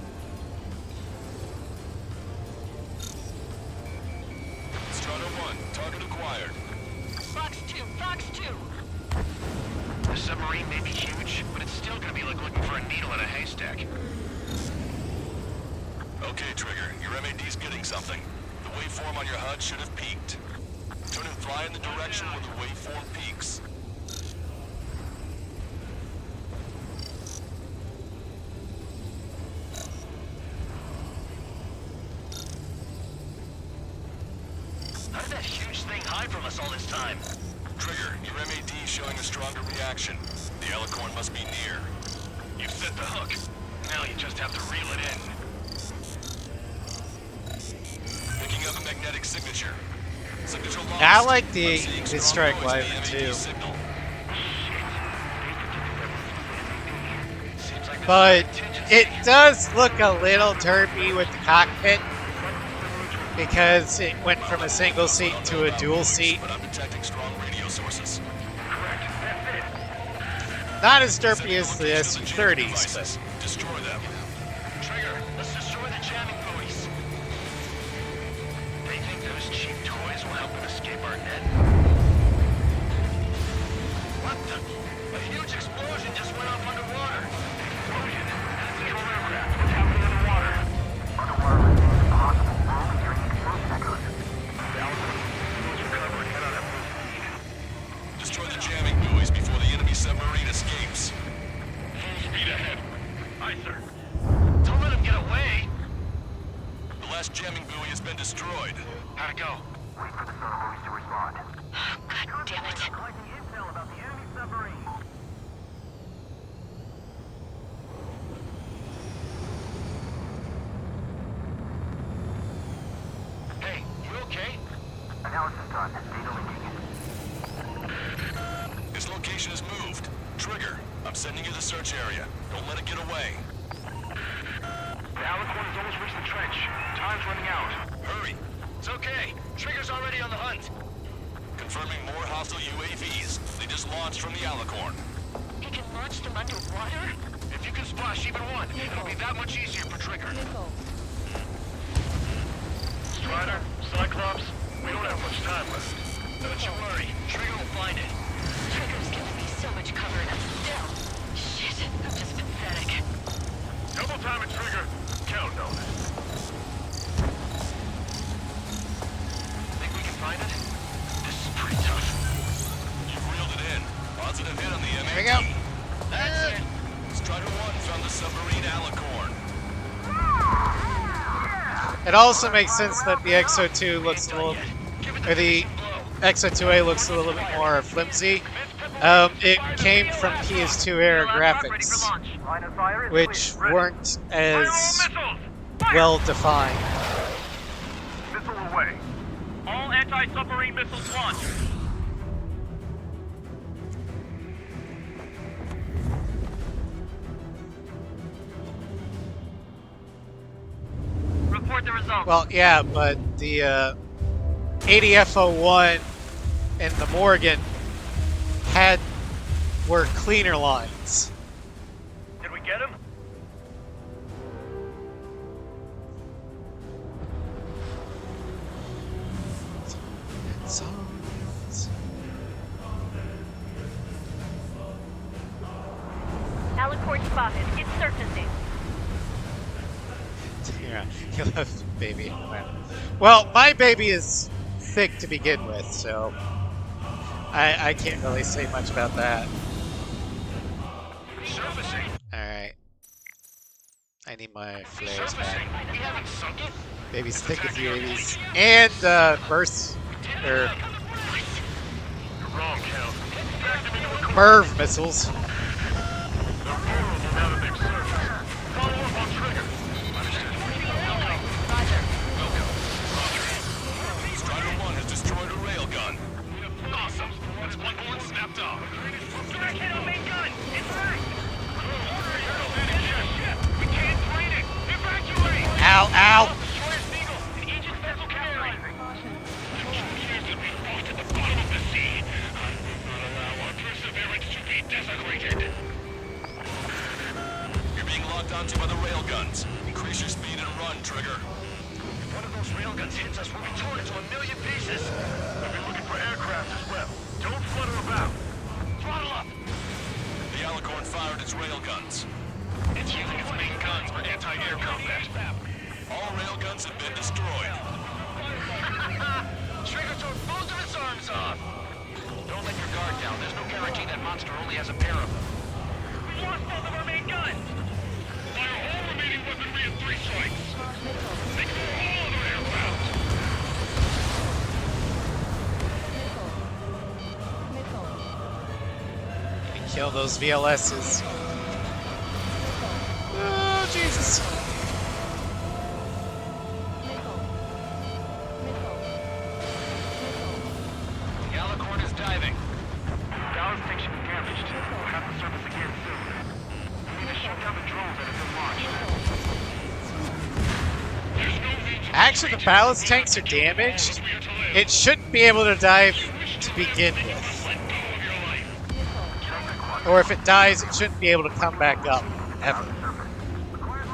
Strata 1, target acquired. Fox 2, Fox 2. The submarine may be huge, but it's still gonna be like looking for a needle in a haystack. Okay, Trigger, your MAD's getting something. The waveform on your HUD should have peaked. Turn and fly in the direction where the waveform peaks. How did that huge thing hide from us all this time? Trigger, your MAD's showing a stronger reaction. The Alicorn must be near. You've set the hook. Now you just have to reel it in. Picking up a magnetic signature. Signature lost. I like I'm seeing the strong strike noise in the weapon MAD too. signal. But it does look a little derpy with the cockpit because it went from a single seat to a dual seat. But I'm detecting strong radio sources. Not as derpy as the SU-30s, but Destroy them. Trigger, let's destroy the jamming buoys. They think those cheap toys will help them escape our net. What the? A huge explosion just went off underwater. Explosion? Control aircraft. What's happening underwater? Underwater remains possible only during explosion echoes. Let's recover and head on at full speed. Destroy the jamming buoys before the enemy submarine escapes. Full speed ahead. Aye, sir. Don't let him get away. The last jamming buoy has been destroyed. How'd it go? Wait for the sonar buoys to respond. God damn it. Collecting intel about the enemy submarine. Hey, you okay? Analysis done. Data leaking. His location is moved. Trigger, I'm sending you the search area. Don't let it get away. The Alicorn has almost reached the trench. Time's running out. Hurry. It's okay. Trigger's already on the hunt. Confirming more hostile UAVs. They just launched from the Alicorn. He can launch them underwater? If you can splash even one, it'll be that much easier for Trigger. Strider, Cyclops, we don't have much time left. Don't you worry. Trigger will find it. Trigger's giving me so much cover and I'm still... Shit, I'm just pathetic. Double time it, Trigger. Count on it. Think we can find it? This is pretty tough. You've reeled it in. Positive hit on the MAD. there we go. That's it. Strider 1 found the submarine Alicorn. It also makes sense that the XO2 looks a little, or the XO2A looks a little bit more flimsy. It came from PS2 era graphics, Line of fire is which clear. Ready. weren't as well defined. Missile away. All anti-submarine missiles launched. Report the results. Well, yeah, but the ADF-01 and the Morgan were cleaner lines. Did we get him? Alicorn spotted. It's surfacing. Yeah, you left baby. Well, my baby is thick to begin with, so I can't really say much about that. Surfacing. Alright. I need my flares Surfacing. back. We haven't sunk it. Baby's thick as UAVs. And burst or MIRV missiles. Strider 1 has destroyed a railgun. Awesome. That's one bullet snapped off. Direct hit on main gun. Impact. We can't drain it. Evacuate. Ow, ow. Destroyer Seagull. An Aegis vessel carry. Years that we fought at the bottom of the sea. I will not allow our perseverance to be desecrated. You're being locked onto by the railguns. Increase your speed and run, Trigger. If one of those railguns hits us, we'll be torn into a million pieces. I'll be looking for aircraft as well. Don't flutter about. Throttle up! The Alicorn fired its railguns. It's using its main guns for anti-air combat. All railguns have been destroyed. Trigger tore both of its arms off! Don't let your guard down. There's no guarantee that monster only has a pair of them. We lost both of our main guns. Fire all remaining weaponry at 3 strikes. Take all other aircraft. Gonna kill those VLSs. Oh, Jesus. The Alicorn is diving. Dallas station damaged. We'll have to surface again soon. We need to shoot down the drones that have been launched. Actually, the ballast tanks are damaged. It shouldn't be able to dive to begin with. Or if it dies, it shouldn't be able to come back up, ever.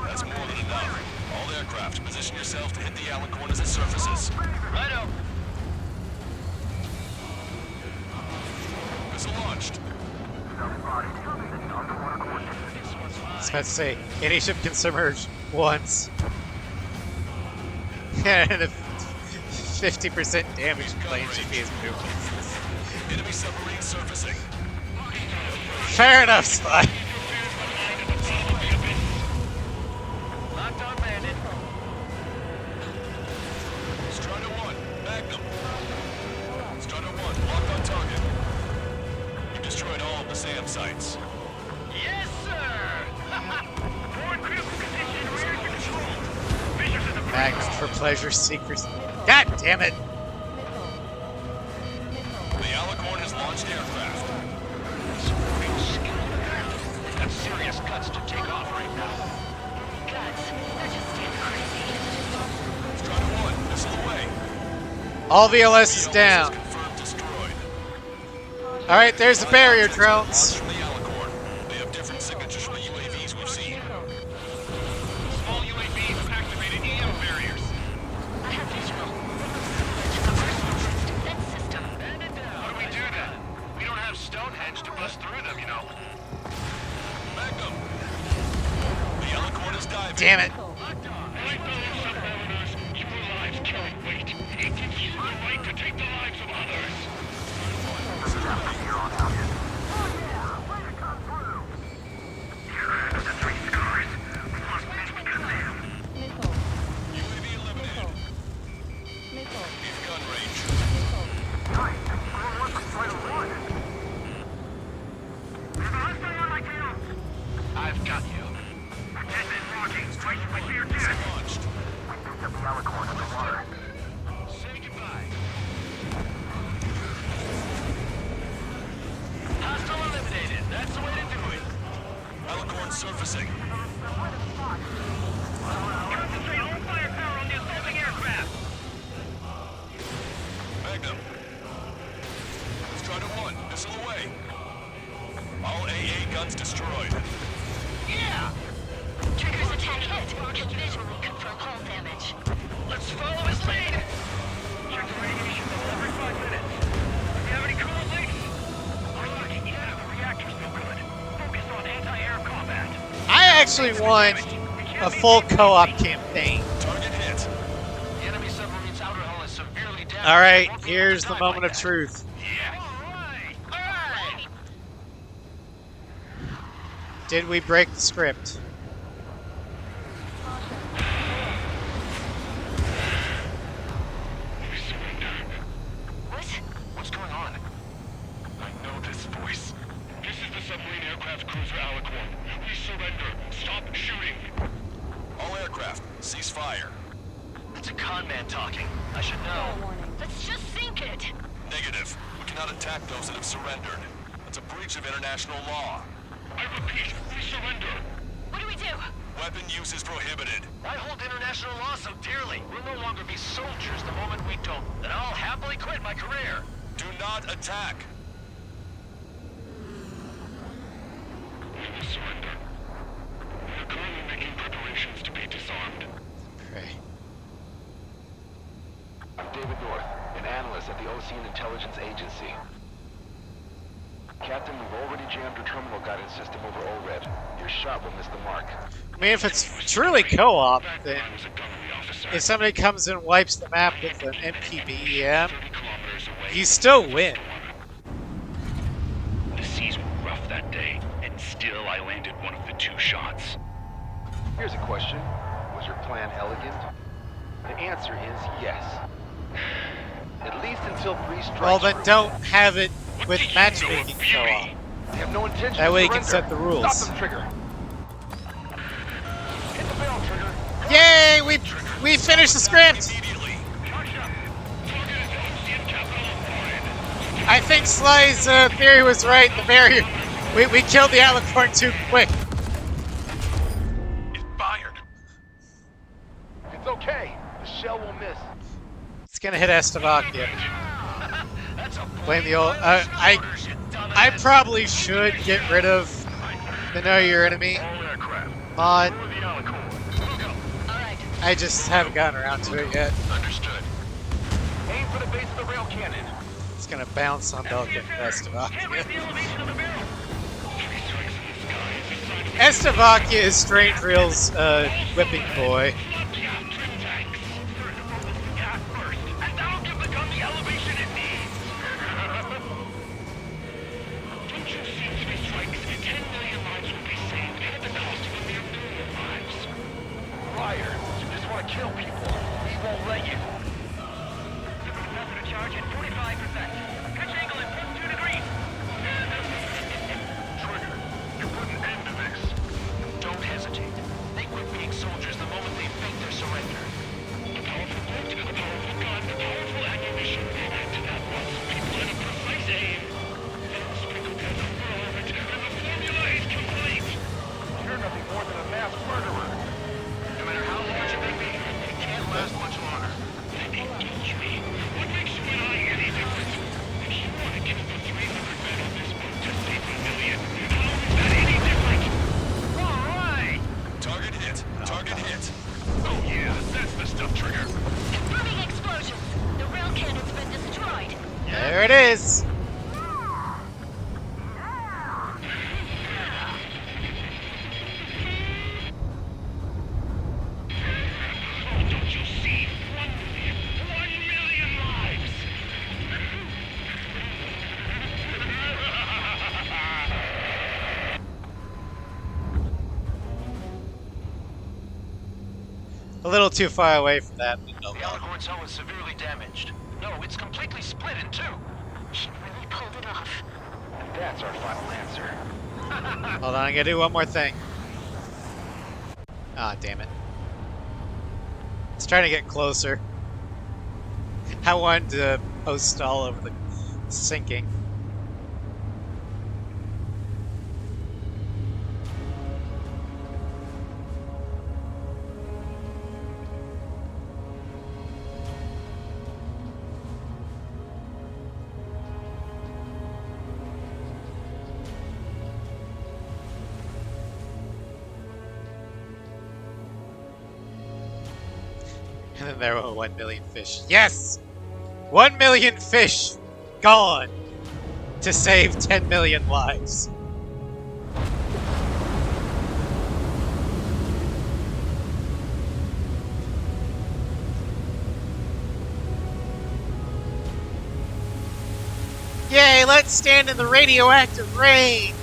That's more than enough. All aircraft, position yourself to hit the Alicorn as it surfaces. Righto. Missile launched. I was about to say, any ship can submerge once. And a 50% damage plane should be as moving. Enemy submarine surfacing. Fair enough, Sly. Locked on landed. Strider 1, Magnum. Strider 1, locked on target. You destroyed all of the SAM sites. Yes, sir! Forward critical position, rear to control. Visuals in the Magnum for pleasure seekers. God damn it! The Alicorn has launched aircraft. That's serious guts to take off right now. Guts, they're just damn crazy. Strider 1, missile away. All VLS is down. Confirmed destroyed. Alright, there's the barrier drones. From the Alicorn. They have different signatures from the UAVs we've seen. Small UAVs have activated EM barriers. I have visual. They look similar to the personal defense system. How do we do that? We don't have Stonehenge to bust through them, you know. Magnum. The Alicorn is diving. Damn it. My fellow submariners, your lives carry weight. It gives you the right to take the lives of others. UAV eliminated. In gun range. I've got you. Missile launched. Say goodbye. Hostile eliminated. That's the way to do it. Alicorn surfacing. Concentrate all firepower on the assaulting aircraft. Magnum. Strider 1, missile away. All AA guns destroyed. Yeah! Trigger's attack hit. Can visually confirm hull damage. Let's follow his lead! Check the radiation level every 5 minutes. You have any coolant leaks? We're looking, yeah, the reactor's no good. Focus on anti-air combat. I actually want a full co-op campaign. Target hit. The enemy submarine's outer hull is severely damaged. Alright, Won't be here's able the to dive moment like of that. truth. Yeah. Alright! Did we break the script? aircraft cruiser Alicorn. We surrender. Stop shooting. All aircraft, cease fire. That's a con man talking. I should know. Let's just sink it. Negative. We cannot attack those that have surrendered. That's a breach of international law. I repeat, we surrender. What do we do? Weapon use is prohibited. Why hold international law so dearly? We'll no longer be soldiers the moment we don't. Then I'll happily quit my career. Do not attack. We will surrender. We are currently making preparations to be disarmed. Pray. I'm David North, an analyst at the Ocean Intelligence Agency. Captain, we've already jammed your terminal guidance system over ORED. Your shot will miss the mark. I mean, if it's truly co-op, then if somebody comes and wipes the map with an MPBEM, you still win. The seas were rough that day, and still I landed one of the 2 shots. Here's a question. Was your plan elegant? The answer is yes. At least until 3 strikes. Well, then don't have it with matchmaking co-op. I have no intention That of way you can surrender. set the rules. Stop them, Trigger. Hit the bell, Trigger. Yay! We finished the script! I think Sly's theory was right. The barrier. We killed the Alicorn too quick. It fired. It's okay. The shell will miss. It's gonna hit Estevakia. Blame the old. I probably should get rid of the Know Your Enemy mod. I just haven't gotten around to it yet. Understood. Aim for the base of the rail cannon. It's gonna bounce on Belkin Estevakia. Estevakia is Strange Reel's whipping boy. Kill people. We won't let you. Charge at 45%. Pitch angle at +2 degrees. Trigger, you put an end to this. Don't hesitate. They quit being soldiers the moment they fake their surrender. A powerful boat, a powerful gun, powerful ammunition. And that wants people in a precise aim. Sprinkle that over all of it, and the formula is complete. You're nothing more than a mass murderer. No matter how large it may be, it can't last much longer. Engage me. What makes you and I any different? If you want to kill the 300 men on this boat to save a million, how is that any different? All right. Target hit. Target hit. Oh yeah, that's the stuff, Trigger. Confirming explosions. The rail cannon's been destroyed. There it is. Don't you see? 1 million lives! A little too far away from that. The Alicorn's hull is severely damaged. No, it's completely split in 2. She really pulled it off. And that's our final answer. Hold on, I gotta do one more thing. Ah, damn it. It's trying to get closer. I wanted to post stall over the sinking. And then there were 1 million fish. Yes! 1 million fish gone to save 10 million lives. Yay, let's stand in the radioactive rain!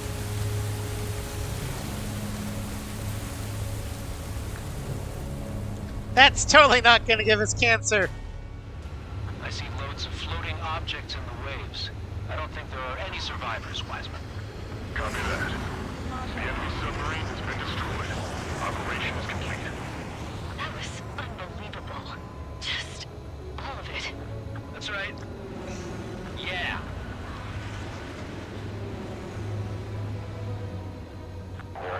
That's totally not gonna give us cancer. I see loads of floating objects in the waves. I don't think there are any survivors, Wiseman. Copy that.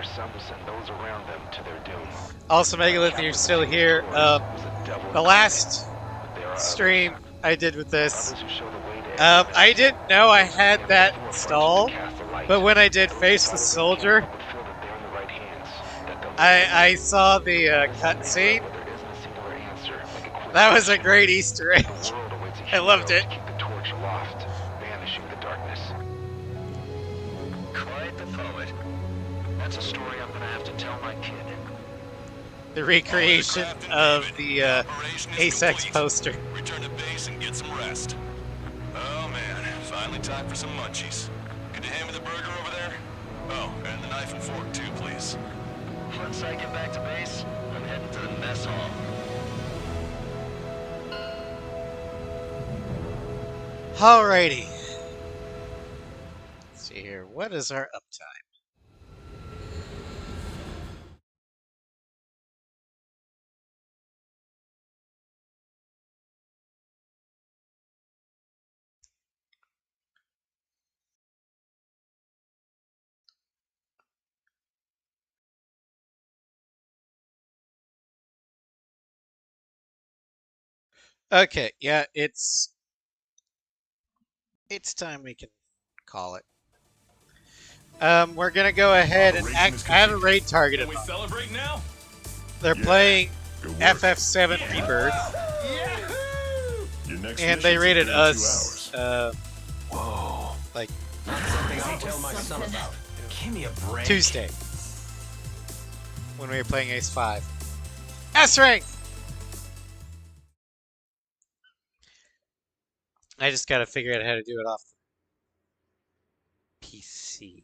Our son will send those around them to their doom. Also, Megalith, you're still here. The last stream I did with this, I didn't know I had that installed, but when I did Face the Soldier, I saw the cutscene. That was a great Easter egg. I loved it. Keep the torch aloft, banishing the darkness. Quite the poet. That's a story I'm gonna have to tell my kid. The recreation of the Ace X poster. Return to base and get some rest. Oh man, finally time for some munchies. Could you hand me the burger over there? Oh, and the knife and fork too, please. Once I get back to base, I'm heading to the mess hall. Alrighty. Let's see here. What is our uptime? Okay, yeah, it's time we can call it. We're gonna go ahead and add a raid targeted. Can we celebrate now? They're playing FF7 Rebirth, and they rated us. Whoa! Like Not something I'll tell my son about. Give me a break. Tuesday when we were playing Ace 5. S rank. I just gotta figure out how to do it off PC.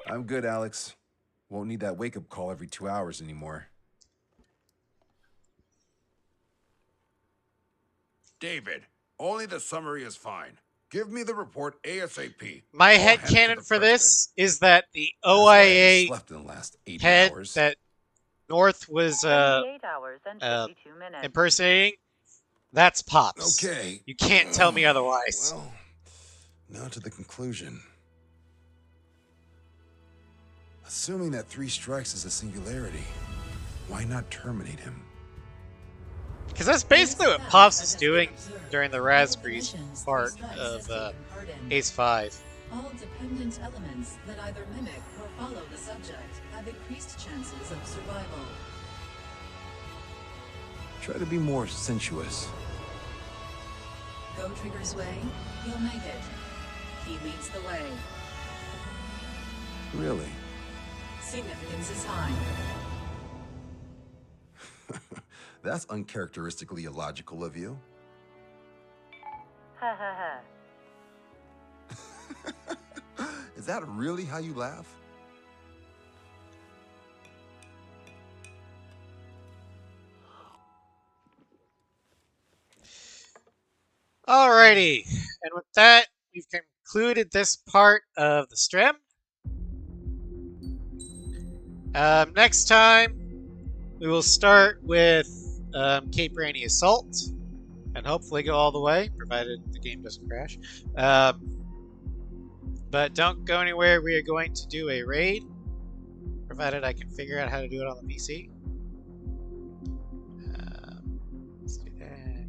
I'm good, Alex. Won't need that wake-up call every 2 hours anymore. David, only the summary is fine. Give me the report ASAP. My I'll hand it to headcanon the for president. this is that the That's why I haven't OIA slept in the last 8 head hours. that North was 78 hours and 52 minutes. impersonating, that's Pops. Okay. You can't tell me otherwise. Well, now to the conclusion. Assuming that 3 strikes is a singularity, why not terminate him? Because that's basically what Pops is doing during the Raspberries part of Ace 5. All dependent elements that either mimic or follow the subject have increased chances of survival. Try to be more sensuous. Go Trigger's way, he'll make it. He leads the way. Really? Significance is high. That's uncharacteristically illogical of you. Ha ha ha. Is that really how you laugh? Alrighty, and with that, we've concluded this part of the stream. Next time, we will start with Cape Rainy Assault, and hopefully go all the way, provided the game doesn't crash. But don't go anywhere, we are going to do a raid, provided I can figure out how to do it on the PC. Let's do that.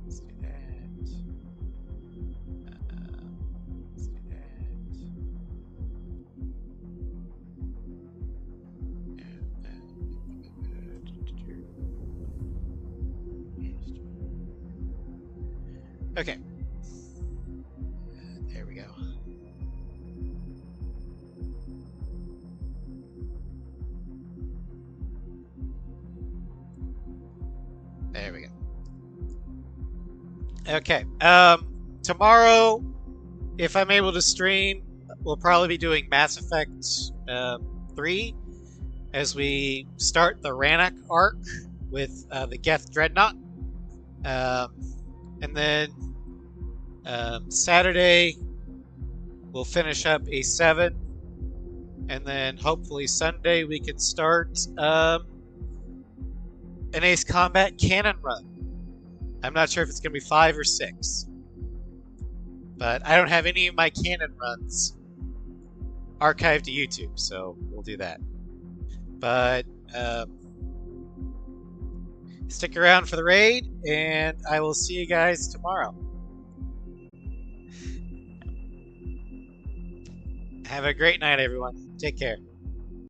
Let's do that. Let's do that. Okay. There we go. There we go. Okay. Tomorrow, if I'm able to stream, we'll probably be doing Mass Effect 3 as we start the Rannoch arc with the Geth Dreadnought. And then Saturday, we'll finish up A7. And then hopefully Sunday we can start an Ace Combat Cannon run. I'm not sure if it's going to be 5 or 6. But I don't have any of my canon runs archived to YouTube, so we'll do that. But stick around for the raid, and I will see you guys tomorrow. Have a great night, everyone. Take care.